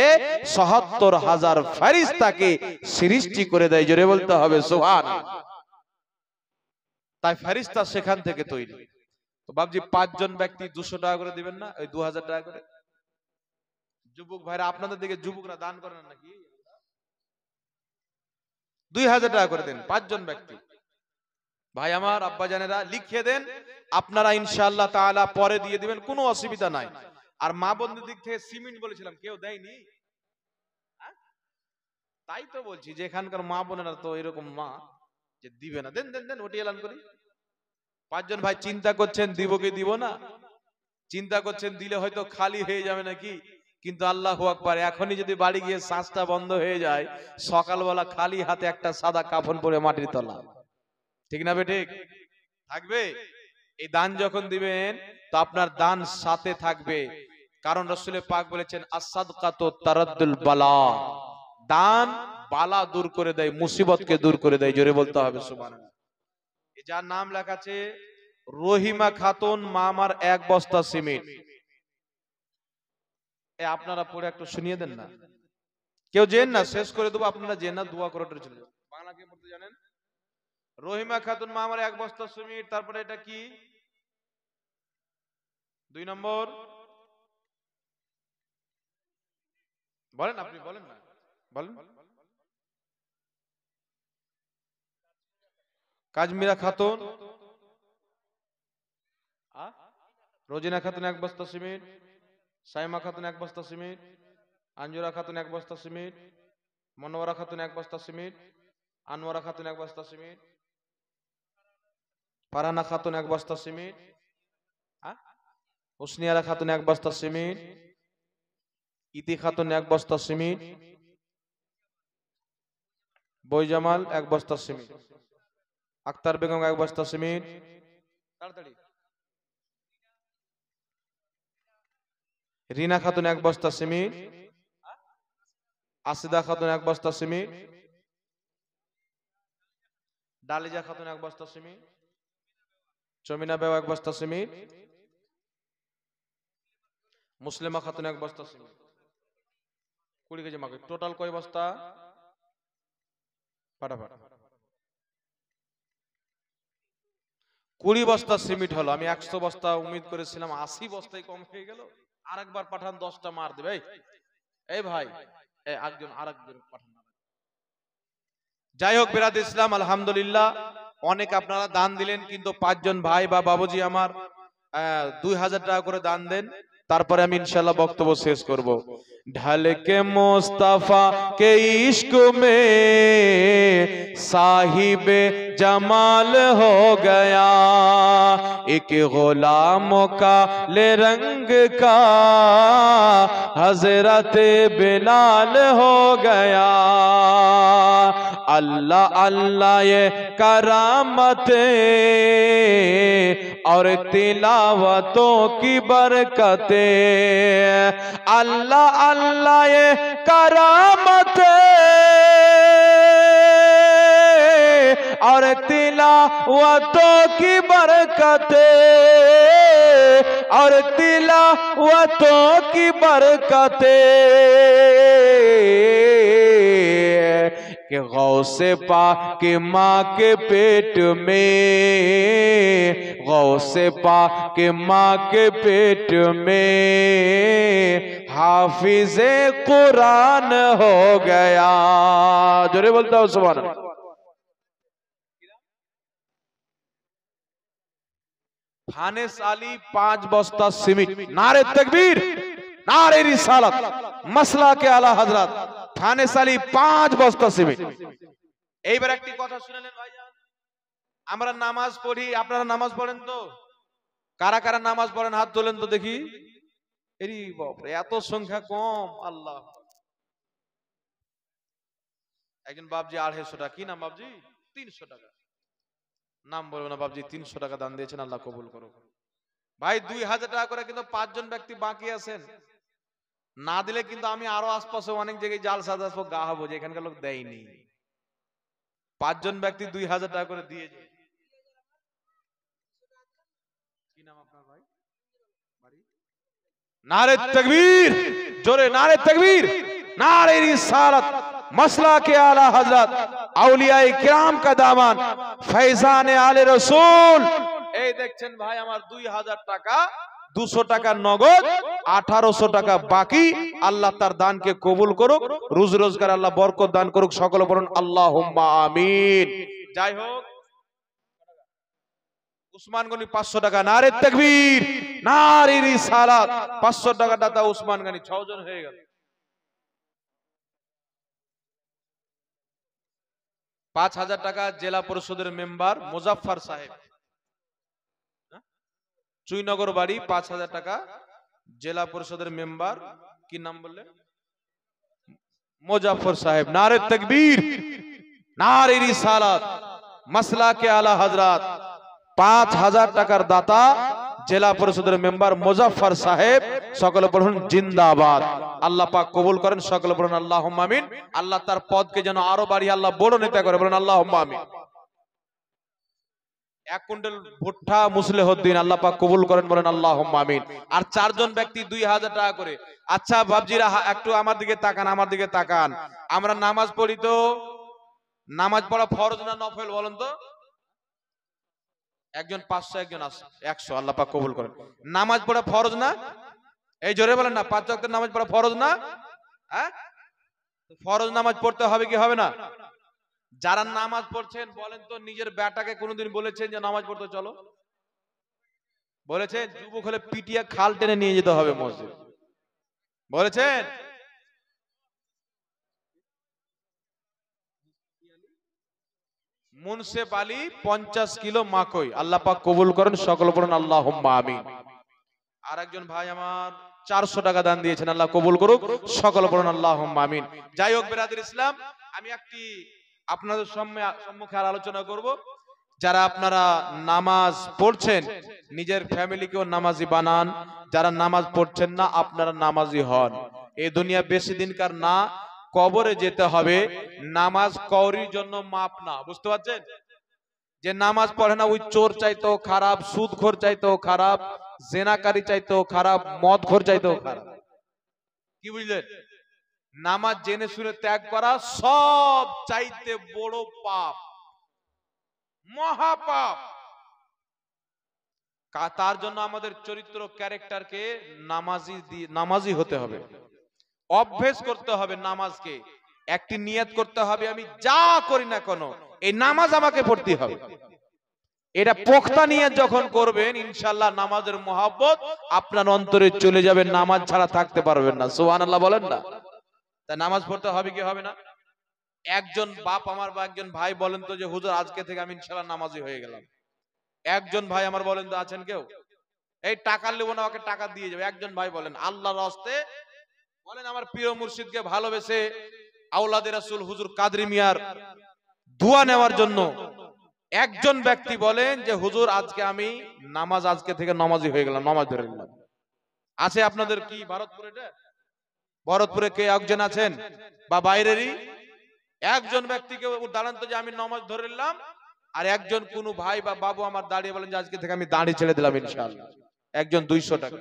৭৭,০০০ ফেরেশতাকে সৃষ্টি করে দেয়। জোরে বলতে হবে সুবহানাল্লাহ। তাই ফেরেশতা সেখান থেকে তৈরি। তো বাবজি, পাঁচজন ব্যক্তি ২০০ টাকা করে দিবেন না? ওই ২০০০ টাকা করে। যুবক ভাইরা, আপনাদের দিকে যুবকরা দান করেন নাকি? ২০০০ টাকা করে দেন পাঁচজন ব্যক্তি। ভাই আমার, আব্বা জানেরা লিখে দেন, আপনারা ইনশাআল্লাহ তাআলা পরে দিয়ে দিবেন, কোনো অসুবিধা নাই। আর মা বোনদের দিক থেকে সিমেন্ট বলেছিলাম, কেউ দেয়নি। তাই তো বলছি যে এখানকার মা বোনেরা তো এরকম মা যে দিবে না। দেন দেন দেন, ওটি এলান করি। পাঁচজন ভাই চিন্তা করছেন দিব কি দিব না, চিন্তা করছেন দিলে হয়তো খালি হয়ে যাবে নাকি, কিন্তু আল্লাহু আকবার, এখনই যদি বাড়ি গিয়ে শ্বাসটা বন্ধ হয়ে যায়, সকালবেলা খালি হাতে একটা সাদা কাফন পরে মাটির তলা, ঠিক না বেঠিক? থাকবে। এই দান যখন দিবেন তো আপনার দান সাথে থাকবে, কারণ রাসূল পাক বলেছেন আস-সাদকাতু তারাদ্দুল বালা, দান বালা দূর করে দেয়, মুসিবতকে দূর করে দেয়। জোরে বলতে হবে সুবহানাল্লাহ। এই যার নাম লেখা আছে রহিমা খাতুন, মামার ১ বস্তা সিমেন্ট। আপনারা পড়ে একটু শুনিয়ে দেন না, কেউ জেন না, শেষ করে দেবো, আপনারা জেন না, দোয়া করে চলে যাবেন। বাংলা কে পড়তে জানেন? রহিমা খাতুন মা আমার 1 বস্তা সিমেন্ট। তারপরে এটা কি 2 নম্বর বলেন, আপনি বলেন না, বলেন। কাজমিরা খাতুন, রোজিনা খাতুন 1 বস্তা সিমেন্ট, সাইমা খাতুন 1 বস্তা সিমেন্ট, আঞ্জুরা খাতুন 1 বস্তা সিমেন্ট, মনোয়ারা খাতুন 1 বস্তা সিমেন্ট, আনোয়ারা খাতুন 1 বস্তা সিমেন্ট, ফারহানা খাতুন 1 বস্তা সিমেন্ট, হুসনিয়ারা খাতুন 1 বস্তা সিমেন্ট, ইতি খাতুন 1 বস্তা সিমেন্ট, বইজামাল 1 বস্তা সিমেন্ট, আক্তার বেগম 1 বস্তা সিমেন্ট, তাড়াতাড়ি, রিনা খাতুন 1 বস্তা সিমেন্ট, আসিদা খাতুন 1 বস্তা সিমেন্ট, ডালিজা খাতুন 1 বস্তা সিমেন্ট, চমিনা বেও 1 বস্তা সিমেন্ট, মুসলিমা খাতুন 1 বস্তা সিমেন্ট। 20 কেজি মাকে টোটাল কয় বস্তা? ফাটাফাট 20 বস্তা সিমেন্ট হলো। আমি 100 বস্তা উম্মীদ করেছিলাম, 80 বস্তাই কম হয়ে গেল। আরেকবার পাঠান, 10টা মার দেবে। এই ভাই, আরেকজন পাঠান। যাই হোক বিরাদ ইসলাম, আলহামদুলিল্লাহ অনেক আপনারা দান দিলেন, কিন্তু 5 জন ভাই বা বাবুজি আমার 2000 টাকা করে দান দেন, তারপরে আমি ইনশাআল্লাহ বক্তব্য শেষ করব। ढल के मुस्तफा के इश्क में साहिबे जमाल हो गया, एक गुलाम का ले रंग का हजरत बिलाल हो गया। अल्लाह अल्लाह ये करामतें और तिलावतों की बरकतें, अल्लाह अल्लाह ये करामतें और तिलावतों की बरकतें, और तिलावतों की बरकतें, कि गौसे पाक की माँ के पेट में, गौसे पाक की माँ के पेट में हाफिज़े कुरान हो गया। जोरे बोलता हूँ सुभान अल्लाह। फानेस आली 5 बस्ता सिमेंट। नारे तकबीर, नारे रिसालत, मसला के आला हजरत। फानेस आली 5 বস্তা সিমেন্ট। এইবার একটি কথা শুনলেন ভাইজান, আমরা নামাজ পড়ি, আপনারা নামাজ পড়েন তো? কারা কারা নামাজ পড়েন হাত তোলেন তো দেখি। এরি বাপ রে, এত সংখ্যা কম, আল্লাহ। একজন বাবজি 250 টাকা, কি নাম বাবজি? 300 টাকা। নাম বলবো না বাবজি, 300 টাকা দান দিয়েছেন, আল্লাহ কবুল করুক। ভাই 2000 টাকা করে কিন্তু 5 জন ব্যক্তি বাকি আছেন, না দিলে কিন্তু আমি আরো আশপাশে অনেক জায়গায় জাল সাজা গা হবো যে এখানকার লোক দেয়নি। 5 জন ব্যক্তি 2000 টাকা করে দিয়েছে। কি নাম আপনার ভাই? বাড়ি? নারে তাকবীর, জোরে নারে তাকবীর, নারে রিসালাত, मसला के आला हजरत, औलियाए किराम का दामन, फैजान आले रसूल। এই দেখছেন ভাই আমার 2000 টাকা, 200 টাকা নগদ, 1800 টাকা বাকি। আল্লাহ তার দানকে কবুল করুক, রুজি রোজগার আল্লাহ বরকত দান করুক, সকলে বলুন আল্লাহুম্মা আমিন। যাই হোক, উসমান গনি 500 টাকা। নারে তাকবীর, নারে রিসালাত। 500 টাকা দাতা উসমান গনি, 6 জন হয়ে গেল। 5000 টাকা জেলা পরিষদের মেম্বার মুজাফফর সাহেব, চুইনগর বাড়ি। 5000 টাকা জেলা পরিষদের মেম্বার, কি নাম বললেন? মুজাফফর সাহেব। নারে তাকবীর, নারে রিসালাত, মাসলা কে আলা হযরত। 5000 টাকার দাতা জেলা পরিষদের মেম্বার মুজাফফর সাহেব, সকলে বলুন জিন্দাবাদ। আল্লাহ পাক কবুল করেন, সকলে বলুন আল্লাহুম্মা আমিন। আল্লাহ তার পদকে যেন আরো বাড়িয়ে আল্লাহ বড় নেতা করে, বলুন আল্লাহুম্মা আমিন। 1 কুইন্টাল ভুট্টা মুসলিহুদ্দিন, আল্লাহ পাক কবুল করেন, বলেন আল্লাহুম্মা আমিন। আর 4 জন ব্যক্তি 2000 টাকা করে। আচ্ছা বাবজিরা একটু আমার দিকে তাকান, আমার দিকে তাকান। আমরা নামাজ পড়ি তো, নামাজ পড়া ফরজ না নফল বলেন তো? একজন 500, একজন 100, আল্লাহ পাক কবুল করেন। নামাজ পড়া ফরজ না? এই জোরে বলেন না, 5 ওয়াক্তের নামাজ পড়া ফরজ না? হ্যাঁ, ফরজ নামাজ পড়তে হবে কি হবে না? যারা নামাজ পড়ছেন বলেন তো, নিজের বেটাকে কোনোদিন বলেছেন যে নামাজ পড়তে চলো? বলেছেন? যুবক হলে পিটিয়ে খাল টেনে নিয়ে যেতে হবে মসজিদ, বলেছেন? মুনসেফ আলী 50 কিলো মাকই, আল্লাহ পাক কবুল করেন, সকল বলেন আল্লাহুম্মা আমিন। আর একজন ভাই আমার 400 টাকা দান দিয়েছেন, আল্লাহ কবুল করুক, সকল বলেন আল্লাহুম্মা আমিন। যাই হোক বেরাদর ইসলাম, আমি একটি আপনাদের সম্মুখে আর আলোচনা করব। যারা আপনারা নামাজ পড়ছেন নিজের ফ্যামিলিকেও নামাজি বানান, যারা নামাজ পড়ছেন না আপনারা নামাজি হন। এই দুনিয়া বেশি দিনকার না, কবরে যেতে হবে। নামাজ কওরির জন্য মাপ না, বুঝতে পারছেন? যে নামাজ পড়ে না ওই চোর চাইতেও খারাপ, সুদখোর চাইতেও খারাপ, জেনাকারী চাইতেও খারাপ, মদখোর চাইতেও খারাপ। কি বুঝলেন? নামাজ জেনে শুনে ত্যাগ করা সব চাইতে বড় পাপ, মহাপাপ। তার জন্য আমাদের চরিত্র, ক্যারেক্টারকে নামাজি হতে হবে, অভ্যেস করতে হবে নামাজকে। একটি নিয়ত করতে হবে, আমি যা করি না কেন এই নামাজ আমাকে পড়তে হবে। এটা পোক্তা নিয়ত যখন করবেন, ইনশাআল্লাহ নামাজের মহব্বত আপনার অন্তরে চলে যাবে, নামাজ ছাড়া থাকতে পারবেন না। সুবহানাল্লাহ বলেন না? তাই নামাজ পড়তে হবে কি হবে না? একজন বাপ আমার বা একজন ভাই বলেন তো যে হুজুর আজকে থেকে আমি ইনশাআল্লাহ নামাজি হয়ে গেলাম। একজন ভাই আমার বলেন তো, আছেন কেউ? এই টাকা নেব না, ওকে টাকা দিয়ে যাবে। একজন ভাই বলেন আল্লাহর রাস্তে, বলেন আমার প্রিয় মুর্শিদকে ভালোবেসে, আওলাদে রাসূল হুজুর কাদরি মিয়ার দোয়া নেওয়ার জন্য একজন ব্যক্তি বলেন যে হুজুর আজকে আমি আজকে থেকে নামাজি হয়ে গেলাম, নামাজ ধরে নিলাম। আছে আপনাদের কি ভারতপুরে? ভারতপুরে কে একজন আছেন বা বাইরেরই একজন ব্যক্তিকে দাঁড়ান তো যে আমি নামাজ ধরে নিলাম, আর একজন কোন ভাই বা বাবু আমার দাঁড়িয়ে বলেন যে আজকে থেকে আমি দাঁড়ি ছেড়ে দিলাম ইনশাআল্লাহ। একজন 200 টাকা।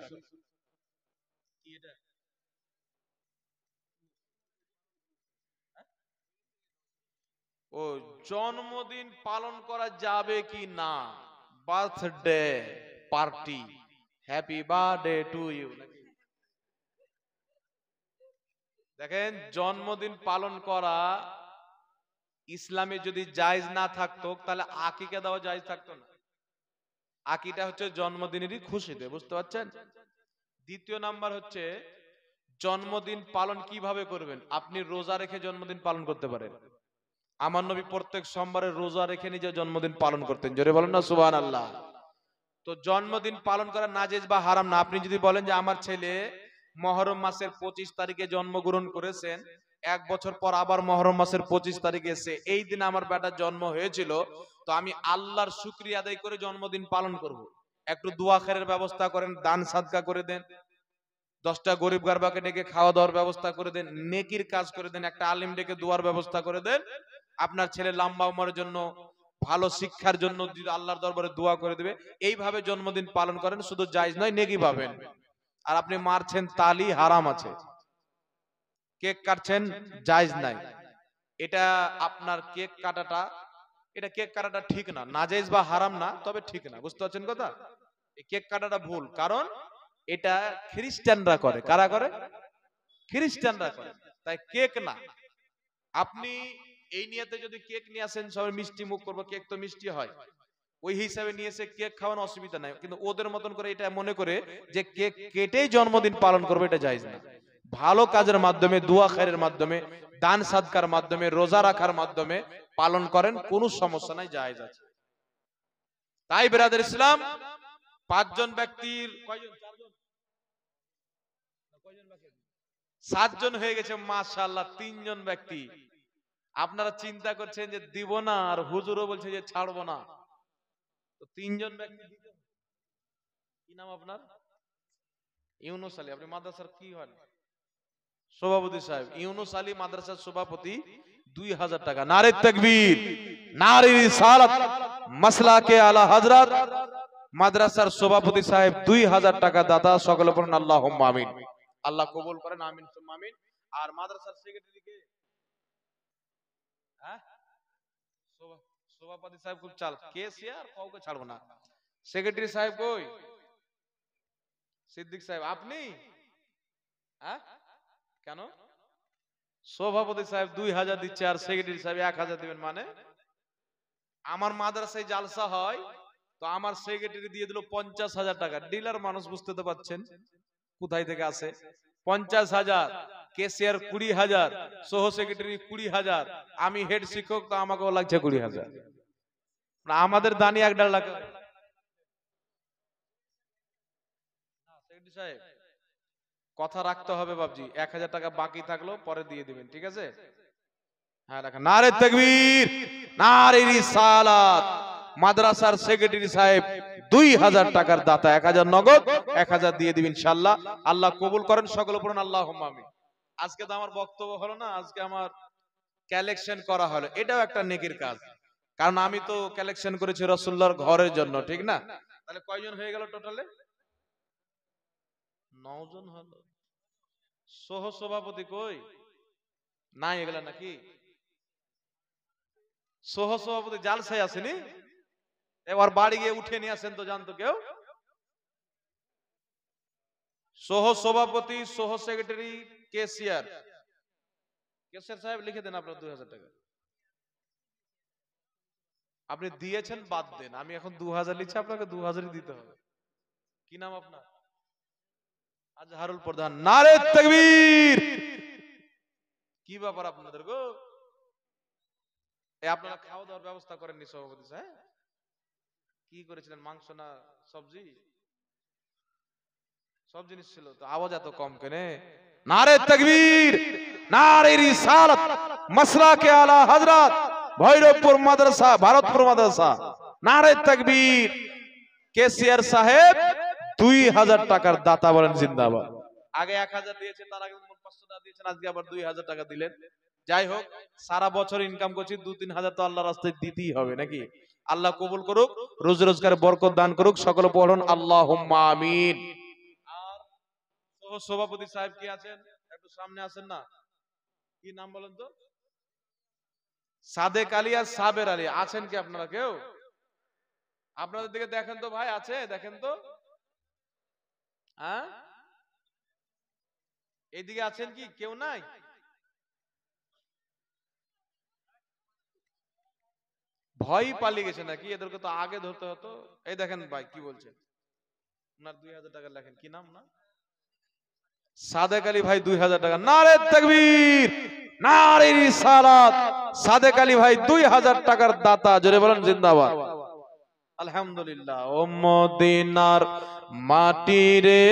ও জন্মদিন পালন করা যাবে কি না? Birthday party, happy birthday to you. দেখেন, জন্মদিন পালন করা ইসলামে যদি জায়েজ না থাকতো তাহলে আকিকা দেওয়া জায়েজ থাকতো না। আকিটা হচ্ছে জন্মদিনেরই খুশিতে, বুঝতে পারছেন? দ্বিতীয় নাম্বার হচ্ছে জন্মদিন পালন কিভাবে করবেন? আপনি রোজা রেখে জন্মদিন পালন করতে পারেন। আমার নবী প্রত্যেক সোমবারে রোজা রেখে নিজের জন্মদিন পালন করতেন, জোরে বলেন না সুবহানাল্লাহ। তো জন্মদিন পালন করা নাজেজ বা হারাম না। আপনি যদি বলেন যে আমার ছেলে মহরম মাসের 25 তারিখে জন্মগ্রহণ করেছেন, 1 বছর পর আবার মহরম মাসের 25 তারিখে এসে এই দিন আমার বেটার জন্ম হয়েছিল, তো আমি আল্লাহর শুকরিয়া আদায় করে জন্মদিন পালন করব। একটু দোয়া খেরের ব্যবস্থা করেন, দান সাদকা করে দেন, 10টা গরিব গারবাকে ডেকে খাওয়া দাওয়ার ব্যবস্থা করে দেন, নেকির কাজ করে দেন, একটা আলিম ডেকে দোয়ার ব্যবস্থা করে দেন। আপনার ছেলে লম্বা উমরের জন্য, ভালো শিক্ষার জন্য আল্লাহর দরবারে দোয়া করে দেবে। এইভাবে জন্মদিন পালন করেন, শুধু জায়েজ নয়, নেকি পাবেন। আর আপনি মারছেন তালি, হারাম আছে। কেক কাটছেন, জায়েজ নাই। এটা আপনার কেক কাটাটা, এটা কেক কাটাটা ঠিক না, নাজায়েজ বা হারাম না, তবে ঠিক না, বুঝতে পারছেন কথা? এই কেক কাটাটা ভুল, কারণ এটা খ্রিস্টানরা করে। কারা করে? খ্রিস্টানরা করে, তাই কেক না। আপনি এই নিয়তে যদি কেক নিয়ে আসেন, সবাই মিষ্টি মুখ করবো, কেক তো মিষ্টি হয়, ওই হিসাবে নিয়ে এসে কেক খাওয়ানো অসুবিধা নাই। কিন্তু ওদের মতন করে এটা মনে করে যে কেক কেটেই জন্মদিন পালন করবে, এটা জায়েজ না। ভালো কাজের মাধ্যমে, দোয়া খায়রের মাধ্যমে, দান সাদকার মাধ্যমে, রোজা রাখার মাধ্যমে পালন করেন, কোনো সমস্যা নাই, জায়েজ আছে। তাই বিরাদর ইসলাম, 5 জন ব্যক্তির কয়জন? 7 জন হয়ে গেছে মাশাআল্লাহ। 3 জন ব্যক্তি আপনারা চিন্তা করছেন যে দিব না, আর হুজুরও বলছে যে ছাড়বো না। তো 3 জন ব্যক্তি, কি নাম আপনার? ইউনুস আলী। আপনি মাদ্রাসার কি হন? সভাপতি সাহেব। ইউনুস আলী মাদ্রাসার সভাপতি, 2000 টাকা। নারে তাকবীর, নারে রিসালাত, মাসলাকে আলা হযরত মাদ্রাসার সভাপতি সাহেব 2000 টাকা দাতা। সকলে বলুন আল্লাহুম্মা আমিন। আল্লাহ কবুল করেন, আমিন সুম্মা আমিন। আর মাদ্রাসার সেক্রেটারি কে? হ্যাঁ, সভাপতি সাহেব খুব চাল, কেসিয়ার কাউকে ছাড়বো না। সেক্রেটারি সাহেব কই? সিদ্দিক সাহেব আপনি? হ্যাঁ কেন? সভাপতি সাহেব 2000 দিচ্ছে আর সেক্রেটারি সাহেব 1000 দিবেন মানে? আমার মাদ্রাসায় জালসা হয় তো আমার সেক্রেটারি দিয়ে দিল 50,000 টাকা। ডিলার মানুষ, বুঝতে তো পারছেন কোথায় থেকে আসে। 50,000, কেসিয়ার 20,000, সহ সেক্রেটারি 20,000, আমি হেড শিক্ষক তো আমাকেও লাগছে 20,000। আমাদের দানি 1.5 লাখ। সেক্রেটারি সাহেব কথা রাখতে হবে বাবজি, 1000 টাকা বাকি থাকলো পরে দিয়ে দিবেন, ঠিক আছে? হ্যাঁ রাখেন। নারে তাকবীর, নারে রিসালাত। মাদ্রাসার সেক্রেটারি সাহেব 2000 টাকার দাতা, 1000 নগদ, 1000 দিয়ে দিবেন ইনশাআল্লাহ। আল্লাহ কবুল করেন, সকলে পড়ুন আল্লাহুম্মা আমিন। আজকে তো আমার বক্তব্য হলো না, আজকে আমার কালেকশন করা হলো, এটাও একটা নেকির কাজ, কারণ আমি তো কালেকশন করেছি রাসূলুল্লাহর ঘরের জন্য, ঠিক না? তাহলে কয়জন হয়ে গেল টোটালে? 9 জন হলো। সহ সভাপতি কই? নাই এগুলা নাকি? সহ সভাপতি জালসায় আসেনি, এবার বাড়ি গিয়ে উঠে নিয়ে আসেন তো, জানতো কেউ? সহ সভাপতি, সহ সেক্রেটারি, কেসিয়ার। কেসিয়ার সাহেব লিখে দেন আপনার 2000 টাকা। আপনি দিয়েছেন বাদ দেন, আমি এখন 2000 লিখছি, আপনাকে 2000ই দিতে হবে। কি নাম আপনার? আজহারুল প্রধান। নারে তাকবীর। কি ব্যাপার আপনাদের গো? আপনারা খাওয়া দাওয়ার ব্যবস্থা করেননি সভাপতি সাহেব? কি করেছিলেন, মাংস না সবজি? সব জিনিস ছিল তো, আওয়াজ এত কম কেনে? নারে তাকবীর, নারে রিসালাত, মাসলাকে আলা হযরত ভৈরবপুর মাদ্রাসা, ভারতপুর মাদ্রাসা। নারে তাকবীর। কেসিয়ার সাহেব 2000 টাকার দাতা, বলেন জিন্দাবাদ। আগে 1000 দিয়েছে, তার আগে 500 টাকা দিয়েছেন, আজকে আবার 2000 টাকা দিলেন। যাই হোক, সারা বছর ইনকাম করছি, 2-3 হাজার তো আল্লাহর রাস্তায় দিতেই হবে নাকি? আল্লাহ কবুল করুক, রোজ রোজগারে বরকত দান করুক, সকলে পড়ুন আল্লাহুম্মা আমিন। আর সভাপতি সাহেব কি আছেন? একটু সামনে আসেন না। কি নাম বলেন তো? সাদেক আলী আর সাবের আলী আছেন কি আপনারা কেউ? আপনাদের দিকে দেখেন তো ভাই, আছে দেখেন তো। হ্যাঁ এইদিকে আছেন কি কেউ? নাই? ভয় পালিয়ে গেছে নাকি? এদেরকে তো আগে ধরতে হতো। এই দেখেন ভাই কি বলছেন, ওনার 2000 টাকা লেখেন, কি নাম? না সাদেক আলী ভাই 2000 টাকা। নারে তাকবীর, নারে রিসালাত। সাদেক আলী ভাই 2000 টাকার দাতা, জোরে বলেন জিন্দাবাদ। আলহামদুলিল্লাহ। ও মদিনার মাটি রে,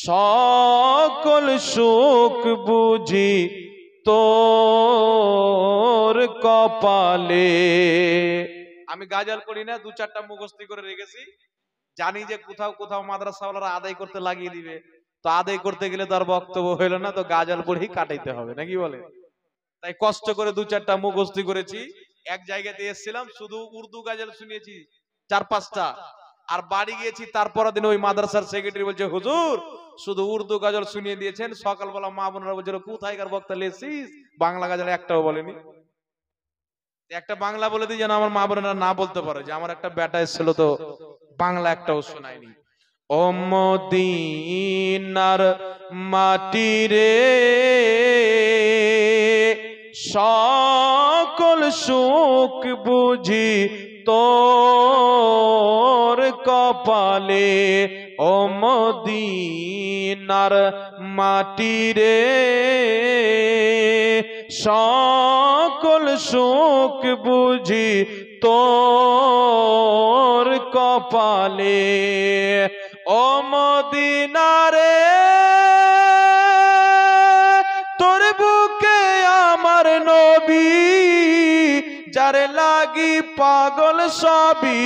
সকল সুখ বুঝি তোর কপালে। আমি গাজাল করি না, 2-4টা মুখস্থি করে রেখেছি, জানি যে কোথাও কোথাও মাদ্রাসাওয়ালারা আদায় করতে লাগিয়ে দিবে, তো আদায় করতে গেলে তার বক্তব্য হইল না, তো গাজাল পড়েই কাটাইতে হবে নাকি বলে। তাই কষ্ট করে 2-4টা মুখস্থি করেছি। এক জায়গাতে এসেছিলাম, শুধু উর্দু গাজাল শুনিয়েছি 4-5টা, আর বাড়ি গিয়েছি তারপর দিন ওই মাদ্রাসার সেক্রেটারি বলছে, হুজুর শুধু উর্দু গাজল শুনিয়ে দিয়েছেন, সকালবেলা মা বোনেরা বলছিল কোথায়কার বক্তা লেছিস, বাংলা গাজল একটাও বলেনি। একটা বাংলা বলে দিই যেন আমার মা বোনেরা না বলতে পারে যে আমার একটা বেটা এসেছিল তো বাংলা একটাও শোনায়নি। ও মদিনার মাটি রে, সকল সুখ বুঝি তোর কপালে। ও মদিনার মাটি রে, সকল সুখ বুঝি তোর কপালে। ও মদিনারে, তোর বুকে আমার নবী, যারে লাগি পাগল সবই,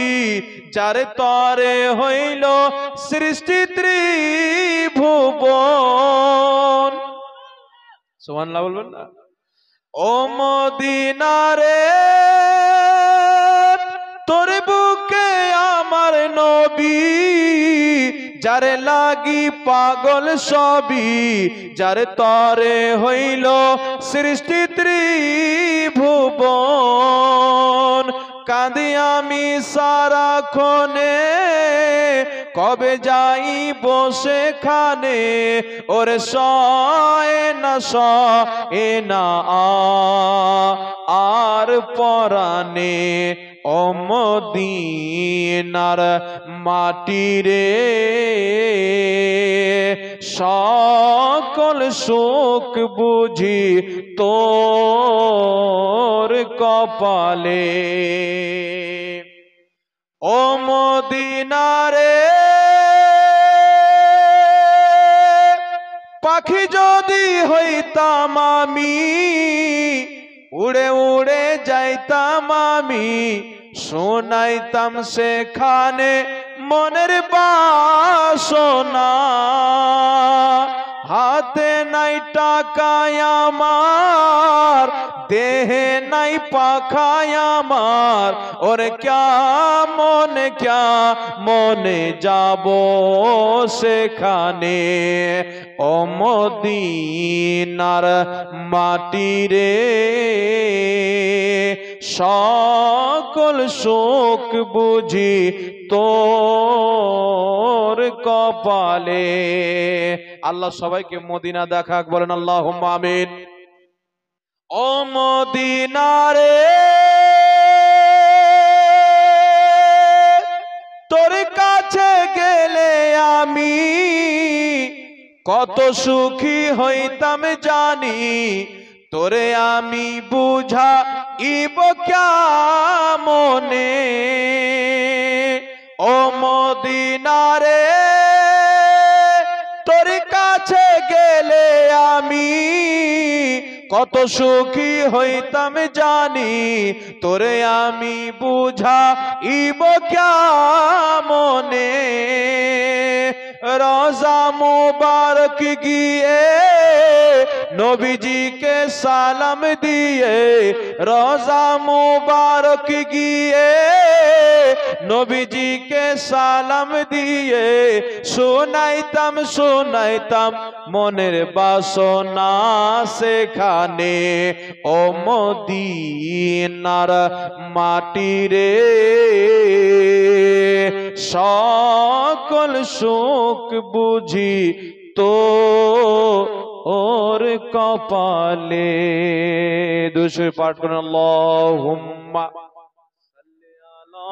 যারে তরে হইল সৃষ্টি ত্রিভুবন। সুবহানাল্লাহ বলবেন না? ও মদিনারে, তোর বুকে আমার নবী, যারে লাগি পাগল সবই, যারে তরে হইল সৃষ্টি ত্রিভুবন। ভুবন, কাঁদি আমি সারাক্ষণে, কবে যাইব সেখানে। ওরে সয় না আর পরাণে, ও মদিনার মাটি রে, সকল সুখ বুঝি তোর কপালে। ও মদিনা রে, পাখি যদি হইতাম আমি, উড়ে উড়ে যাইতাম আমি, শোনাইতাম সেখানে মনের বাসনা। হাতে নাই টাকায় আমার, দেহে নাই পাখায় আমার, ওরে ক্যা মনে যাব সেখানে। ও মদিনার মাটি রে, সকল সুখ বুঝি তোর কপালে। আল্লাহ সবাইকে মদিনা দেখাক, বলেন আল্লাহুম্মা আমিন। ও মদিনা রে, তোর কাছে গেলে আমি কত সুখী হইতাম জানি, তোরে আমি বুঝাইব কেমনে। ও মদিনা রে, তোর কাছে গেলে আমি কত সুখী হইতাম জানি, তোরে আমি বুঝাইব কেমনে। রোজা মুবারক গিয়ে নবীজিকে সালাম দিয়ে, রোজা মুবারক গিয়ে নবীজিকে সালাম দিয়ে, শোনাইতাম মনের বাসনা সেখানে। ও মদিনার মাটি রে, সকল সুখ বুঝি তো ওর কপালে। দুশো পাঠ করেন আল্লাহুম্মা সাল্লি আলা